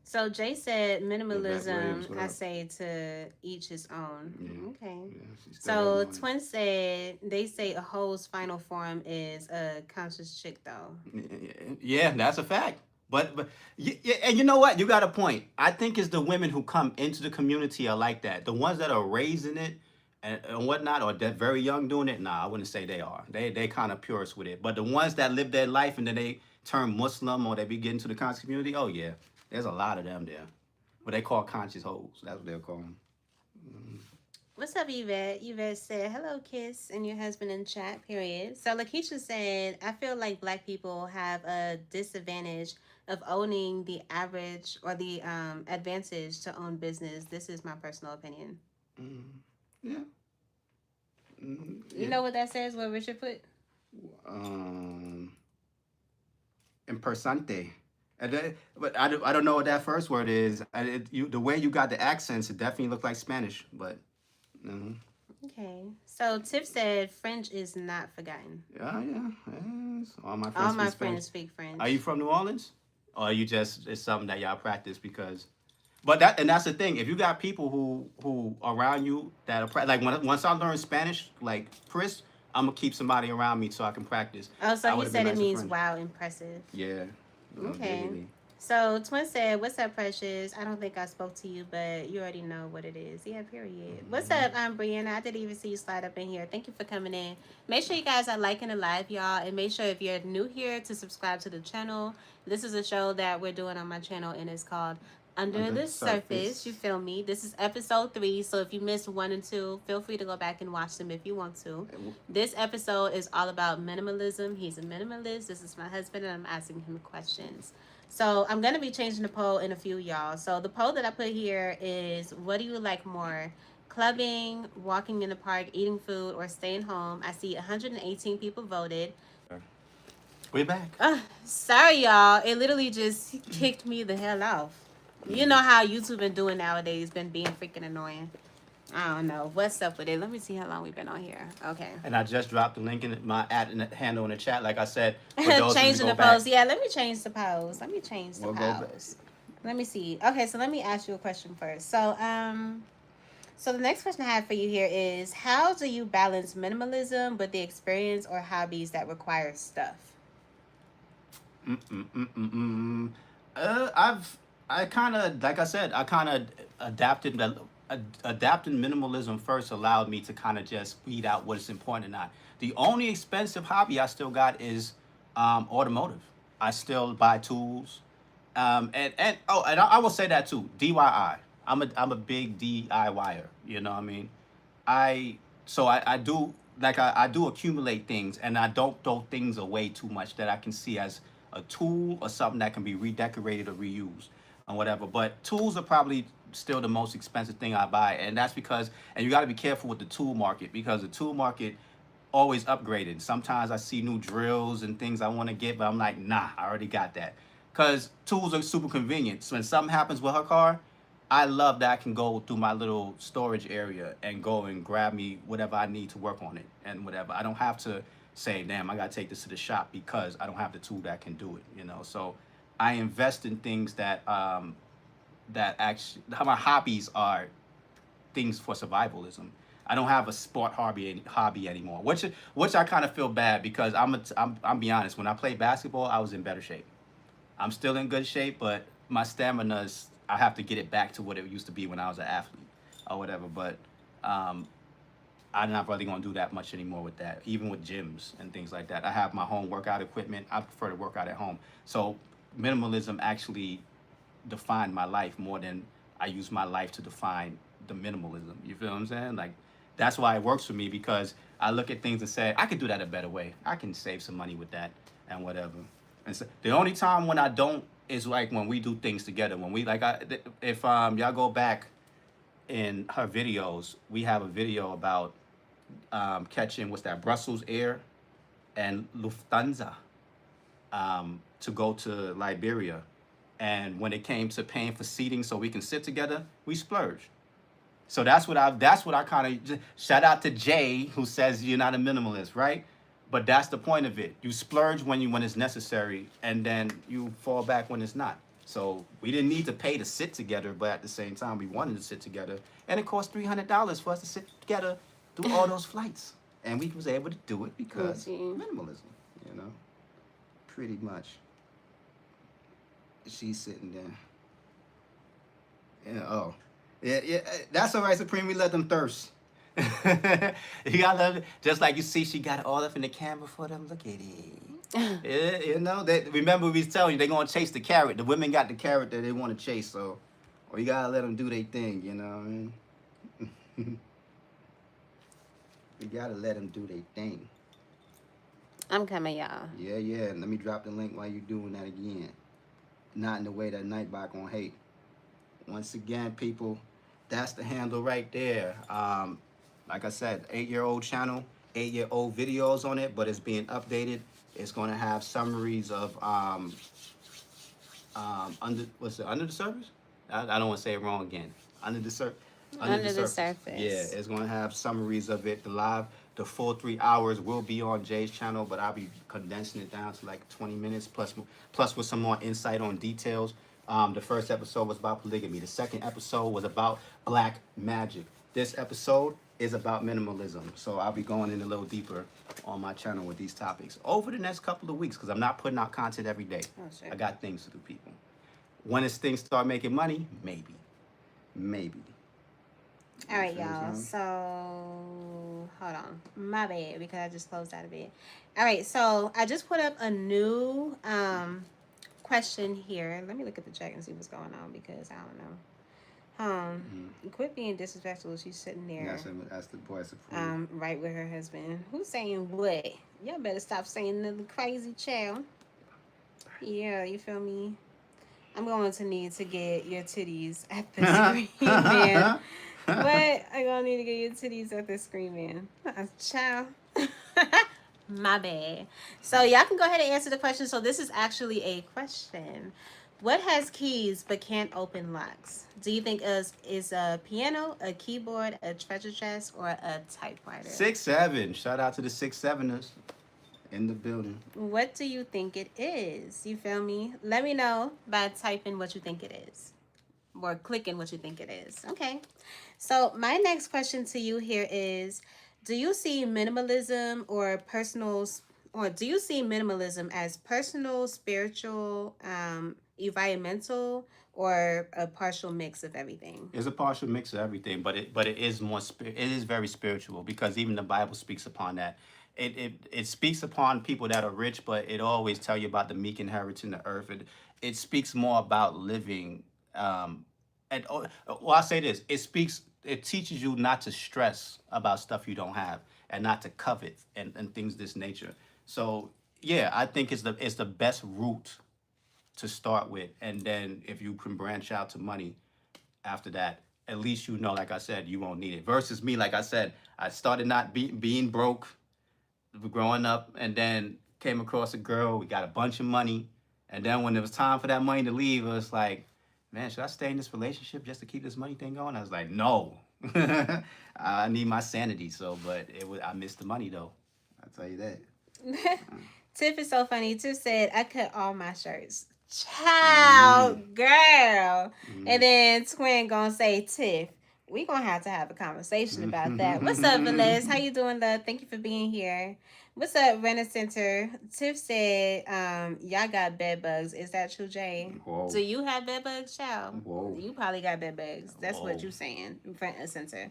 Speaker 1: So Jay said minimalism. I say to each his own. Yeah. Okay. Yeah, so Twin said they say a hoe's final form is a conscious chick though.
Speaker 3: Yeah, that's a fact. But yeah, and you know what? You got a point. I think it's the women who come into the community are like that. The ones that are raising it and whatnot, or that very young doing it. Nah, I wouldn't say they are. They kind of purists with it. But the ones that live their life and then they turn Muslim or they be getting to the conscious community, oh yeah, there's a lot of them there. What they call conscious hoes. That's what they'll call them.
Speaker 1: What's up, Yvette? Yvette said, hello, Kiss, and your husband in chat, period. So Lakeisha said, I feel like Black people have a disadvantage of owning the average or the advantage to own business. This is my personal opinion.
Speaker 3: Yeah.
Speaker 1: You know what that says, what Richard put?
Speaker 3: Impersante. But I don't know what that first word is. The way you got the accents, it definitely looked like Spanish, but...
Speaker 1: Okay. So Tiff said French is not forgotten.
Speaker 3: Yeah. Yes. All my
Speaker 1: friends speak French.
Speaker 3: Are you from New Orleans? Or it's something that y'all practice because... But that's the thing. If you got people who around you that are... Like, once I learn Spanish, like Chris, I'm going to keep somebody around me so I can practice.
Speaker 1: Oh, so he said it means, wow, impressive.
Speaker 3: Yeah.
Speaker 1: Okay. So Twin said, "What's up, Precious? I don't think I spoke to you, but you already know what it is. Yeah, period. What's up, Brianna? I didn't even see you slide up in here. Thank you for coming in. Make sure you guys are liking the live, y'all, and make sure if you're new here to subscribe to the channel. This is a show that we're doing on my channel, and it's called Under
Speaker 4: Under
Speaker 1: the Surface. You
Speaker 4: surface.
Speaker 1: feel me? This is episode 3. So if you missed 1 and 2, feel free to go back and watch them if you want to. This episode is all about minimalism. He's a minimalist. This is my husband, and I'm asking him questions. So I'm gonna be changing the poll in a few, y'all. So the poll that I put here is, what do you like more? Clubbing, walking in the park, eating food, or staying home? I see 118 people voted.
Speaker 3: We're back.
Speaker 1: Sorry, y'all. It literally just kicked me the hell off. You know how YouTube been doing nowadays, been being freaking annoying. I don't know what's up with it. Let me see how long we've been on here. Okay.
Speaker 3: And I just dropped the link in my handle in the chat. Like I said, for those who
Speaker 1: Changing
Speaker 3: go
Speaker 1: the
Speaker 3: back.
Speaker 1: pose. Yeah, let me change the pose. Let me change the
Speaker 4: We'll go back.
Speaker 1: pose. Let me see. Okay, so let me ask you a question first. So the next question I have for you here is, how do you balance minimalism with the experience or hobbies that require stuff?
Speaker 3: I kind of, like I said, I kind of adapted. Adapting minimalism first allowed me to kind of just weed out what's important or not. The only expensive hobby I still got is automotive. I still buy tools, and I will say that too. DIY. I'm a big DIYer. You know what I mean? I do like I do accumulate things, and I don't throw things away too much that I can see as a tool or something that can be redecorated or reused or whatever. But tools are probably still the most expensive thing I buy, and that's because, and you got to be careful with the tool market, because the tool market always upgraded. Sometimes I see new drills and things I want to get, but I'm like, nah, I already got that. Because tools are super convenient. So when something happens with her car, I love that I can go through my little storage area and go and grab me whatever I need to work on it and whatever. I don't have to say, damn, I got to take this to the shop because I don't have the tool that can do it. So I invest in things that actually, my hobbies are things for survivalism. I don't have a sport hobby anymore, which I kind of feel bad, because I'm be honest. When I played basketball, I was in better shape. I'm still in good shape, but my stamina's, I have to get it back to what it used to be when I was an athlete or whatever. But I'm not really gonna do that much anymore with that. Even with gyms and things like that, I have my home workout equipment. I prefer to work out at home. So minimalism actually defined my life more than I use my life to define the minimalism. You feel what I'm saying? Like, that's why it works for me, because I look at things and say, I could do that a better way. I can save some money with that and whatever. And so the only time when I don't is like when we do things together. When we if y'all go back in her videos, we have a video about catching, what's that, Brussels Air and Lufthansa to go to Liberia. And when it came to paying for seating so we can sit together, we splurged. So that's what I kind of, shout out to Jay, who says you're not a minimalist, right? But that's the point of it. You splurge when it's necessary, and then you fall back when it's not. So we didn't need to pay to sit together, but at the same time, we wanted to sit together, and it cost $300 for us to sit together through all those flights, and we was able to do it because minimalism, pretty much. She's sitting there. Yeah. Oh. Yeah. That's all right, Supreme. We let them thirst. You gotta love it. Just like you see, she got it all up in the camera for them. Look at it. Yeah, remember we was telling you, they're gonna chase the carrot. The women got the carrot that they want to chase, so you gotta let them do their thing. You know what I mean? You gotta let them do their thing.
Speaker 1: I'm coming, y'all.
Speaker 4: Yeah. Let me drop the link while you doing that again. Not in the way that Nightbot gonna hate. Once again, people, that's the handle right there. Like I said, 8-year-old channel, 8-year-old videos on it, but it's being updated. It's gonna have summaries of under the surface? I don't want to say it wrong again. Under the surface. Yeah, it's gonna have summaries of it. The full 3 hours will be on Jay's channel, but I'll be condensing it down to like 20 minutes plus with some more insight on details. The first episode was about polygamy. The second episode was about black magic. This episode is about minimalism. So I'll be going in a little deeper on my channel with these topics over the next couple of weeks, because I'm not putting out content every day.
Speaker 1: Oh, sure.
Speaker 3: I got things to do, people.
Speaker 4: When it's things start making money, maybe.
Speaker 1: All
Speaker 4: You
Speaker 1: right,
Speaker 4: feel what
Speaker 1: y'all.
Speaker 4: I'm saying?
Speaker 1: So hold on, my bad because I just closed out of it. All right, so I just put up a new question here. Let me look at the chat and see what's going on because I don't know. Quit being disrespectful. She's sitting there,
Speaker 4: That's the voice of food.
Speaker 1: right with her husband. Who's saying what? Y'all better stop saying the crazy child. Yeah, you feel me? I'm going to need to get your titties at the screen, man. What? I'm gonna need to get your titties at the screen, man. Ciao. My bad. So y'all can go ahead and answer the question. So this is actually a question. What has keys but can't open locks? Do you think is a piano, a keyboard, a treasure chest, or a typewriter?
Speaker 4: 6'7". Shout out to the 6'7ers in the building.
Speaker 1: What do you think it is? You feel me? Let me know by typing what you think it is or clicking what you think it is. Okay. So, my next question to you here is, do you see minimalism or personal or do you see minimalism as personal, spiritual, environmental, or a partial mix of everything?
Speaker 4: It's a partial mix of everything, but it is it is very spiritual because even the Bible speaks upon that. It speaks upon people that are rich, but it always tell you about the meek inheriting the earth. It speaks more about living. And well, I say this: it teaches you not to stress about stuff you don't have and not to covet and things this nature. So yeah, I think it's the best route to start with, and then if you can branch out to money after that, at least you know, like I said, you won't need it. Versus me, like I said, I started not being broke growing up, and then came across a girl. We got a bunch of money, and then when it was time for that money to leave, it was like, man, should I stay in this relationship just to keep this money thing going? I was like, no, I need my sanity. So, but I missed the money though. I'll tell you that.
Speaker 1: Tiff is so funny. Tiff said, I cut all my shirts. Child, girl. And then Twin gonna say, Tiff, we gonna have a conversation about that. What's up, Velez? How you doing, love? Thank you for being here. What's up, Rena Center? Tiff said, y'all got bed bugs. Is that true, Jay?
Speaker 4: Whoa.
Speaker 1: Do you have bed bugs, child?
Speaker 4: Whoa.
Speaker 1: You probably got bed bugs. That's what
Speaker 4: Whoa.
Speaker 1: you saying. Rent a center.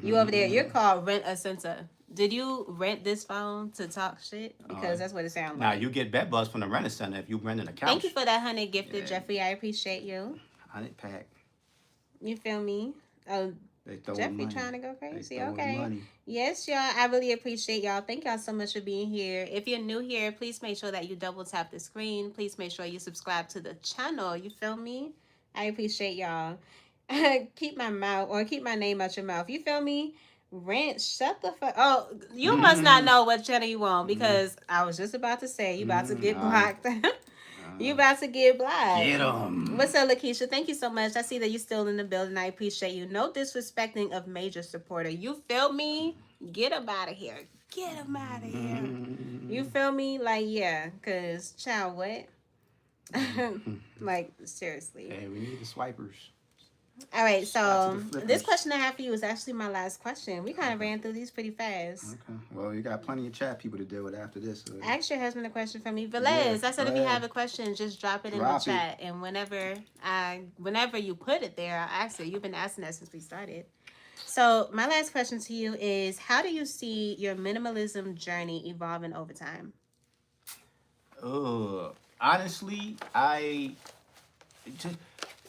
Speaker 1: You over there, you're called Rent a Center. Did you rent this phone to talk shit? Because that's what it sounds
Speaker 4: Now
Speaker 1: like.
Speaker 4: you get bed bugs from the renter center if you renting a couch.
Speaker 1: Thank you for that 100 gifted, Jeffrey. I appreciate you.
Speaker 4: 100 pack.
Speaker 1: You feel me? Oh, Jeffrey
Speaker 4: money.
Speaker 1: trying to go crazy.
Speaker 4: They
Speaker 1: Okay.
Speaker 4: money.
Speaker 1: Yes, y'all. I really appreciate y'all. Thank y'all so much for being here. If you're new here, please make sure that you double tap the screen. Please make sure you subscribe to the channel. You feel me? I appreciate y'all. Keep my name out your mouth. You feel me? Rent, shut the fuck. Oh, you must not know what channel you on because I was just about to say you about to get blocked. You about to get blocked.
Speaker 4: Get 'em.
Speaker 1: What's up, Lakeisha? Thank you so much. I see that you're still in the building. I appreciate you. No disrespecting of major supporter. You feel me? Get him out of here. Get him out of here. You feel me? Like, yeah, because, child, what? Like, seriously.
Speaker 4: Hey, we need the swipers.
Speaker 1: All right,
Speaker 4: Shout out
Speaker 1: so
Speaker 4: to the flippers.
Speaker 1: this question I have for you is actually my last question. We kind of ran through these pretty fast.
Speaker 4: Okay. Well, you got plenty of chat people to deal with after this. So.
Speaker 1: Ask your husband a question for me. Velez,
Speaker 4: Yeah,
Speaker 1: I said
Speaker 4: go
Speaker 1: if you
Speaker 4: ahead.
Speaker 1: have a question, just drop it in the
Speaker 4: Drop it.
Speaker 1: chat. And whenever you put it there, I'll ask it. You've been asking that since we started. So my last question to you is, how do you see your minimalism journey evolving over time?
Speaker 4: Honestly,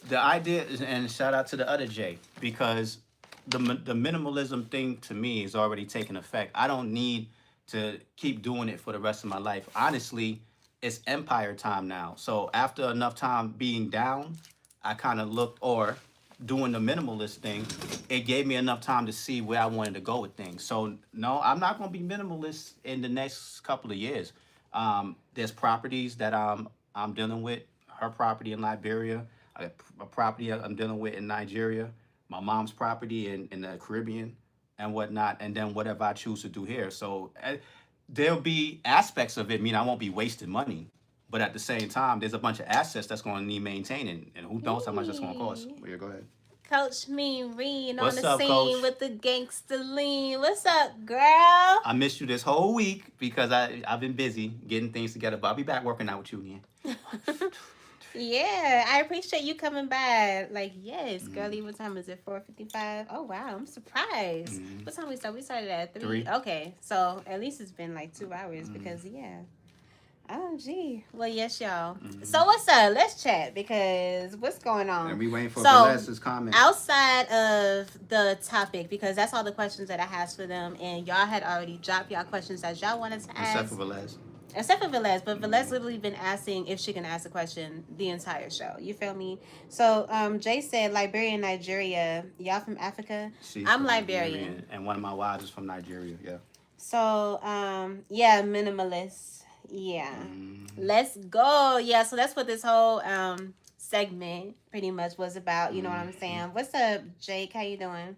Speaker 4: the idea is, and shout out to the other Jay, because the minimalism thing to me is already taking effect. I don't need to keep doing it for the rest of my life. Honestly, it's empire time now. So after enough time being down, I kind of looked, or doing the minimalist thing, it gave me enough time to see where I wanted to go with things. So no, I'm not going to be minimalist in the next couple of years. There's properties that I'm dealing with. Her property in Liberia, a property I'm dealing with in Nigeria, my mom's property in the Caribbean and whatnot, and then whatever I choose to do here. So there'll be aspects of it. I mean, I won't be wasting money, but at the same time, there's a bunch of assets that's going to need maintaining, and who knows how much that's going to cost. Well, yeah, go ahead.
Speaker 1: Coach Mean Reen on
Speaker 4: What's
Speaker 1: the
Speaker 4: up,
Speaker 1: scene
Speaker 4: Coach?
Speaker 1: with the gangster lean. What's up, girl?
Speaker 4: I missed you this whole week because I've been busy getting things together, but I'll be back working out with you again.
Speaker 1: Yeah, I appreciate you coming by. Like, yes, girlie, what time is it? 4:55. Oh wow, I'm surprised.
Speaker 3: Mm-hmm.
Speaker 1: What time we started? We started at 3.
Speaker 3: 3.
Speaker 1: Okay, so at least it's been like 2 hours
Speaker 3: Mm-hmm.
Speaker 1: because yeah. Oh gee. Well, yes, y'all.
Speaker 3: Mm-hmm.
Speaker 1: So what's up? Let's chat because what's going
Speaker 4: And
Speaker 1: on?
Speaker 4: we waiting for
Speaker 1: So
Speaker 4: Velez's comment.
Speaker 1: outside of the topic, because that's all the questions that I have for them, and y'all had already dropped y'all questions that y'all wanted to
Speaker 4: Except for
Speaker 1: ask.
Speaker 4: Velez.
Speaker 1: Except for Velez, but Velez literally been asking if she can ask a question the entire show. You feel me? So Jay said Liberia, Nigeria. Y'all from Africa?
Speaker 4: She's
Speaker 1: I'm
Speaker 4: from
Speaker 1: Liberian.
Speaker 4: Nigeria, and one of my wives is from Nigeria. Yeah.
Speaker 1: So yeah, minimalist. Yeah.
Speaker 4: Mm-hmm.
Speaker 1: Let's go. Yeah, so that's what this whole segment pretty much was about. You know what I'm
Speaker 4: Mm-hmm.
Speaker 1: saying? What's up, Jake? How you doing?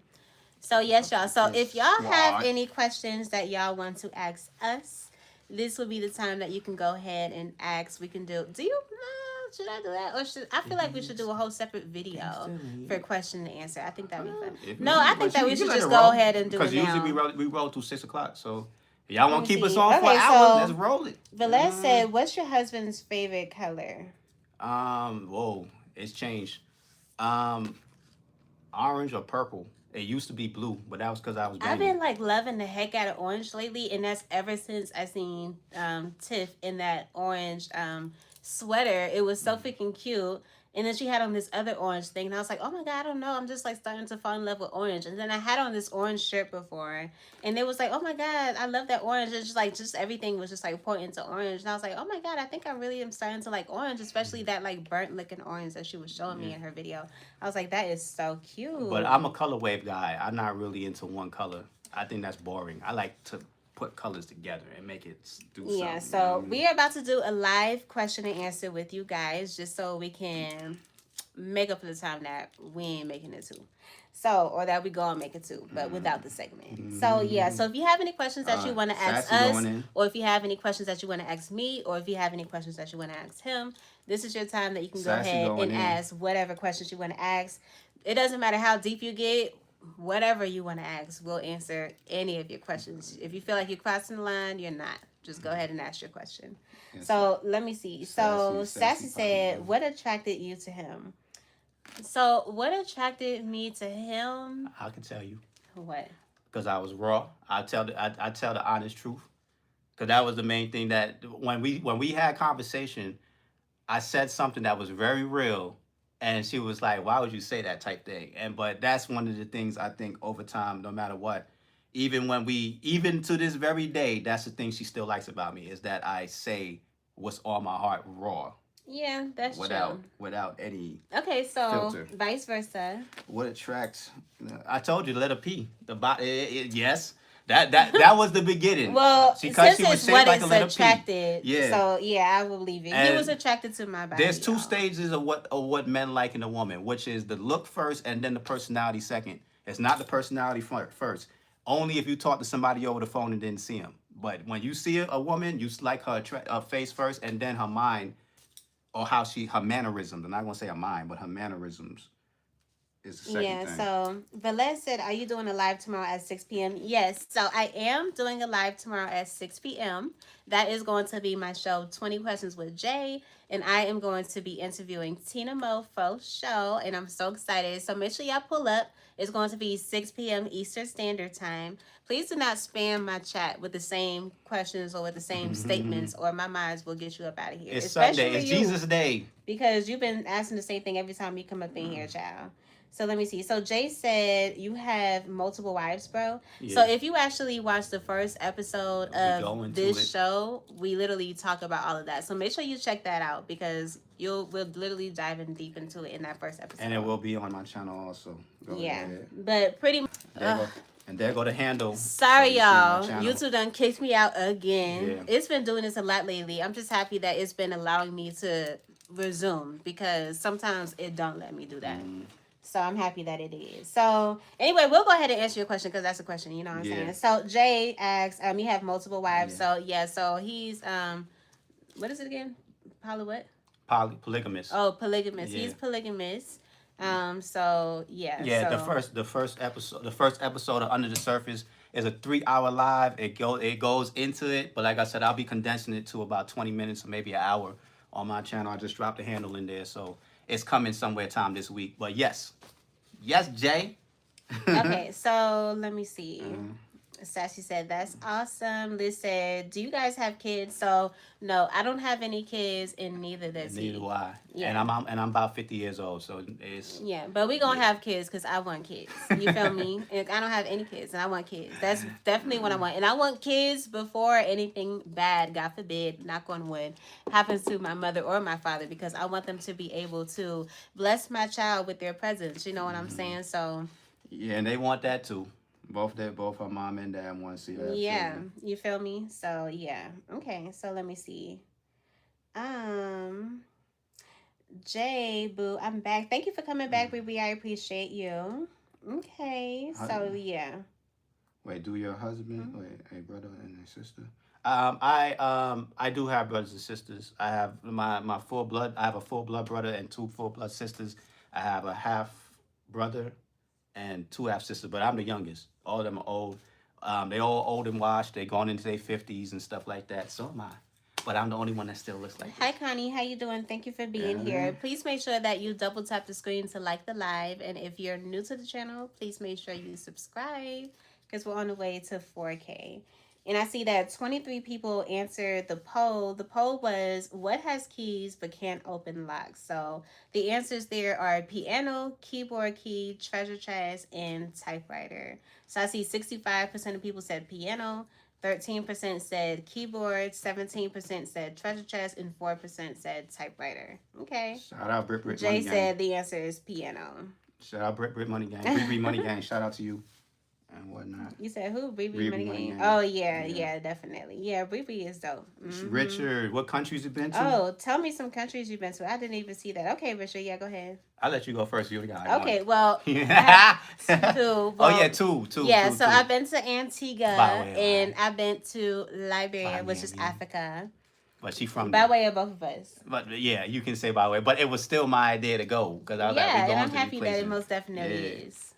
Speaker 1: So yes, y'all. So
Speaker 4: This
Speaker 1: if y'all have
Speaker 4: squad.
Speaker 1: any questions that y'all want to ask us, this will be the time that you can go ahead and ask. We can do. Do you? Should I do that, or should I feel like we should do a whole separate video for question and answer? I think that'd be fun. No, I think that we should just go ahead and do it
Speaker 3: because usually
Speaker 1: now.
Speaker 3: we roll through 6 o'clock. So if y'all
Speaker 1: Let
Speaker 3: want
Speaker 1: me
Speaker 3: to keep us
Speaker 1: see.
Speaker 3: on for an
Speaker 1: Okay,
Speaker 3: hour, let's
Speaker 1: so
Speaker 3: roll it.
Speaker 1: Velez said, "What's your husband's favorite color?"
Speaker 3: Whoa, it's changed. Um, Orange or purple. It used to be blue, but that was because I was
Speaker 1: I've
Speaker 3: banging.
Speaker 1: been like loving the heck out of orange lately, and that's ever since I seen Tiff in that orange sweater. It was so freaking cute. And then she had on this other orange thing, and I was like, "Oh my god, I don't know, I'm just like starting to fall in love with orange." And then I had on this orange shirt before, and it was like, "Oh my god, I love that orange." It's just like just everything was just like pointing to orange, and I was like, "Oh my god, I think I really am starting to like orange, especially that like burnt looking orange that she was showing
Speaker 3: Yeah.
Speaker 1: me in her video." I was like, "That is so
Speaker 3: But
Speaker 1: cute."
Speaker 3: I'm a color wave guy. I'm not really into one color. I think that's boring. I like to put colors together and make it do
Speaker 1: Yeah,
Speaker 3: something. You know what
Speaker 1: so
Speaker 3: I mean?
Speaker 1: we are about to do a live question and answer with you guys just so we can make up for the time that we ain't making it to. So, or that we go and make it to, but without the segment. So, yeah,
Speaker 3: Mm-hmm.
Speaker 1: so if you have any questions that you want to ask
Speaker 4: Sassy
Speaker 1: us,
Speaker 4: going in.
Speaker 1: or if you have any questions that you want to ask me, or if you have any questions that you want to ask him, this is your time that you can go
Speaker 4: Sassy
Speaker 1: ahead
Speaker 4: going
Speaker 1: and
Speaker 4: in.
Speaker 1: ask whatever questions you want to ask. It doesn't matter how deep you get, whatever you want to ask, we'll answer any of your questions. If you feel like you're crossing the line, you're not. Just go ahead and ask your question.
Speaker 4: Yes.
Speaker 1: So let me see. So Sassy said, "What attracted you to him?" So what attracted me to him?
Speaker 3: I can tell you
Speaker 1: What?
Speaker 3: because I was raw. I tell the honest truth because that was the main thing that when we had conversation, I said something that was very real, and she was like, "Why would you say that?" type thing. And but that's one of the things I think over time, no matter what, even to this very day, that's the thing she still likes about me is that I say what's on my heart raw
Speaker 1: Yeah, that's true.
Speaker 3: without any
Speaker 1: Okay, so
Speaker 3: filter.
Speaker 1: vice versa.
Speaker 4: What attracts?
Speaker 3: I told you, let her pee. Yes. That was the beginning.
Speaker 1: Well,
Speaker 3: Because
Speaker 1: since
Speaker 3: she was
Speaker 1: it's
Speaker 3: shaped
Speaker 1: what
Speaker 3: like a
Speaker 1: it's
Speaker 3: letter P.
Speaker 1: attracted,
Speaker 3: Yeah.
Speaker 1: so yeah, I will believe it. He
Speaker 3: And
Speaker 1: was attracted to my body.
Speaker 3: There's two
Speaker 1: y'all.
Speaker 3: stages of what men like in a woman, which is the look first and then the personality second. It's not the personality first. Only if you talk to somebody over the phone and didn't see him. But when you see a woman, you like her face first and then her mind or her mannerisms. I'm not gonna say her mind, but her mannerisms is the second
Speaker 1: Yeah,
Speaker 3: thing.
Speaker 1: so Velez said, "Are you doing a live tomorrow at 6 p.m.?" Yes, so I am doing a live tomorrow at 6 p.m. That is going to be my show, 20 Questions with Jay, and I am going to be interviewing Tina Mofo show, and I'm so excited. So make sure y'all pull up. It's going to be 6 p.m. Eastern Standard Time. Please do not spam my chat with the same questions or with the same statements, or my minds will get you up out of here.
Speaker 3: It's
Speaker 1: Especially
Speaker 3: Sunday. It's
Speaker 1: you,
Speaker 3: Jesus' day.
Speaker 1: because you've been asking the same thing every time you come up in here, child. So let me see. So Jay said you have multiple wives, bro.
Speaker 3: Yeah.
Speaker 1: So if you actually watch the first episode
Speaker 3: go
Speaker 1: of
Speaker 3: into
Speaker 1: this
Speaker 3: it.
Speaker 1: show, we literally talk about all of that. So make sure you check that out because we'll literally dive in deep into it in that first episode.
Speaker 4: And it will be on my channel also. Go
Speaker 1: Yeah,
Speaker 4: ahead.
Speaker 1: but pretty much.
Speaker 3: And there go the handle.
Speaker 1: Sorry,
Speaker 4: So you see my
Speaker 1: y'all.
Speaker 4: channel.
Speaker 1: YouTube done kicked me out again.
Speaker 3: Yeah.
Speaker 1: It's been doing this a lot lately. I'm just happy that it's been allowing me to resume because sometimes it don't let me do that. So I'm happy that it is. So anyway, we'll go ahead and answer your question because that's a question. You know what I'm
Speaker 4: Yeah.
Speaker 1: saying? So Jay asks, you have multiple wives.
Speaker 4: Yeah.
Speaker 1: So yeah, so he's what is it again? Poly what?
Speaker 3: Polygamous.
Speaker 1: Oh, polygamous.
Speaker 3: Yeah.
Speaker 1: He's polygamous. So yeah.
Speaker 3: Yeah,
Speaker 1: so,
Speaker 3: the first episode of Under the Surface is a 3-hour live. It goes into it, but like I said, I'll be condensing it to about 20 minutes or maybe an hour on my channel. I just dropped the handle in there, so it's coming somewhere time this week. But yes, Jay.
Speaker 1: Okay, so let me see. Sassy said, that's awesome. Liz said, do you guys have kids? So, no, I don't have any kids, and neither does
Speaker 3: Neither
Speaker 1: he.
Speaker 3: do I.
Speaker 1: Yeah.
Speaker 3: And I'm about 50 years old, so it's
Speaker 1: Yeah, but we gonna have kids because I want kids. You feel me? And I don't have any kids, and I want kids. That's definitely what I want. And I want kids before anything bad, God forbid, knock on wood, happens to my mother or my father, because I want them to be able to bless my child with their presence. You know what I'm saying? So
Speaker 3: yeah, and they want that too. Both her mom and dad want to see that.
Speaker 1: yeah,
Speaker 3: children.
Speaker 1: you feel me? So yeah. Okay, so let me see. Um Jay, boo, I'm back. Thank you for coming back, Ruby. I appreciate you. Okay, so yeah.
Speaker 3: Wait, do your husband?
Speaker 1: Mhm.
Speaker 3: Wait, a brother and a sister? I do have brothers and sisters. I have my full blood. I have a full blood brother and two full blood sisters. I have a half brother and two half sisters, but I'm the youngest. All of them are old. They all old and washed. They gone into their 50s and stuff like that. So am I. But I'm the only one that still looks like
Speaker 1: Hi
Speaker 3: this.
Speaker 1: Connie, how you doing? Thank you for being here. Please make sure that you double tap the screen to like the live, and if you're new to the channel, please make sure you subscribe because we're on the way to 4K. And I see that 23 people answered the poll. The poll was, what has keys but can't open locks? So the answers there are piano, keyboard key, treasure chest, and typewriter. So I see 65% of people said piano, 13% said keyboard, 17% said treasure chest, and 4% said typewriter. Okay.
Speaker 3: Shout out Brit
Speaker 1: Jay
Speaker 3: Money
Speaker 1: said
Speaker 3: Gang.
Speaker 1: the answer is piano.
Speaker 3: Shout out Brit Money Gang. Brit Money Gang. Shout out to you and whatnot.
Speaker 1: You said who? Bree
Speaker 3: Bree
Speaker 1: Money
Speaker 3: Money
Speaker 1: Gang?
Speaker 3: Gang.
Speaker 1: Oh, yeah,
Speaker 3: Yeah.
Speaker 1: yeah, definitely. Yeah, Bree is dope.
Speaker 3: Richard, what countries you been to?
Speaker 1: Oh, tell me some countries you've been to. I didn't even see that. Okay, Richard, yeah, go ahead.
Speaker 3: I'll let you go first. You got
Speaker 1: Okay,
Speaker 3: one.
Speaker 1: well, I have two.
Speaker 3: Oh
Speaker 1: Well,
Speaker 3: yeah, two.
Speaker 1: Yeah,
Speaker 3: two,
Speaker 1: so
Speaker 3: two.
Speaker 1: I've been to Antigua
Speaker 3: By way of
Speaker 1: and I've been to Liberia,
Speaker 3: By
Speaker 1: which is
Speaker 3: way of-
Speaker 1: Africa.
Speaker 3: But she from
Speaker 1: By
Speaker 3: there.
Speaker 1: way of both of us.
Speaker 3: But yeah, you can say by way. But it was still my idea to go because I was like, we
Speaker 1: Yeah,
Speaker 3: going
Speaker 1: and I'm
Speaker 3: to
Speaker 1: happy
Speaker 3: these
Speaker 1: that it
Speaker 3: places.
Speaker 1: most definitely
Speaker 3: Yeah.
Speaker 1: is.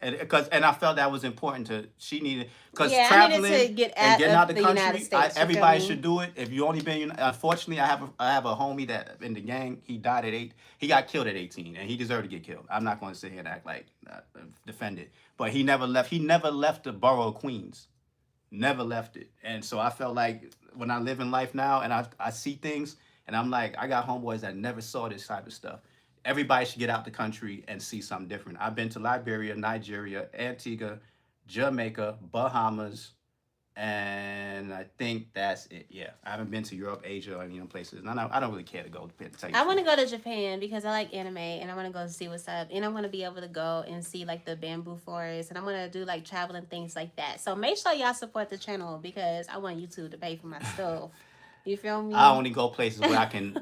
Speaker 3: And I felt that was important to she needed because
Speaker 1: Yeah, I
Speaker 3: traveling
Speaker 1: needed to get
Speaker 3: and
Speaker 1: out
Speaker 3: getting
Speaker 1: of
Speaker 3: out the
Speaker 1: the
Speaker 3: country,
Speaker 1: United States, you
Speaker 3: everybody
Speaker 1: feel me?
Speaker 3: should do it. If you only been, unfortunately, I have a homie that in the gang. He died at 8. He got killed at 18, and he deserved to get killed. I'm not going to sit here and act like defend it, but he never left. He never left the borough of Queens. Never left it. And so I felt like when I live in life now and I see things and I'm like, I got homeboys that never saw this type of stuff. Everybody should get out the country and see something different. I've been to Liberia, Nigeria, Antigua, Jamaica, Bahamas, and I think that's it. Yeah, I haven't been to Europe, Asia, or any other places. And I don't really care to go. To tell you
Speaker 1: I want to go to Japan because I like anime and I want to go see what's up. And I want to be able to go and see like the bamboo forest and I want to do like traveling things like that. So make sure y'all support the channel because I want YouTube to pay for my stuff. You feel me?
Speaker 3: I only go places where I can,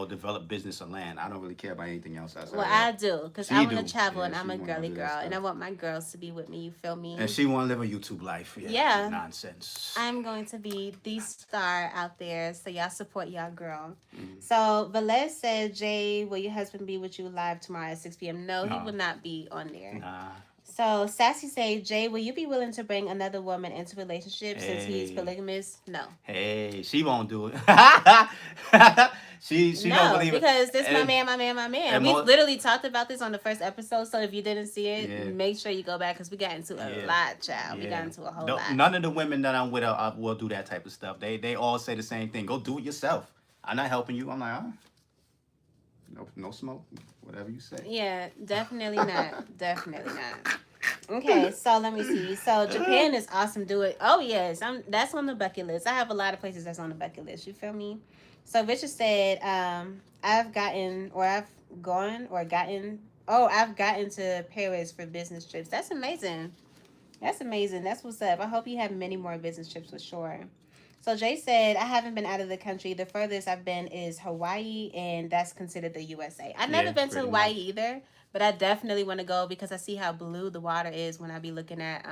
Speaker 3: develop business or land. I don't really care about anything else outside.
Speaker 1: Well,
Speaker 3: that.
Speaker 1: I do because
Speaker 3: She
Speaker 1: I want
Speaker 3: do.
Speaker 1: to travel
Speaker 3: Yeah,
Speaker 1: and I'm
Speaker 3: she
Speaker 1: a
Speaker 3: wanna
Speaker 1: girly
Speaker 3: do that
Speaker 1: girl and I
Speaker 3: stuff.
Speaker 1: want my girls to be with me. You feel me?
Speaker 3: And she want to live a YouTube life. Yeah.
Speaker 1: Yeah.
Speaker 3: Nonsense.
Speaker 1: I'm going to be the star out there, so y'all support y'all girl.
Speaker 3: Mm.
Speaker 1: So Velez said, Jay, will your husband be with you live tomorrow at 6 p.m.? No, he
Speaker 3: No.
Speaker 1: will not be on there.
Speaker 3: Nah.
Speaker 1: So Sassy say, Jay, will you be willing to bring another woman into a relationship since he's
Speaker 3: Hey.
Speaker 1: polygamous? No.
Speaker 3: Hey, she won't do it. she
Speaker 1: No,
Speaker 3: don't believe it.
Speaker 1: because this my
Speaker 3: And-
Speaker 1: man, my man, my man.
Speaker 3: and
Speaker 1: We
Speaker 3: mo-
Speaker 1: literally talked about this on the first episode, so if you didn't see it,
Speaker 3: Yeah.
Speaker 1: make sure you go back because we got into a
Speaker 3: Yeah.
Speaker 1: lot, child. We
Speaker 3: Yeah.
Speaker 1: got into a whole
Speaker 3: No-
Speaker 1: lot.
Speaker 3: None of the women that I'm with will do that type of stuff. They all say the same thing. Go do it yourself. I'm not helping you. I'm like, no smoke. Whatever you say.
Speaker 1: Yeah, definitely not. Definitely not. Okay, so let me see. So Japan is awesome. Do it. Oh yes, that's on the bucket list. I have a lot of places that's on the bucket list. You feel me? So Richard said, I've gotten to Paris for business trips. That's amazing. That's amazing. That's what's up. I hope you have many more business trips for sure. So Jay said, I haven't been out of the country. The furthest I've been is Hawaii, and that's considered the USA. I've never
Speaker 3: Yeah,
Speaker 1: been to
Speaker 3: pretty
Speaker 1: Hawaii
Speaker 3: much.
Speaker 1: either, but I definitely want to go because I see how blue the water is when I be looking at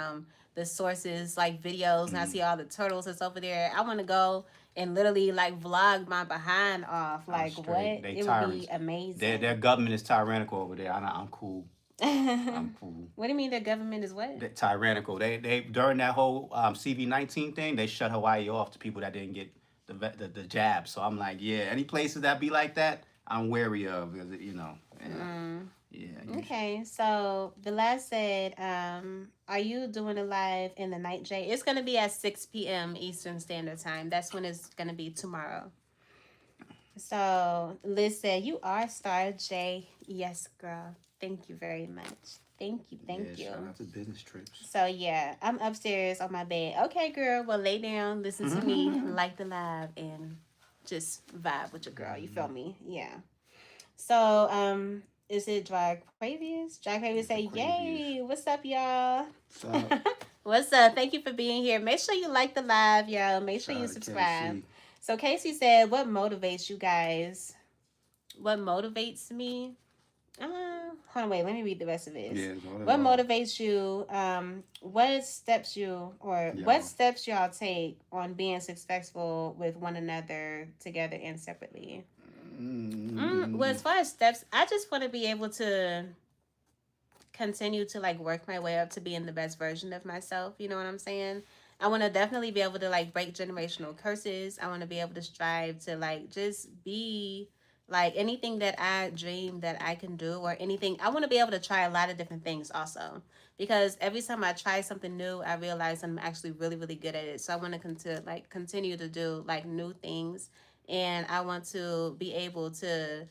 Speaker 1: the sources, like videos, and I see all the turtles that's over there. I want to go and literally like vlog my behind off. Like
Speaker 3: straight.
Speaker 1: what?
Speaker 3: They
Speaker 1: It would
Speaker 3: tyrants.
Speaker 1: be amazing.
Speaker 3: Their government is tyrannical over there. I'm cool. I'm cool.
Speaker 1: What do you mean their government is what?
Speaker 3: They're tyrannical. They during that whole CV-19 thing, they shut Hawaii off to people that didn't get the jab. So I'm like, yeah, any places that be like that,
Speaker 4: I'm wary of, because yeah.
Speaker 1: Okay, so Velaz said, are you doing a live in the night, Jay? It's gonna be at 6 p.m. Eastern Standard Time. That's when it's gonna be tomorrow. So Liz said, "You are Star J." Yes, girl. Thank you very much. Thank you.
Speaker 4: Yeah,
Speaker 1: Thank you.
Speaker 4: shout out to business trips.
Speaker 1: So yeah, I'm upstairs on my bed. Okay, girl. Well, lay down, listen to me, like the live, and just vibe with your girl. You feel me? Yeah. So is it Draquavius? Draquavius say,
Speaker 4: Aquarius.
Speaker 1: "Yay! What's up, y'all?"
Speaker 4: So,
Speaker 1: What's up? Thank you for being here. Make sure you like the live, y'all. Make sure
Speaker 4: shout
Speaker 1: you
Speaker 4: out to
Speaker 1: subscribe.
Speaker 4: KC.
Speaker 1: So Casey said, "What motivates you guys? What motivates me? Hold on, wait. Let me read the rest of this.
Speaker 4: Yeah, go
Speaker 1: What
Speaker 4: ahead.
Speaker 1: motivates you? What
Speaker 4: Y'all.
Speaker 1: steps y'all take on being successful with one another, together and separately? Well,
Speaker 4: Mm,
Speaker 1: as far as steps, I just want to be able to continue to like work my way up to being the best version of myself. You know what I'm saying? I want to definitely be able to like break generational curses. I want to be able to strive to like just be like anything that I dream that I can do or anything. I want to be able to try a lot of different things also because every time I try something new, I realize I'm actually really really good at it. So I want to continue to do like new things and I want to be able to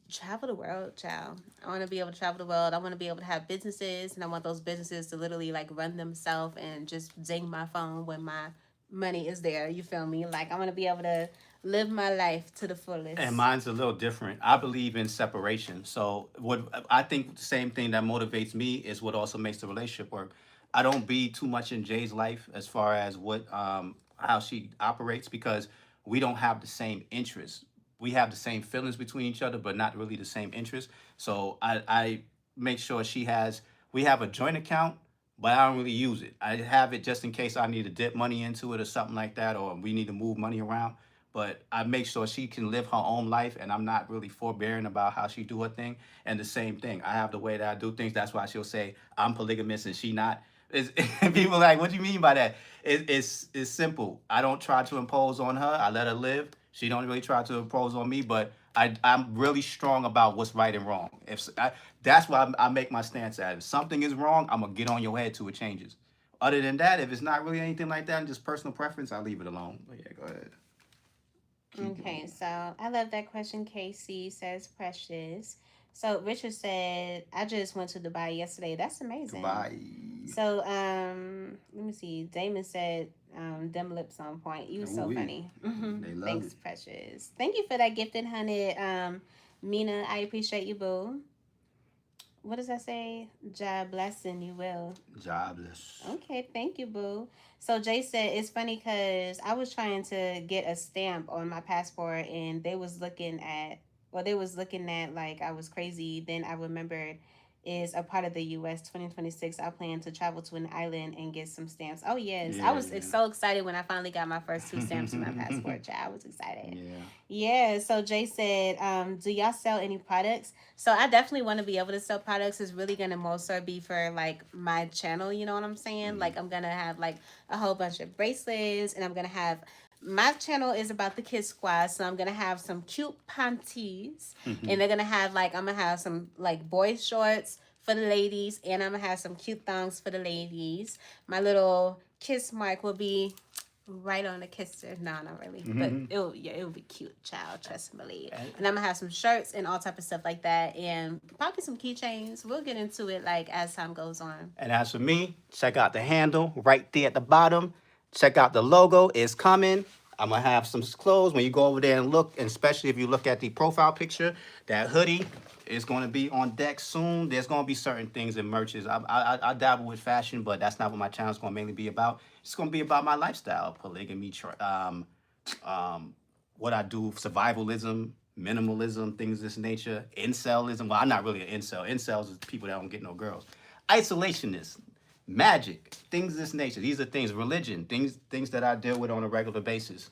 Speaker 1: travel the world, child. I want to be able to travel the world. I want to be able to have businesses, and I want those businesses to literally like run themselves and just zing my phone when my money is there. You feel me? Like I want to be able to live my life to the
Speaker 3: And
Speaker 1: fullest.
Speaker 3: mine's a little different. I believe in separation. So what I think the same thing that motivates me is what also makes the relationship work. I don't be too much in Jay's life as far as what how she operates because we don't have the same interests. We have the same feelings between each other, but not really the same interests. So I make sure she has we have a joint account, but I don't really use it. I have it just in case I need to dip money into it or something like that, or we need to move money around, but I make sure she can live her own life and I'm not really forbearing about how she do her thing. And the same thing, I have the way that I do things. That's why she'll say I'm polygamous and she not. It's, people like, what do you mean by that? It's simple. I don't try to impose on her. I let her live. She don't really try to impose on me, but I'm really strong about what's right and wrong. That's why I make my stance at. If something is wrong, I'm gonna get on your head till it changes. Other than that, if it's not really anything like that and just personal preference, I leave it alone. But yeah, go ahead. Keep
Speaker 1: Okay,
Speaker 3: going.
Speaker 1: so I love that question. Casey says precious. So Richard said, I just went to Dubai yesterday. That's amazing.
Speaker 4: Goodbye.
Speaker 1: So let me see. Damon said, "Them lips on point." You so
Speaker 4: Ooh-wee.
Speaker 1: funny.
Speaker 4: They love
Speaker 1: Thanks,
Speaker 4: it.
Speaker 1: precious. Thank you for that gifted honey, Mina. I appreciate you, boo. What does that say? God blessing you will.
Speaker 4: Jobless.
Speaker 1: Okay, thank you, boo. So Jay said it's funny because I was trying to get a stamp on my passport, and they was looking at like I was crazy. Then I remembered is a part of the U.S. 2026. I plan to travel to an island and get some stamps. Oh yes, I
Speaker 4: Yeah,
Speaker 1: was so excited when I finally got my first two stamps in my
Speaker 4: yeah.
Speaker 1: passport. Child, I was excited.
Speaker 4: Yeah.
Speaker 1: Yeah. So Jay said, "Do y'all sell any products?" So I definitely want to be able to sell products. It's really gonna most so be for like my channel. You know what I'm saying?
Speaker 4: Mm-hmm.
Speaker 1: Like I'm gonna have like a whole bunch of bracelets, and I'm gonna have my channel is about the kids squad, so I'm gonna have some cute panties, and they're gonna have like I'm gonna have some like boy shorts for the ladies, and I'm gonna have some cute thongs for the ladies. My little kiss mark will be right on the kisser. No, not really. But
Speaker 4: Mm-hmm.
Speaker 1: it'll be cute, child. Trust me, Lee.
Speaker 3: And,
Speaker 1: And I'm gonna have some shirts and all type of stuff like that, and probably some keychains. We'll get into it like as time goes on.
Speaker 3: and as for me, check out the handle right there at the bottom. Check out the logo. It's coming. I'm gonna have some clothes when you go over there and look, and especially if you look at the profile picture, that hoodie is gonna be on deck soon. There's gonna be certain things in merches. I dabble with fashion, but that's not what my channel's gonna mainly be about. It's gonna be about my lifestyle, polygamy, what I do, survivalism, minimalism, things of this nature, incelism. Well, I'm not really an incel. Incels is people that don't get no girls. Isolationist, magic, things of this nature. These are things, religion, things that I deal with on a regular basis.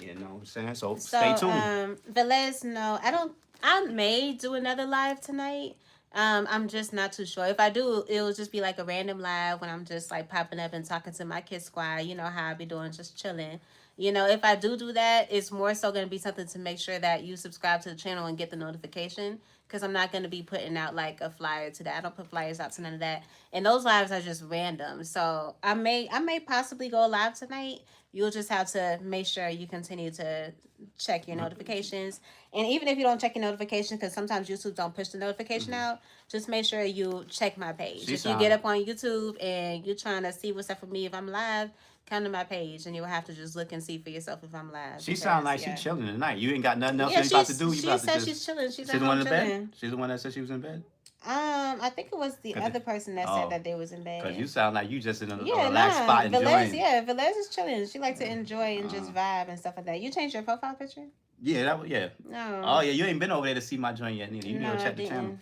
Speaker 3: You know what I'm saying? So
Speaker 1: So,
Speaker 3: stay tuned.
Speaker 1: Velez, no, I don't. I may do another live tonight. I'm just not too sure. If I do, it'll just be like a random live when I'm just like popping up and talking to my kid squad. You know how I be doing, just chilling. If I do that, it's more so going to be something to make sure that you subscribe to the channel and get the notification, because I'm not going to be putting out like a flyer to that. I don't put flyers out to none of that. And those lives are just random. So I may possibly go live tonight. You'll just have to make sure you continue to check your notifications. And even if you don't check your notifications, because sometimes YouTube don't push the notification out, just make sure you check my page. If you get up on YouTube and you're trying to see what's up for me if I'm live, come to my page and you'll have to just look and see for yourself if I'm live.
Speaker 3: She sounds like she's chilling tonight. You ain't got nothing else you about to do.
Speaker 1: She said she's chilling. She's
Speaker 3: the one in bed? She's the one that said she was in bed?
Speaker 1: I think it was the other person that said that they was in bed.
Speaker 3: Because you sound like you just in a relaxed spot enjoying.
Speaker 1: Velez is chilling. She like to enjoy and just vibe and stuff like that. You changed your profile picture?
Speaker 3: Yeah, that was, yeah.
Speaker 1: No.
Speaker 3: Oh, yeah, you ain't been over there to see my joint yet, neither. You need to check the channel.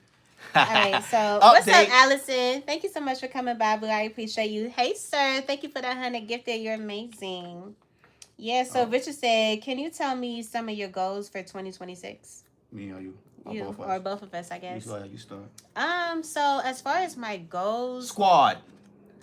Speaker 1: All right, so what's up, Allison? Thank you so much for coming by, Boo. I appreciate you. Hey, sir. Thank you for that 100 gifted. You're amazing. Yeah, so Richard said, can you tell me some of your goals for 2026?
Speaker 3: Me or you?
Speaker 1: Or both of us, I guess.
Speaker 3: You start.
Speaker 1: So as far as my goals,
Speaker 3: squad.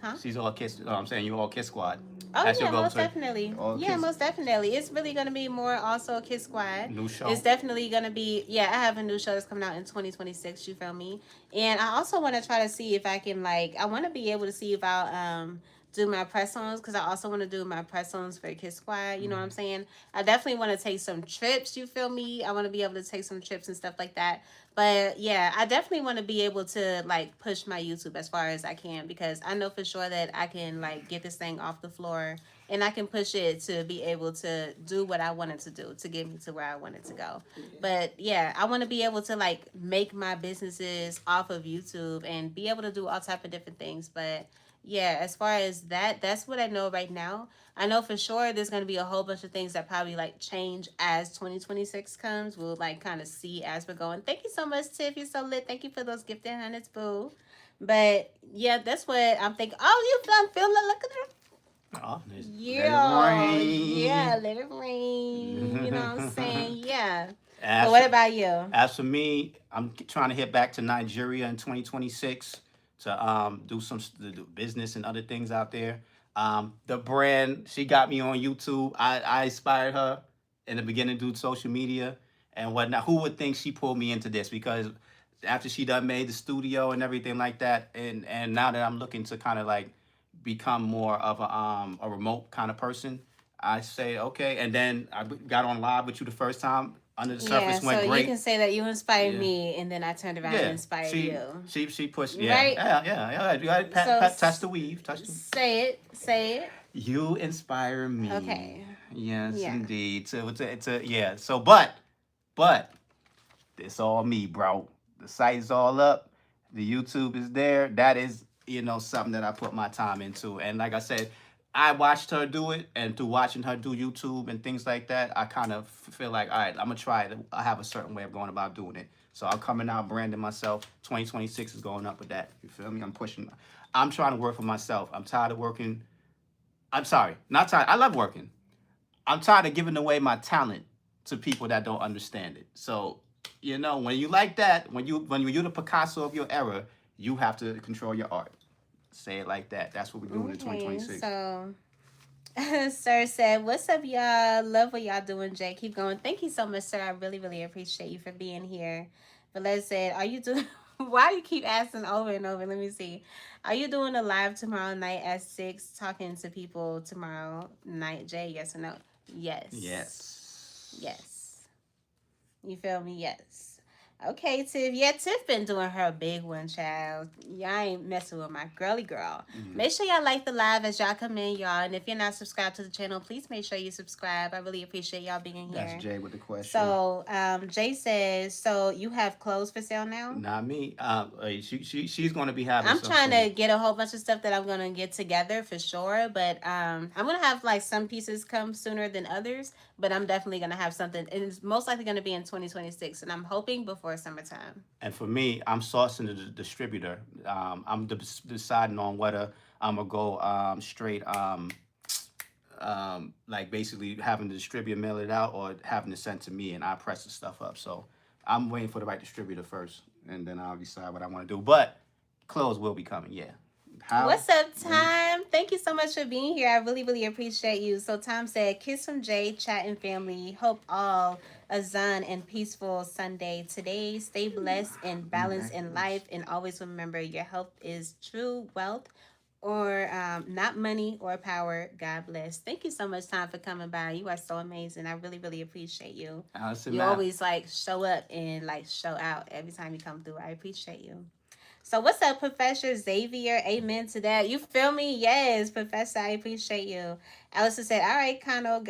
Speaker 1: Huh?
Speaker 3: She's all kids. I'm saying you all kids squad.
Speaker 1: Oh, that's yeah, most definitely. Most definitely. It's really gonna be more also Kids Squad.
Speaker 3: New show.
Speaker 1: It's definitely gonna be. Yeah, I have a new show that's coming out in 2026. You feel me? And I also want to try to see if I can I want to be able to see if I'll do my press-ons, because I also want to do my press-ons for Kids Squad. You know what I'm saying? I definitely want to take some trips. You feel me? I want to be able to take some trips and stuff like that. But yeah, I definitely want to be able to push my YouTube as far as I can, because I know for sure that I can get this thing off the floor, and I can push it to be able to do what I wanted to do to get me to where I wanted to go. But yeah, I want to be able to make my businesses off of YouTube and be able to do all type of different things. But yeah, as far as that, that's what I know right now. I know for sure there's going to be a whole bunch of things that probably change as 2026 comes. We'll kind of see as we're going. Thank you so much, Tiff. You're so lit. Thank you for those gifted hundreds, boo. But yeah, that's what I'm thinking. Oh, I'm feeling look at it.
Speaker 3: Oh,
Speaker 1: Let it rain. You know what I'm saying? Yeah.
Speaker 3: So
Speaker 1: what about you?
Speaker 3: As for me, I'm trying to hit back to Nigeria in 2026 to do some business and other things out there. The brand, she got me on YouTube. I inspired her in the beginning to do social media and whatnot. Who would think she pulled me into this? Because after she done made the studio and everything like that, and now that I'm looking to kind of become more of a remote kind of person, I say okay. And then I got on live with you the first time. Under the Surface went great. So
Speaker 1: you can say that you inspired me, and then I turned around and inspired you.
Speaker 3: She pushed,
Speaker 1: right?
Speaker 3: Yeah. You got to touch the weave.
Speaker 1: Say it.
Speaker 3: You inspire me.
Speaker 1: Okay.
Speaker 3: Yes, indeed. So So, but it's all me, bro. The site is all up. The YouTube is there. That is, something that I put my time into. And like I said, I watched her do it, and through watching her do YouTube and things like that, I kind of feel like, all right, I'm going to try it. I have a certain way of going about doing it. So I'm coming out branding myself. 2026 is going up with that. You feel me? I'm pushing. I'm trying to work for myself. I'm tired of working. I'm sorry, not tired. I love working. I'm tired of giving away my talent to people that don't understand it. So, when you like that, when you're the Picasso of your era, you have to control your art. Say it like that. That's what we're doing in 2026.
Speaker 1: So, Sir said, what's up, y'all? Love what y'all doing, Jay. Keep going. Thank you so much, sir. I really, really appreciate you for being here. Velez said, are you doing... Why do you keep asking over and over? Let me see. Are you doing a live tomorrow night at 6, talking to people tomorrow night, Jay? Yes or no? Yes. You feel me? Yes. Okay, Tiff. Yeah, Tiff been doing her big one, child. Y'all ain't messing with my girly girl. Mm-hmm. Make sure y'all like the live as y'all come in, y'all. And if you're not subscribed to the channel, please make sure you subscribe. I really appreciate y'all being here.
Speaker 3: That's Jay with the question.
Speaker 1: So, Jay says, so you have clothes for sale now?
Speaker 3: Not me. She's going to be having
Speaker 1: I'm trying to get a whole bunch of stuff that I'm going to get together for sure. But I'm going to have some pieces come sooner than others. But I'm definitely going to have something. And it's most likely going to be in 2026. And I'm hoping before summertime.
Speaker 3: And for me, I'm sourcing the distributor. I'm deciding on whether I'm going to go straight, basically having the distributor mail it out or having it sent to me and I press the stuff up. So I'm waiting for the right distributor first. And then I'll decide what I want to do. But clothes will be coming, yeah.
Speaker 4: How?
Speaker 1: What's up,
Speaker 4: When?
Speaker 1: Time? Thank you so much for being here. I really, really appreciate you. So, Tom said, "Kiss from Jay, chat and family. Hope all a zen and peaceful Sunday today. Stay blessed and balanced in life, and always remember your health is true wealth, or not money or power. God bless." Thank you so much, Tom, for coming by. You are so amazing. I really, really appreciate you.
Speaker 4: Allison
Speaker 1: You
Speaker 4: Math.
Speaker 1: always like show up and like show out every time you come through. I appreciate you. So what's up, Professor Xavier? Amen to that. You feel me? Yes, Professor. I appreciate you. Allison said, "All right, Carol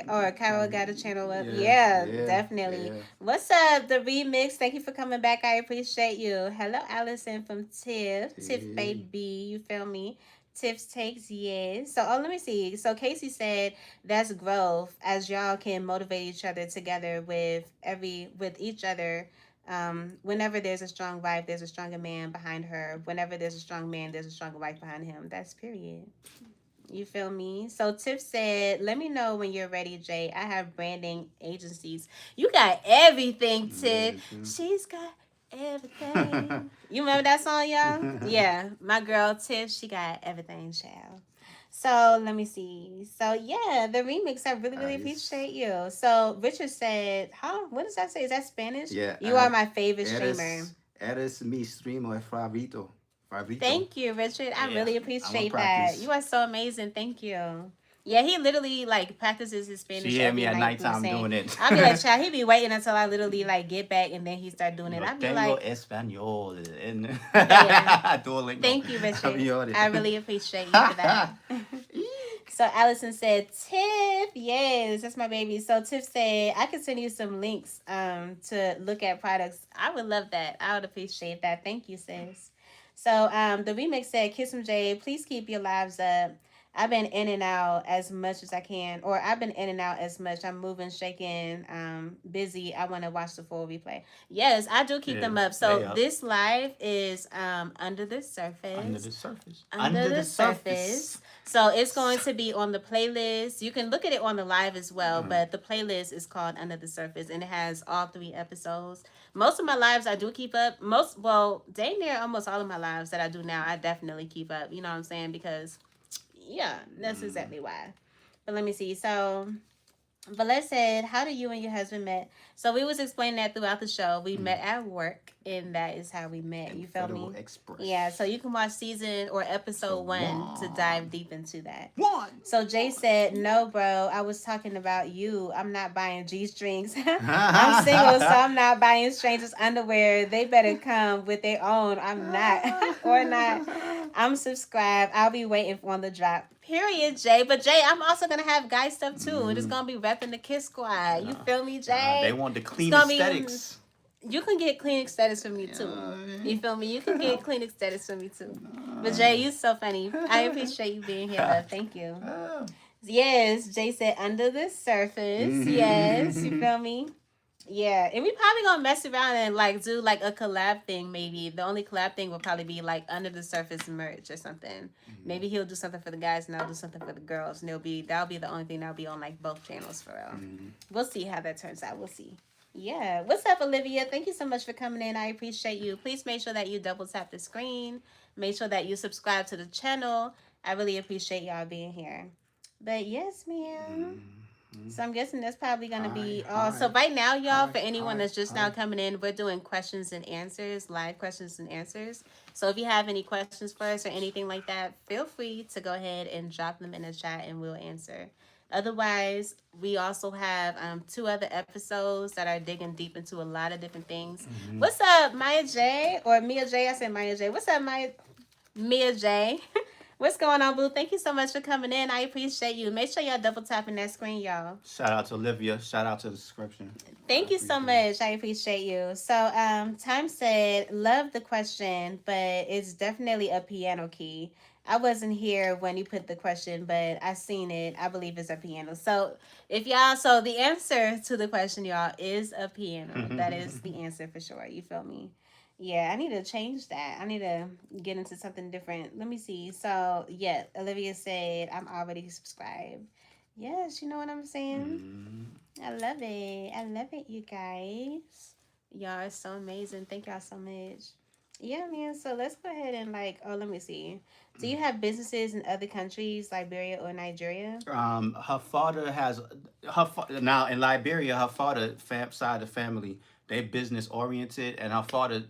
Speaker 1: got a channel up."
Speaker 4: Yeah,
Speaker 1: Yeah,
Speaker 4: yeah,
Speaker 1: definitely.
Speaker 4: yeah.
Speaker 1: What's up, the remix? Thank you for coming back. I appreciate you. Hello, Allison from Tiff
Speaker 4: Yeah.
Speaker 1: baby. You feel me? Tiff's takes, yes. So, let me see. So, Casey said that's growth, as y'all can motivate each other together with each other. Whenever there's a strong wife, there's a stronger man behind her. Whenever there's a strong man, there's a stronger wife behind him. That's period. You feel me? So Tiff said, "Let me know when you're ready, Jay. I have branding agencies." You got everything, Tiff.
Speaker 4: Yeah, true.
Speaker 1: She's got everything. You remember that song, y'all? Yeah, my girl Tiff, she got everything, child. So let me see. So yeah, the remix. I really, really
Speaker 4: Nice.
Speaker 1: appreciate you. So Richard said, "Huh? What does that say? Is that Spanish?
Speaker 4: Yeah,
Speaker 1: You are my favorite streamer."
Speaker 4: eres mi streamer favorito. Favorito.
Speaker 1: Thank you, Richard. I
Speaker 4: Yeah,
Speaker 1: really
Speaker 4: I'm gonna
Speaker 1: appreciate that.
Speaker 4: practice.
Speaker 1: You are so amazing. Thank you. Yeah, he literally like practices his
Speaker 3: She
Speaker 1: Spanish
Speaker 3: hear
Speaker 1: every
Speaker 3: me at
Speaker 1: night before
Speaker 3: nighttime
Speaker 1: saying.
Speaker 3: doing it.
Speaker 1: I'll be like, child, he be waiting until I literally like get back and then he start doing it.
Speaker 3: No
Speaker 1: I'll be
Speaker 3: tengo
Speaker 1: like,
Speaker 3: español en
Speaker 1: yeah.
Speaker 3: Duolingo.
Speaker 1: Thank you,
Speaker 3: I'm
Speaker 1: Richard.
Speaker 3: on it.
Speaker 1: I really appreciate you for that. So Allison said, "Tiff, yes, that's my baby." So Tiff said, "I can send you some links to look at products." I would love that. I would appreciate that. Thank you, sis. So the remix said, "Kiss from Jay, please keep your lives up. I've been in and out as much as I can, or I've been in and out as much. I'm moving, shaking, busy. I want to watch the full replay." Yes, I do keep
Speaker 3: Yeah,
Speaker 1: them up.
Speaker 3: they
Speaker 1: So
Speaker 3: up
Speaker 1: this live is under the
Speaker 3: under
Speaker 1: surface.
Speaker 3: the surface.
Speaker 1: Under
Speaker 3: Under
Speaker 1: the
Speaker 3: the
Speaker 1: surface.
Speaker 3: surface.
Speaker 1: So it's going to be on the playlist. You can look at it on the live as well,
Speaker 4: Uh,
Speaker 1: but the playlist is called Under the Surface and it has all 3 episodes. Most of my lives I do keep up. Dang near almost all of my lives that I do now, I definitely keep up. You know what I'm saying? Because yeah, that's
Speaker 4: mm,
Speaker 1: exactly why. But let me see. So Valette said, "How do you and your husband met?" So we was explaining that throughout the show. We
Speaker 4: mm.
Speaker 1: met at work, and that is how we met.
Speaker 4: And
Speaker 1: You feel
Speaker 4: Federal
Speaker 1: me?
Speaker 4: Express.
Speaker 1: Yeah. So you can watch season or
Speaker 4: So
Speaker 1: episode 1 to dive
Speaker 4: one.
Speaker 1: deep into that.
Speaker 4: One.
Speaker 1: So Jay said, "No, bro. I was talking about you. I'm not buying G strings. I'm single, so I'm not buying strangers' underwear. They better come with their own. I'm not, or not. I'm subscribed. I'll be waiting on the drop." Period, Jay. But Jay, I'm also gonna have guy stuff too. It is gonna be repping the Kiss Squad. You feel me,
Speaker 3: They
Speaker 1: Jay?
Speaker 3: want the
Speaker 1: It's
Speaker 3: clean
Speaker 1: gonna be.
Speaker 3: aesthetics.
Speaker 1: You can get clean status from me too. You feel me? You can get clean status from me too. But Jay, you so funny. I appreciate you being here, love. Thank you. Yes, Jay said under the surface. Yes, you feel me? Yeah, and we probably gonna mess around and like do like a collab thing. Maybe the only collab thing will probably be like under the surface merch or something. Maybe he'll do something for the guys and I'll do something for the girls, and that'll be the only thing that'll be on like both channels for real. We'll see how that turns out. We'll see. Yeah. What's up, Olivia? Thank you so much for coming in. I appreciate you. Please make sure that you double tap the screen. Make sure that you subscribe to the channel. I really appreciate y'all being here. But yes, ma'am. So I'm guessing that's probably gonna be all. So right now, y'all, for anyone that's just now coming in, we're doing questions and answers, live questions and answers. So if you have any questions for us or anything like that, feel free to go ahead and drop them in the chat and we'll answer. Otherwise, we also have 2 other episodes that are digging deep into a lot of different things. What's up, Maya J or Mia J? I said Maya J. What's up, Mia J? What's going on, Boo? Thank you so much for coming in. I appreciate you. Make sure y'all double tapping that screen, y'all.
Speaker 3: Shout out to Olivia. Shout out to the description.
Speaker 1: Thank you so much. I appreciate you. So, Time said, "Love the question, but it's definitely a piano key." I wasn't here when you put the question, but I seen it. I believe it's a piano. So, so the answer to the question, y'all, is a piano. That is the answer for sure. You feel me? Yeah, I need to change that. I need to get into something different. Let me see. So, yeah, Olivia said, "I'm already subscribed." Yes, you know what I'm saying? I love it. I love it, you guys. Y'all are so amazing. Thank y'all so much. Yeah, man. So let's go ahead and like, oh, let me see. Do you have businesses in other countries, Liberia or Nigeria?
Speaker 3: Her father has now in Liberia. Her father side of the family, they business oriented, and her father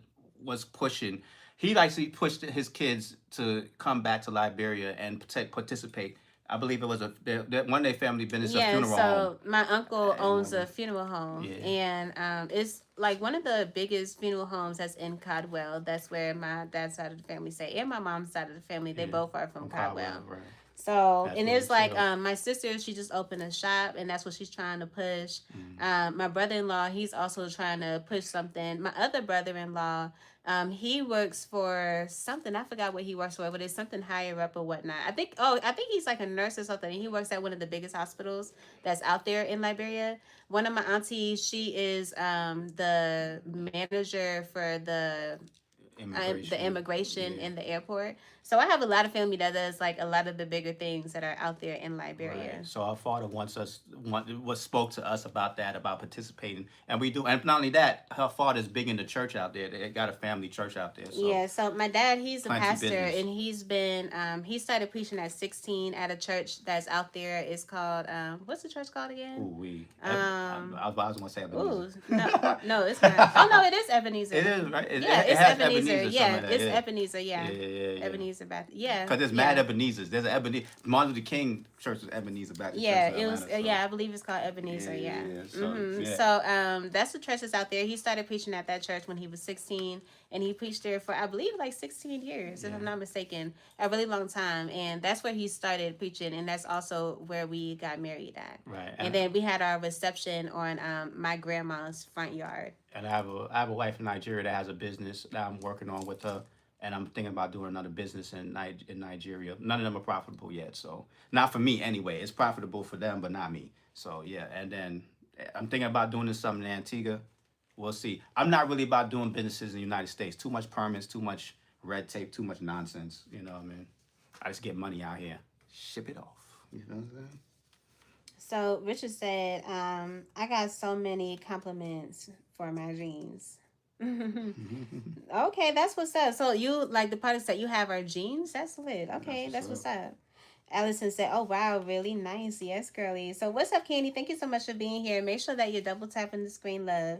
Speaker 3: was pushing. He actually pushed his kids to come back to Liberia and participate. I believe it was one of their family business, a
Speaker 1: Yeah,
Speaker 3: funeral home.
Speaker 1: so my uncle owns a
Speaker 3: And
Speaker 1: funeral home,
Speaker 3: yeah,
Speaker 1: and it's like one of the biggest funeral homes that's in Codwell. That's where my dad's side of the family stay, and my mom's side of the family. They
Speaker 3: yeah,
Speaker 1: both are from
Speaker 3: from Caldwell,
Speaker 1: Codwell.
Speaker 3: right?
Speaker 1: So,
Speaker 3: That's
Speaker 1: and
Speaker 3: really
Speaker 1: it's like
Speaker 3: chill.
Speaker 1: my sister, she just opened a shop, and that's what she's trying to push.
Speaker 3: Mm.
Speaker 1: My brother in law, he's also trying to push something. My other brother in law, he works for something. I forgot what he works for, but it's something higher up or whatnot. I think he's like a nurse or something. And he works at one of the biggest hospitals that's out there in Liberia. One of my aunties, she is the manager for the
Speaker 3: Immigration,
Speaker 1: immigration
Speaker 3: yeah.
Speaker 1: in the airport. So I have a lot of family that does like a lot of the bigger things that are out there in
Speaker 3: Right.
Speaker 1: Liberia.
Speaker 3: So our father was spoke to us about that, about participating, and we do. And not only that, her father's big in the church out there. They got a family church out there, so
Speaker 1: Yeah, so my dad, he's a
Speaker 3: plenty
Speaker 1: pastor,
Speaker 3: business.
Speaker 1: and he started preaching at 16 at a church that's out there. It's called what's the church called
Speaker 3: Ooh,
Speaker 1: again?
Speaker 3: I was gonna say Ebenezer.
Speaker 1: Ooh, no, it's not. Oh no, it is Ebenezer.
Speaker 3: It is right.
Speaker 1: Yeah,
Speaker 3: It
Speaker 1: it's
Speaker 3: has
Speaker 1: Ebenezer.
Speaker 3: Ebenezer something
Speaker 1: Yeah,
Speaker 3: like that.
Speaker 1: it's
Speaker 3: Yeah.
Speaker 1: Ebenezer.
Speaker 3: Yeah,
Speaker 1: Yeah,
Speaker 3: yeah, yeah.
Speaker 1: Ebenezer Baptist. Yeah,
Speaker 3: Because there's mad
Speaker 1: yeah.
Speaker 3: Ebenezer's. There's an Ebenezer. Martin Luther King Church is Ebenezer Baptist Church
Speaker 1: Yeah,
Speaker 3: in
Speaker 1: it was.
Speaker 3: Atlanta. So
Speaker 1: Yeah, I believe it's called
Speaker 3: yeah,
Speaker 1: Ebenezer.
Speaker 3: yeah,
Speaker 1: Yeah.
Speaker 3: yeah. So yeah.
Speaker 1: So that's the church that's out there. He started preaching at that church when he was 16, and he preached there for I believe like 16 years, if
Speaker 3: Yeah.
Speaker 1: I'm not mistaken, a really long time. And that's where he started preaching, and that's also where we got married at.
Speaker 3: Right.
Speaker 1: And then we had our reception on my grandma's front yard.
Speaker 3: And I have a wife in Nigeria that has a business that I'm working on with her, and I'm thinking about doing another business in Nigeria. None of them are profitable yet, so not for me anyway. It's profitable for them, but not me. So yeah, and then I'm thinking about doing this something in Antigua. We'll see. I'm not really about doing businesses in the United States. Too much permits, too much red tape, too much nonsense. You know what I mean? I just get money out here, ship it off. You know what I'm saying?
Speaker 1: So Richard said, I got so many compliments for my jeans. Okay, that's what's up. So you like the products that you have are jeans? That's lit.
Speaker 3: That's
Speaker 1: Okay,
Speaker 3: what's
Speaker 1: that's
Speaker 3: up.
Speaker 1: what's up. Allison said, "Oh wow, really nice. Yes, girly. So what's up, Candy? Thank you so much for being here. Make sure that you're double tapping the screen, love.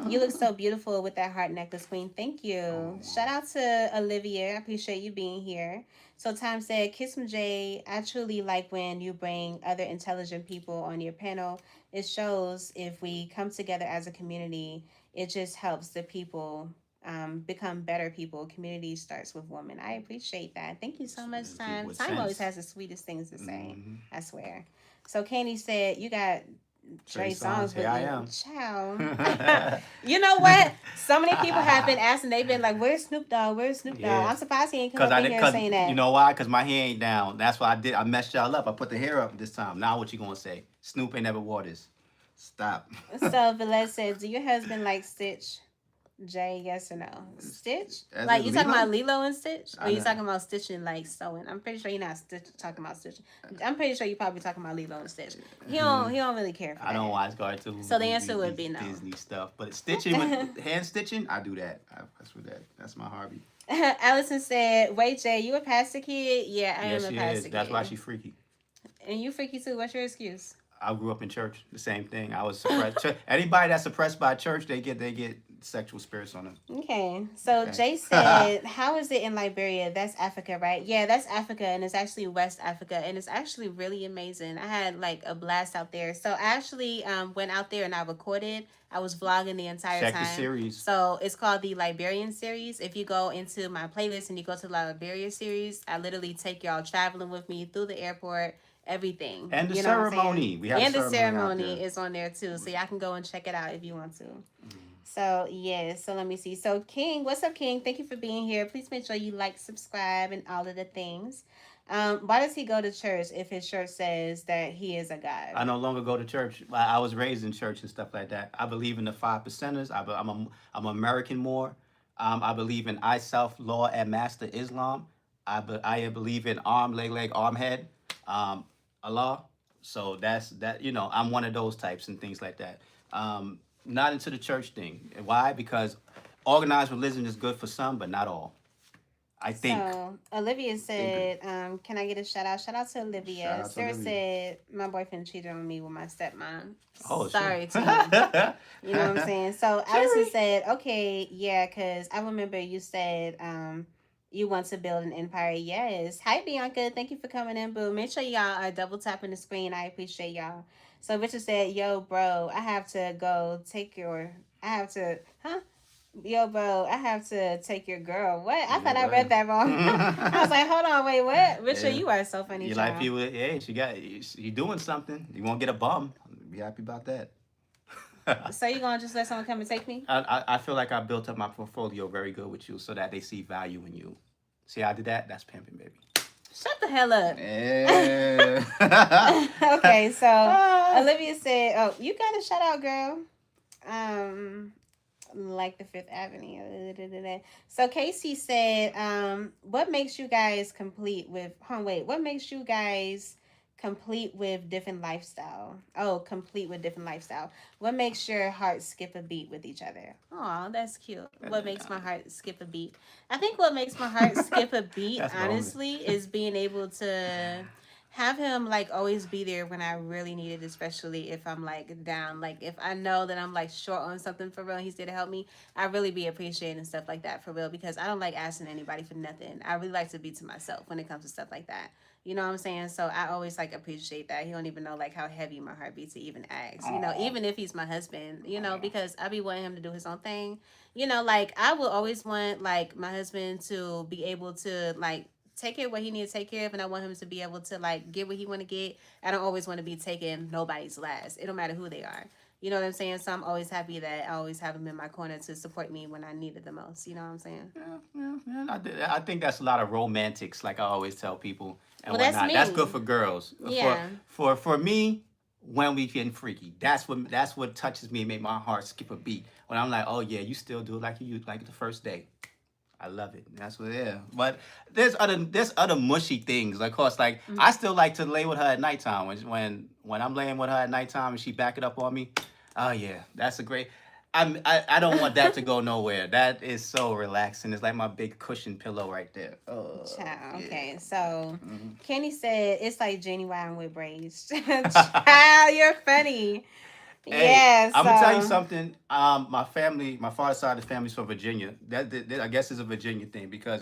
Speaker 1: You look so beautiful with that heart necklace, queen. Thank you.
Speaker 3: Oh.
Speaker 1: Shout out to Olivia. I appreciate you being here. So Tom said, Kiss from Jay. I truly like when you bring other intelligent people on your panel. It shows if we come together as a community, it just helps the people become better people. Community starts with women. I appreciate that. Thank you so much,
Speaker 3: People
Speaker 1: Time.
Speaker 3: with
Speaker 1: Time always
Speaker 3: sense.
Speaker 1: has the sweetest things to say.
Speaker 3: Mm-hmm.
Speaker 1: I swear. So Candy said, you got
Speaker 3: Trey
Speaker 1: Trey
Speaker 3: Songz,
Speaker 1: Songs with
Speaker 3: here I
Speaker 1: you.
Speaker 3: am.
Speaker 1: Ciao. You know what? So many people have been asking. They've been like, "Where's Snoop Dogg? Where's Snoop Dogg?"
Speaker 3: Yeah.
Speaker 1: I'm surprised he ain't come
Speaker 3: Cause
Speaker 1: up
Speaker 3: I
Speaker 1: in
Speaker 3: did,
Speaker 1: here
Speaker 3: cause
Speaker 1: saying
Speaker 3: you
Speaker 1: that.
Speaker 3: know why? Cause my hair ain't down. That's what I did. I messed y'all up. I put the hair up this time. Now what you gonna say? Snoop ain't never wore this. Stop.
Speaker 1: So Velez said, "Do your husband like Stitch?" Jay, yes or no? Stitch?
Speaker 3: As
Speaker 1: Like
Speaker 3: in
Speaker 1: you talking
Speaker 3: Lilo?
Speaker 1: about Lilo and Stitch? Or
Speaker 3: I
Speaker 1: you
Speaker 3: know.
Speaker 1: talking about stitching like sewing? I'm pretty sure you're not talking about stitching. I'm pretty sure you're probably talking about Lilo and Stitch. He don't really care for
Speaker 3: I don't
Speaker 1: that.
Speaker 3: watch cartoons,
Speaker 1: So the
Speaker 3: movies,
Speaker 1: answer would be
Speaker 3: these
Speaker 1: no.
Speaker 3: Disney stuff, but stitching with hand stitching, I do that. That's what that. That's my hobby.
Speaker 1: Allison said, "Wait, Jay, you a pastor kid? Yeah, I
Speaker 3: Yeah,
Speaker 1: am a
Speaker 3: she is.
Speaker 1: pastor
Speaker 3: That's why
Speaker 1: kid.
Speaker 3: she freaky.
Speaker 1: And you freaky too. What's your excuse?"
Speaker 3: I grew up in church. The same thing. I was suppressed. Anybody that's suppressed by church, they get sexual spirits on them.
Speaker 1: Okay. So
Speaker 3: Okay.
Speaker 1: Jay said, "How is it in Liberia? That's Africa, right? Yeah, that's Africa, and it's actually West Africa, and it's actually really amazing. I had like a blast out there. So I actually went out there and I recorded. I was vlogging the entire
Speaker 3: Check the
Speaker 1: time.
Speaker 3: series.
Speaker 1: So it's called the Liberian series. If you go into my playlist and you go to the Liberia series, I literally take y'all traveling with me through the airport. Everything,
Speaker 3: And the
Speaker 1: you know what I'm saying?
Speaker 3: ceremony. We had a
Speaker 1: And the
Speaker 3: ceremony out
Speaker 1: ceremony
Speaker 3: there.
Speaker 1: is on there too, so y'all can go and check it out if you want to. So yeah, so let me see. So King, what's up, King? Thank you for being here. Please make sure you like, subscribe, and all of the things. Why does he go to church if his shirt says that he is a god?
Speaker 3: I no longer go to church. I was raised in church and stuff like that. I believe in the 5%ers. I'm American more. I believe in I self law and master Islam. I believe in arm leg arm head, Allah. So that's that. You know, I'm one of those types and things like that. Not into the church thing. Why? Because organized religion is good for some, but not all. I think.
Speaker 1: So Olivia said, "Can I get a shout out? Shout out to
Speaker 4: Shout
Speaker 1: Olivia."
Speaker 4: out to
Speaker 1: Sarah
Speaker 4: Olivia.
Speaker 1: said, "My boyfriend cheated on me with my stepmom."
Speaker 3: Oh shit.
Speaker 1: Sorry to him. You know what I'm saying? So Allison
Speaker 3: Jerry.
Speaker 1: said, "Okay, yeah, because I remember you said you want to build an empire." Yes. Hi Bianca, thank you for coming in. Boo. Make sure y'all are double tapping the screen. I appreciate y'all. So Richard said, "Yo, bro, I have to go take your. I have to, huh? Yo, bro, I have to take your girl." What? I
Speaker 3: Yeah,
Speaker 1: thought I
Speaker 3: right.
Speaker 1: read that wrong. I was like, hold on, wait, what? Richard,
Speaker 3: Yeah.
Speaker 1: you are so funny,
Speaker 3: You like
Speaker 1: child.
Speaker 3: people? Hey, she doing something. You won't get a bum. Be happy about that.
Speaker 1: So you gonna just let someone come and take me?
Speaker 3: I feel like I built up my portfolio very good with you, so that they see value in you. See how I did that? That's pimping, baby.
Speaker 1: Shut the hell up.
Speaker 4: Yeah.
Speaker 1: Okay, so
Speaker 3: Ah.
Speaker 1: Olivia said, "Oh, you got a shout out, girl." Um, like the Fifth Avenue. So Casey said, what makes you guys complete with? What makes you guys complete with different lifestyle? Oh, complete with different lifestyle. What makes your heart skip a beat with each other? Oh, that's cute. What makes my heart skip a beat? I think what makes my heart skip a beat,
Speaker 3: That's lonely.
Speaker 1: honestly, is being able to have him like always be there when I really need it, especially if I'm like down. Like if I know that I'm like short on something for real, and he's there to help me. I really be appreciating stuff like that for real because I don't like asking anybody for nothing. I really like to be to myself when it comes to stuff like that. You know what I'm saying? So I always like appreciate that. He don't even know like how heavy my heart beats to even ask. You know,
Speaker 3: Aw.
Speaker 1: even if he's my husband, you know,
Speaker 3: Aw.
Speaker 1: because I be wanting him to do his own thing. You know, like I will always want like my husband to be able to like take care of what he needs to take care of, and I want him to be able to like get what he want to get. I don't always want to be taking nobody's last. It don't matter who they are. You know what I'm saying? So I'm always happy that I always have him in my corner to support me when I need it the most. You know what I'm saying?
Speaker 3: Yeah. I think that's a lot of romantics, like I always tell people and
Speaker 1: Well, that's
Speaker 3: whatnot. That's
Speaker 1: me.
Speaker 3: good for girls.
Speaker 1: Yeah.
Speaker 3: For me, when we getting freaky, that's what touches me and make my heart skip a beat. When I'm like, oh yeah, you still do it like you like the first day. I love it. That's what, yeah. But there's other mushy things. Of course, like I still like to lay with her at nighttime. When I'm laying with her at nighttime and she back it up on me, oh yeah, that's a great. I don't want that to go nowhere. That is so relaxing. It's like my big cushion pillow right there. Oh
Speaker 1: Child,
Speaker 3: yeah.
Speaker 1: okay. So
Speaker 3: Mhm.
Speaker 1: Kenny said it's like Jenny Wine with braids. Child, you're funny.
Speaker 3: Hey,
Speaker 1: Yeah,
Speaker 3: I'm gonna tell you
Speaker 1: so
Speaker 3: something. My family, my father's side of the family's from Virginia. That I guess is a Virginia thing because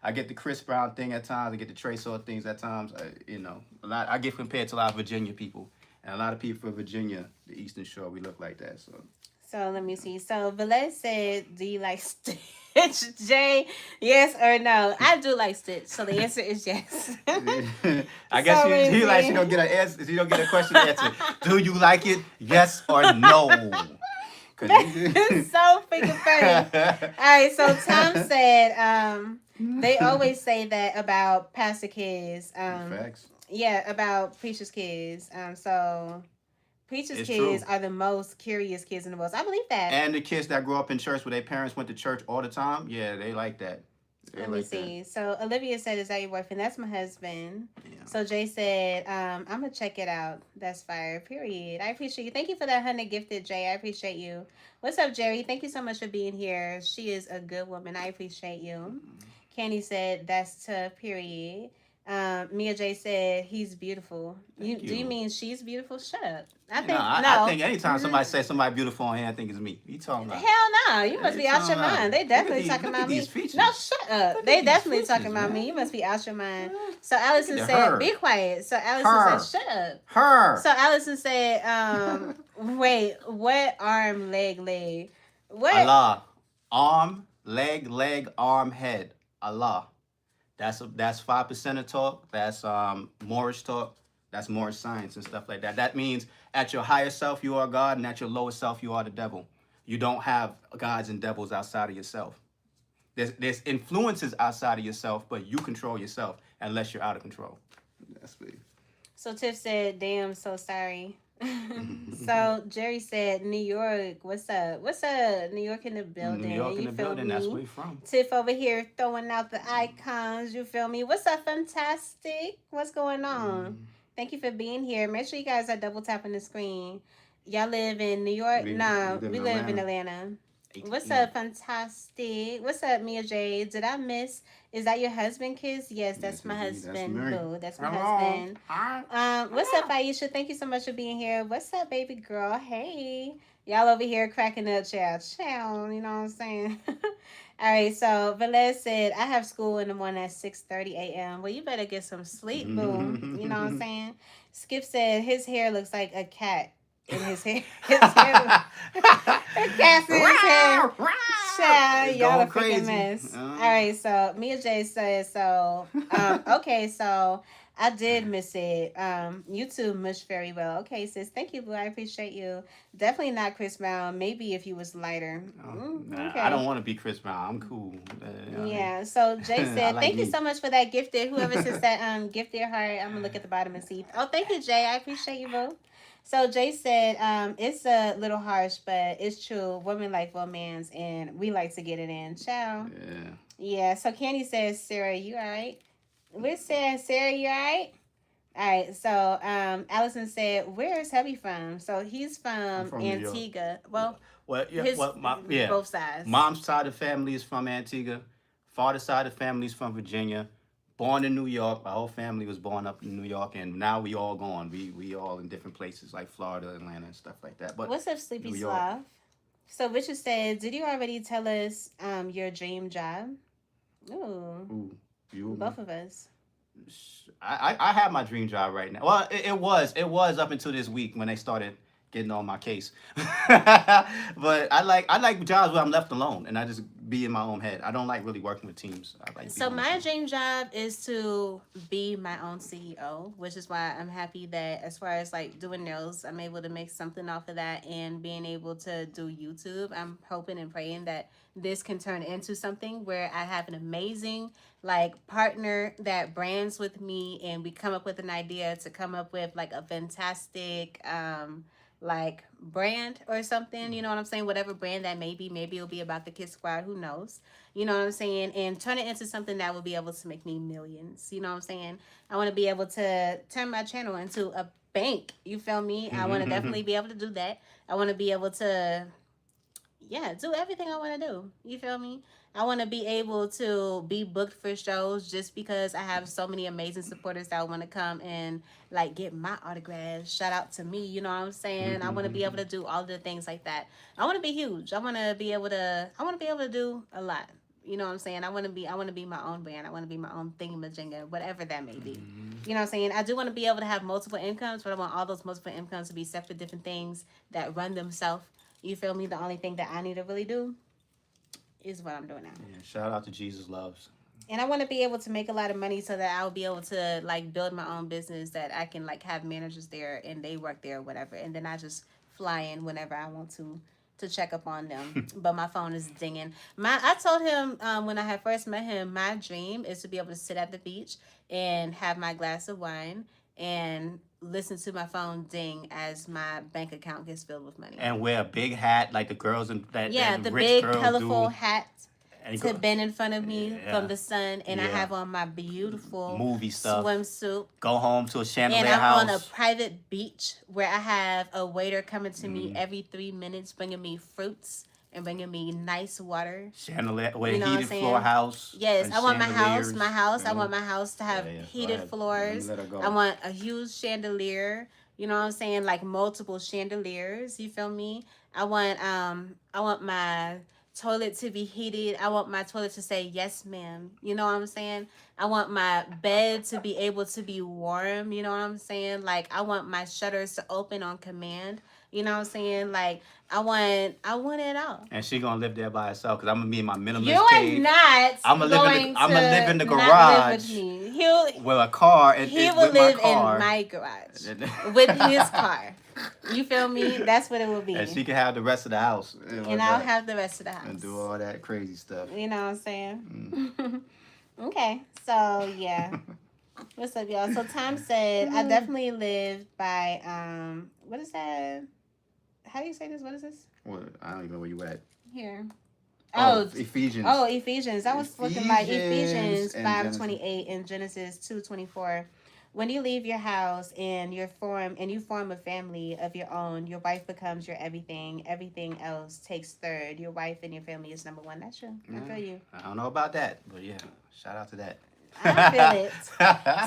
Speaker 3: I get the Chris Brown thing at times. I get the Trey Songz things at times. A lot. I get compared to a lot of Virginia people, and a lot of people from Virginia, the Eastern Shore, we look like that. So
Speaker 1: so let me see. So Velez said, "Do you like Stitch, Jay? Yes or no?" I do like Stitch, so the answer is yes.
Speaker 3: I guess
Speaker 1: So
Speaker 3: she,
Speaker 1: let me
Speaker 3: she like she
Speaker 1: see.
Speaker 3: don't get an answer. She don't get a question answered. Do you like it? Yes or no? Cause
Speaker 1: That's so freaking funny. All right, so Tom said, they always say that about pastor kids.
Speaker 4: Facts.
Speaker 1: Yeah, about preacher's kids. So preacher's
Speaker 3: it's
Speaker 1: kids
Speaker 3: true.
Speaker 1: are the most curious kids in the world. I believe that.
Speaker 3: And the kids that grew up in church where their parents went to church all the time, yeah, they like that. They
Speaker 1: Let me
Speaker 3: like that.
Speaker 1: see. So Olivia said, "Is that your boyfriend?" That's my husband.
Speaker 3: Yeah.
Speaker 1: So Jay said, "I'm gonna check it out. That's fire. Period. I appreciate you. Thank you for that 100 gifted, Jay. I appreciate you. What's up, Jerry? Thank you so much for being here. She is a good woman. I appreciate you." Candy said, "That's tough." Period. Mia J said, "He's beautiful."
Speaker 3: Thank
Speaker 1: Do you
Speaker 3: you.
Speaker 1: mean she's beautiful? Shut up. I
Speaker 3: You know,
Speaker 1: think
Speaker 3: I
Speaker 1: no.
Speaker 3: think anytime somebody says somebody beautiful on here, I think it's me. You talking about?
Speaker 1: Hell no, you
Speaker 3: Yeah,
Speaker 1: must
Speaker 3: you
Speaker 1: be out
Speaker 3: talking
Speaker 1: your
Speaker 3: about?
Speaker 1: mind. They
Speaker 3: Look at
Speaker 1: definitely
Speaker 3: these.
Speaker 1: talking
Speaker 3: Look at
Speaker 1: about
Speaker 3: these
Speaker 1: me. No,
Speaker 3: features.
Speaker 1: shut up.
Speaker 3: Look at
Speaker 1: They
Speaker 3: these
Speaker 1: definitely talking
Speaker 3: features,
Speaker 1: about
Speaker 3: man.
Speaker 1: me. You must be out your mind.
Speaker 3: Yeah.
Speaker 1: So
Speaker 3: Look
Speaker 1: Allison
Speaker 3: at
Speaker 1: said,
Speaker 3: her.
Speaker 1: "Be quiet." So Allison
Speaker 3: Her.
Speaker 1: said, "Shut up."
Speaker 3: Her.
Speaker 1: So Allison said, "Wait, what arm, leg? What?"
Speaker 3: Allah. Arm, leg, arm, head. Allah. That's 5% of talk. That's Moorish talk. That's Moorish science and stuff like that. That means at your higher self you are God, and at your lower self you are the devil. You don't have gods and devils outside of yourself. There's influences outside of yourself, but you control yourself unless you're out of control.
Speaker 4: That's big.
Speaker 1: So Tiff said, "Damn, so sorry." So Jerry said, "New York, what's up? What's up? New York in the
Speaker 3: New
Speaker 1: building.
Speaker 3: York in
Speaker 1: You
Speaker 3: the
Speaker 1: feel
Speaker 3: building. That's where
Speaker 1: me?"
Speaker 3: you're from.
Speaker 1: Tiff over here throwing out the icons. You feel me? What's up, fantastic? What's going on? Thank you for being here. Make sure you guys are double tapping the screen. Y'all live in New York?
Speaker 4: We
Speaker 1: Nah,
Speaker 4: live
Speaker 1: we
Speaker 4: in
Speaker 1: live in
Speaker 4: Atlanta.
Speaker 1: Atlanta. What's up, fantastic? What's up, Mia J? Did I miss? Is that your husband, Kiss? Yes,
Speaker 4: Yes,
Speaker 1: that's my
Speaker 4: indeed. That's
Speaker 1: husband,
Speaker 4: Mary.
Speaker 1: boo. That's my
Speaker 3: Hello.
Speaker 1: husband.
Speaker 3: Hi.
Speaker 1: What's up, Aisha? Thank you so much for being here. What's up, baby girl? Hey, y'all over here cracking up, chow. You know what I'm saying? All right. So Velez said, "I have school in the morning at 6:30 a.m." Well, you better get some sleep, boo. You know what I'm saying? Skip said his hair looks like a cat in his hair. His hair. A cat's in his hair. Child,
Speaker 4: It's
Speaker 1: y'all a
Speaker 4: going
Speaker 1: freaking
Speaker 4: crazy.
Speaker 1: mess. All right, so Mia J says so. Okay, so I did miss it. You two mushed very well. Okay, sis, thank you, boo. I appreciate you. Definitely not Chris Brown. Maybe if he was lighter.
Speaker 3: Nah, I
Speaker 1: Okay.
Speaker 3: don't want to be Chris Brown. I'm cool.
Speaker 1: Yeah. So Jay
Speaker 3: I
Speaker 1: said,
Speaker 3: like
Speaker 1: "Thank you
Speaker 3: me.
Speaker 1: so much for that gifted. Whoever says that gifted heart, I'm gonna look at the bottom and see. Oh, thank you, Jay. I appreciate you, boo. So Jay said, it's a little harsh, but it's true. Women like romance, and we like to get it in. Ciao.
Speaker 4: Yeah.
Speaker 1: Yeah. So Candy says, Sarah, you all right? We're saying, Sarah, you all right? All right. So Allison said, where is hubby from? So he's
Speaker 3: I'm
Speaker 1: from
Speaker 3: from New York.
Speaker 1: Antigua. Well,
Speaker 3: Well, yeah,
Speaker 1: his
Speaker 3: well, yeah.
Speaker 1: both sides.
Speaker 3: Mom's side of the family is from Antigua. Father's side of the family is from Virginia. Born in New York. My whole family was born up in New York, and now we all gone. We all in different places like Florida, Atlanta, and stuff like that. But
Speaker 1: What's up, Sleepy
Speaker 3: New York.
Speaker 1: Sloth? So Richard said, did you already tell us your dream job? Ooh,
Speaker 3: Ooh, you.
Speaker 1: both of us.
Speaker 3: I have my dream job right now. Well, it was up until this week when they started getting on my case. But I like jobs where I'm left alone and I just be in my own head. I don't like really working with teams. I like
Speaker 1: So
Speaker 3: being on
Speaker 1: my
Speaker 3: team.
Speaker 1: dream job is to be my own CEO, which is why I'm happy that as far as like doing nails, I'm able to make something off of that and being able to do YouTube. I'm hoping and praying that this can turn into something where I have an amazing like partner that brands with me and we come up with an idea to come up with like a fantastic like brand or something, you know what I'm saying? Whatever brand that may be, maybe it'll be about the Kid Squad, who knows? You know what I'm saying? And turn it into something that will be able to make me millions. You know what I'm saying? I want to be able to turn my channel into a bank. You feel me? I want to definitely be able to do that. I want to be able to, yeah, do everything I want to do. You feel me? I want to be able to be booked for shows just because I have so many amazing supporters that want to come and like get my autographs. Shout out to me, you know what I'm saying? I want to be able to do all the things like that. I want to be huge. I want to be able to do a lot. You know what I'm saying? I want to be my own brand. I want to be my own thingamajigga, whatever that may be. You know what I'm saying? I do want to be able to have multiple incomes, but I want all those multiple incomes to be separate different things that run themselves. You feel me? The only thing that I need to really do is what I'm doing now.
Speaker 3: Yeah, shout out to Jesus Loves.
Speaker 1: And I want to be able to make a lot of money so that I'll be able to like build my own business that I can like have managers there and they work there or whatever. And then I just fly in whenever I want to check up on them. But my phone is dinging. I told him when I had first met him, my dream is to be able to sit at the beach and have my glass of wine and listen to my phone ding as my bank account gets filled with money.
Speaker 3: And wear a big hat like the girls in that
Speaker 1: Yeah,
Speaker 3: that
Speaker 1: the
Speaker 3: rich
Speaker 1: big
Speaker 3: girls
Speaker 1: colorful
Speaker 3: do.
Speaker 1: hat
Speaker 3: And
Speaker 1: to bend in front of me
Speaker 3: yeah,
Speaker 1: from the sun, and I
Speaker 3: yeah.
Speaker 1: have on my beautiful
Speaker 3: Movie stuff.
Speaker 1: swimsuit.
Speaker 3: Go home to a chandelier
Speaker 1: And I'm
Speaker 3: house.
Speaker 1: on a private beach where I have a waiter coming to me every 3 minutes, bringing me fruits and bringing me nice water.
Speaker 3: Chandelier with
Speaker 1: You know
Speaker 3: a
Speaker 1: what I'm
Speaker 3: heated
Speaker 1: saying?
Speaker 3: floor house.
Speaker 1: Yes,
Speaker 3: and
Speaker 1: I want my house.
Speaker 3: chandeliers.
Speaker 1: I want my house to have
Speaker 4: Yeah, yeah. Go
Speaker 1: heated
Speaker 4: ahead.
Speaker 1: floors.
Speaker 4: Let her go.
Speaker 1: I want a huge chandelier. You know what I'm saying? Like multiple chandeliers. You feel me? I want my toilet to be heated. I want my toilet to say yes, ma'am. You know what I'm saying? I want my bed to be able to be warm. You know what I'm saying? Like I want my shutters to open on command. You know what I'm saying? Like I want it all.
Speaker 3: And she gonna live there by herself because I'm gonna be in my minimalist
Speaker 1: You are
Speaker 3: cave.
Speaker 1: not
Speaker 3: I'ma
Speaker 1: going
Speaker 3: live in the
Speaker 1: to not live with
Speaker 3: garage
Speaker 1: me.
Speaker 3: with a car and
Speaker 1: He will
Speaker 3: with my
Speaker 1: live
Speaker 3: car.
Speaker 1: in my garage with his car. You feel me? That's what it will be.
Speaker 3: And she can have the rest of the house.
Speaker 1: And I'll have the rest of the house.
Speaker 4: And do all that crazy stuff.
Speaker 1: You know what I'm saying? Okay. So yeah. What's up, y'all? So Tom said I definitely live by what is that? How do you say this? What is this?
Speaker 4: What? I don't even know where you at.
Speaker 1: Here.
Speaker 4: Ephesians.
Speaker 1: Oh, Ephesians. I was looking like Ephesians
Speaker 4: Ephesians and
Speaker 1: 5:28 and Genesis 2:24. When you leave your house and you form a family of your own, your wife becomes your everything. Everything else takes third. Your wife and your family is number one. That's true. I
Speaker 3: Yeah,
Speaker 1: feel you.
Speaker 3: I don't know about that, but yeah, shout out to
Speaker 1: I feel it.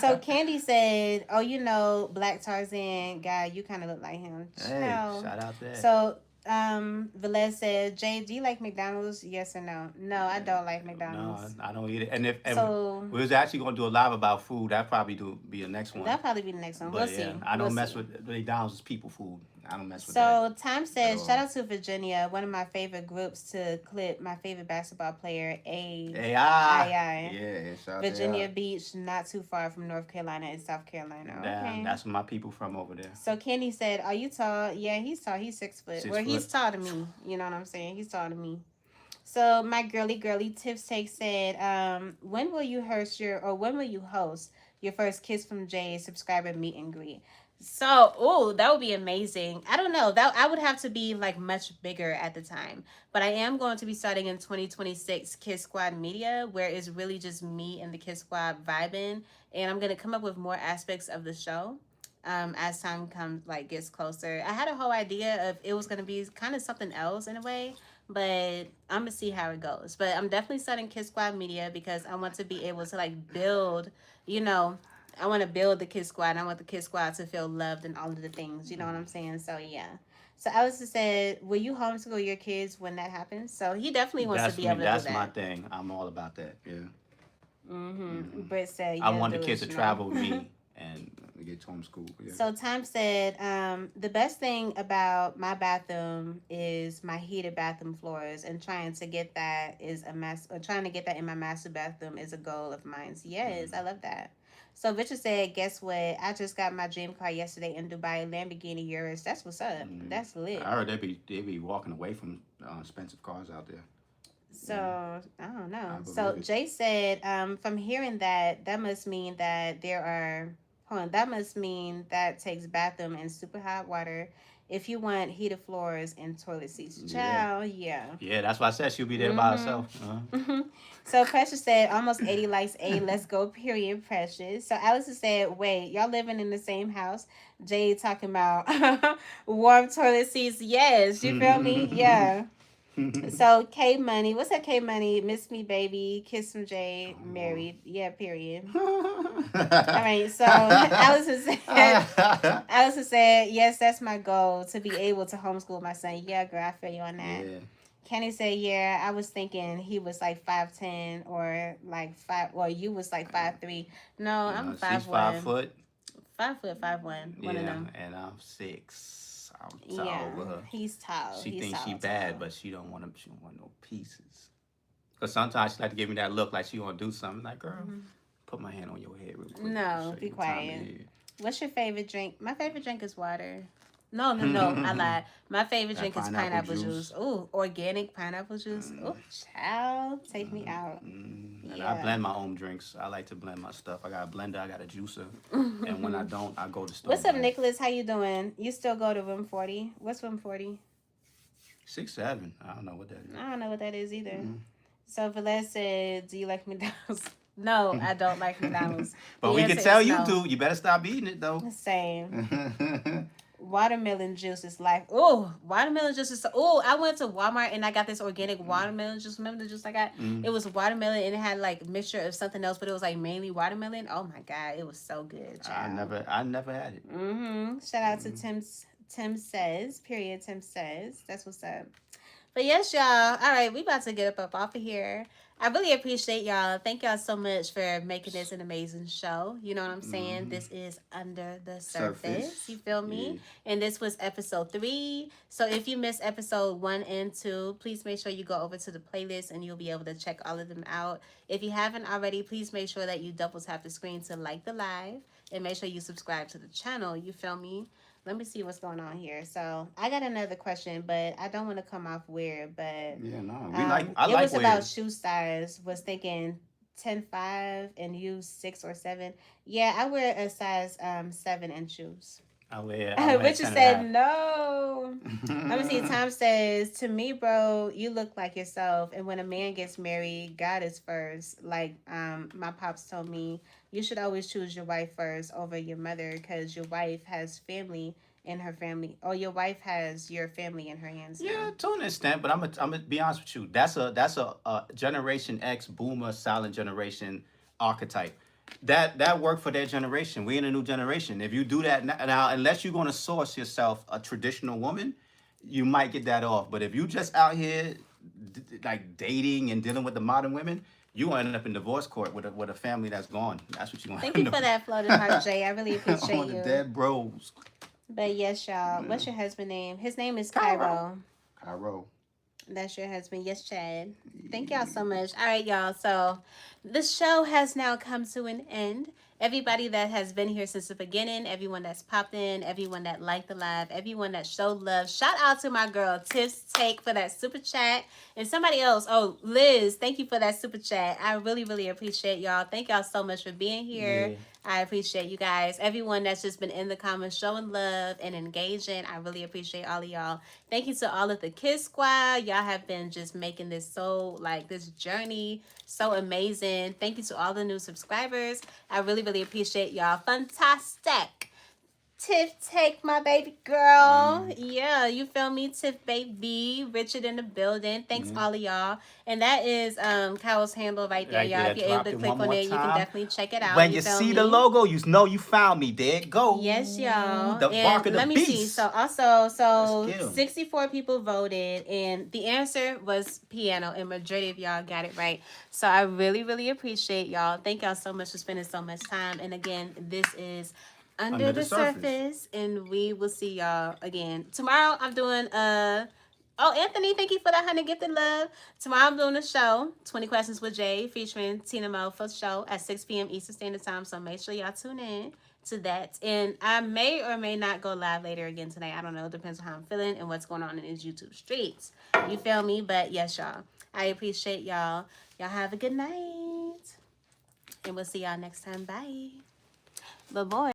Speaker 1: So
Speaker 3: that.
Speaker 1: Candy said, "Oh, you know, Black Tarzan guy, you kind of look like him."
Speaker 3: Hey,
Speaker 1: Child.
Speaker 3: shout out to that.
Speaker 1: So, Velez said, "Jay, do you like McDonald's? Yes or no? No, I don't like
Speaker 3: No,
Speaker 1: McDonald's.
Speaker 3: I don't eat it. And if
Speaker 1: So
Speaker 3: we was actually gonna do a live about food, that probably do be the next one.
Speaker 1: that'll probably be the next one. We'll
Speaker 3: But yeah,
Speaker 1: see.
Speaker 3: I
Speaker 1: We'll
Speaker 3: don't mess
Speaker 1: see."
Speaker 3: with McDonald's is people food. I don't mess with that
Speaker 1: So Tom
Speaker 3: at
Speaker 1: says, "Shout
Speaker 3: all.
Speaker 1: out to Virginia, one of my favorite groups to clip my favorite basketball player,
Speaker 3: AI.
Speaker 1: AI.
Speaker 3: Yeah, shout out to
Speaker 1: Virginia
Speaker 3: AI.
Speaker 1: Beach, not too far from North Carolina and South Carolina.
Speaker 3: Damn,
Speaker 1: Okay."
Speaker 3: that's where my people from over there.
Speaker 1: So Kenny said, "Are you tall?" Yeah, he's tall. He's 6 foot.
Speaker 3: Six
Speaker 1: Well, he's
Speaker 3: foot.
Speaker 1: tall to me. You know what I'm saying? He's tall to me. So my girly tips take said, when will you host your first Kiss from Jay subscriber meet and greet? So, oh, that would be amazing. I don't know. That I would have to be like much bigger at the time. But I am going to be starting in 2026 Kiss Squad Media, where it's really just me and the Kiss Squad vibing, and I'm gonna come up with more aspects of the show. As time comes like gets closer, I had a whole idea of it was gonna be kind of something else in a way, but I'm gonna see how it goes. But I'm definitely starting Kids Squad Media because I want to be able to like build, you know, I want to build the Kids Squad. And I want the Kids Squad to feel loved and all of the things. You know what I'm saying? So yeah. So Alice said, "Will you homeschool your kids when that happens?" So he definitely wants to
Speaker 3: That's
Speaker 1: be
Speaker 3: me.
Speaker 1: able to do
Speaker 3: That's my
Speaker 1: that.
Speaker 3: thing. I'm all about that. Yeah.
Speaker 1: Britt said,
Speaker 3: I
Speaker 1: "Yeah,
Speaker 3: want
Speaker 1: do
Speaker 3: the
Speaker 1: it,
Speaker 3: kids to
Speaker 1: you know."
Speaker 3: travel with me and get to homeschool. Yeah.
Speaker 1: So Time said, the best thing about my bathroom is my heated bathroom floors, and trying to get that is a mess. Or trying to get that in my master bathroom is a goal of mine. So yes, I love that. So Richard said, "Guess what? I just got my dream car yesterday in Dubai, Lamborghini Urus. That's what's up. That's lit."
Speaker 3: I heard they be walking away from expensive cars out there.
Speaker 1: So I don't
Speaker 3: I
Speaker 1: know. So
Speaker 3: believe it.
Speaker 1: Jay said, from hearing that, that must mean that there are. Hold on, that must mean that takes bathroom and super hot water. If you want heated floors and toilet seats,
Speaker 3: Yeah.
Speaker 1: child, yeah.
Speaker 3: Yeah, that's why I said she'll be there by
Speaker 1: Mhm.
Speaker 3: herself. Uh-huh.
Speaker 1: Mhm. So Precious said, almost 80 likes a let's go period. Precious. So Alice said, wait, y'all living in the same house? Jay talking about warm toilet seats. Yes, you feel me? Yeah. So K Money, what's that? K Money, Miss Me Baby, Kiss from Jay, married. Yeah, period. All right. So Allison said, yes, that's my goal to be able to homeschool my son. Yeah, girl, I feel you on that.
Speaker 3: Yeah.
Speaker 1: Kenny said, yeah, I was thinking he was like 5'10" or like five, or you was like 5'3". No, I'm
Speaker 3: She's
Speaker 1: 5'1".
Speaker 3: 5 foot.
Speaker 1: 5'5", 5'1", one of
Speaker 3: Yeah,
Speaker 1: them.
Speaker 3: and I'm 6. I'm
Speaker 1: Yeah,
Speaker 3: tall with her.
Speaker 1: he's tall.
Speaker 3: She
Speaker 1: He's
Speaker 3: thinks she
Speaker 1: tall,
Speaker 3: bad,
Speaker 1: tall.
Speaker 3: but she don't want them. She don't want no pieces. Cause sometimes she like to give me that look like she want to do something. Like, girl, put my hand on your head real quick.
Speaker 1: No,
Speaker 3: Show
Speaker 1: be
Speaker 3: you what time
Speaker 1: quiet.
Speaker 3: it is.
Speaker 1: What's your favorite drink? My favorite drink is water. No, I lied. My favorite
Speaker 3: That
Speaker 1: drink is
Speaker 3: pineapple
Speaker 1: pineapple
Speaker 3: juice.
Speaker 1: juice. Ooh, organic pineapple juice. Ooh, child, take me out.
Speaker 3: And I
Speaker 1: Yeah.
Speaker 3: blend my own drinks. I like to blend my stuff. I got a blender. I got a juicer. And when I don't, I go to the store.
Speaker 1: What's up, Nicholas? How you doing? You still go to room 40? What's room 40?
Speaker 3: 6, 7. I don't know what that is.
Speaker 1: I don't know what that is either. So Velez said, do you like McDonald's? No, I don't like McDonald's.
Speaker 3: But
Speaker 1: The
Speaker 3: we can
Speaker 1: answer
Speaker 3: tell
Speaker 1: is
Speaker 3: you
Speaker 1: no.
Speaker 3: do. You better stop eating it though.
Speaker 1: Same. Watermelon juice is life. Oh, watermelon juice is so. Oh, I went to Walmart and I got this organic watermelon juice. Remember the juice I got? It was watermelon and it had like mixture of something else, but it was like mainly watermelon. Oh my god, it was so good.
Speaker 3: I never had it.
Speaker 1: Shout out to Tim says. Period. Tim says. That's what's up. But yes, y'all. All right, we about to get up off of here. I really appreciate y'all. Thank y'all so much for making this an amazing show. You know what I'm saying? This is Under the Surface. You feel me? And this was episode 3. So if you missed episode 1 and 2, please make sure you go over to the playlist and you'll be able to check all of them out. If you haven't already, please make sure that you double tap the screen to like the live and make sure you subscribe to the channel. You feel me? Let me see what's going on here. So I got another question, but I don't want to come off weird. But
Speaker 3: Yeah, no,
Speaker 1: it
Speaker 3: like
Speaker 1: was about
Speaker 3: weird.
Speaker 1: shoe size. Was thinking 10.5 and you 6 or 7. Yeah, I wear a size 7 in shoes. Richard said no. Let me see. Tom says, to me, bro, you look like yourself. And when a man gets married, God is first. Like my pops told me, you should always choose your wife first over your mother because your wife has family in her family. Or your wife has your family in her hands now.
Speaker 3: Yeah, to an extent, but I'm gonna be honest with you. That's a Generation X boomer silent generation archetype. That worked for their generation. We in a new generation. If you do that now, unless you're gonna source yourself a traditional woman, you might get that off. But if you just out here like dating and dealing with the modern women, you gonna end up in divorce court with a family that's gone. That's what you want.
Speaker 1: Thank you for that floating heart, Jay. I really appreciate
Speaker 3: On
Speaker 1: you.
Speaker 3: the dead bros.
Speaker 1: But yes, y'all. What's your husband's name? His name is Cairo.
Speaker 3: Cairo.
Speaker 1: That's your husband. Yes, Chad. Thank y'all so much. All right, y'all. So the show has now come to an end. Everybody that has been here since the beginning, everyone that's popped in, everyone that liked the live, everyone that showed love. Shout out to my girl Tiff's Take for that super chat. And somebody else, oh, Liz, thank you for that super chat. I really, really appreciate y'all. Thank y'all so much for being here. Yeah. I appreciate you guys. Everyone that's just been in the comments showing love and engaging. I really appreciate all of y'all. Thank you to all of the Kiss Squad. Y'all have been just making this so, like, this journey so amazing. Thank you to all the new subscribers. I really, really appreciate y'all. Fantastic. Tiff Take, my baby girl. Yeah, you feel me? Tiff baby. Richard in the building. Thanks all of y'all. And that is Carol's handle right there, y'all. If you're able to click on it, you can definitely check it out.
Speaker 3: When you see the logo, you know you found me. There it go.
Speaker 1: Yes, y'all.
Speaker 3: The bark of the beast.
Speaker 1: Let me see. So also 64 people voted and the answer was piano and majority of y'all got it right. So I really, really appreciate y'all. Thank y'all so much for spending so much time. And again, this is Under the surface, and we will see y'all again tomorrow. I'm doing Anthony, thank you for that 100 gifted love. Tomorrow I'm doing a show, 20 Questions with Jay, featuring Tina Mo for the show at 6 p.m. Eastern Standard Time. So make sure y'all tune in to that. And I may or may not go live later again tonight. I don't know. It depends on how I'm feeling and what's going on in these YouTube streets. You feel me? But yes, y'all. I appreciate y'all. Y'all have a good night. And we'll see y'all next time. Bye. Bye-bye.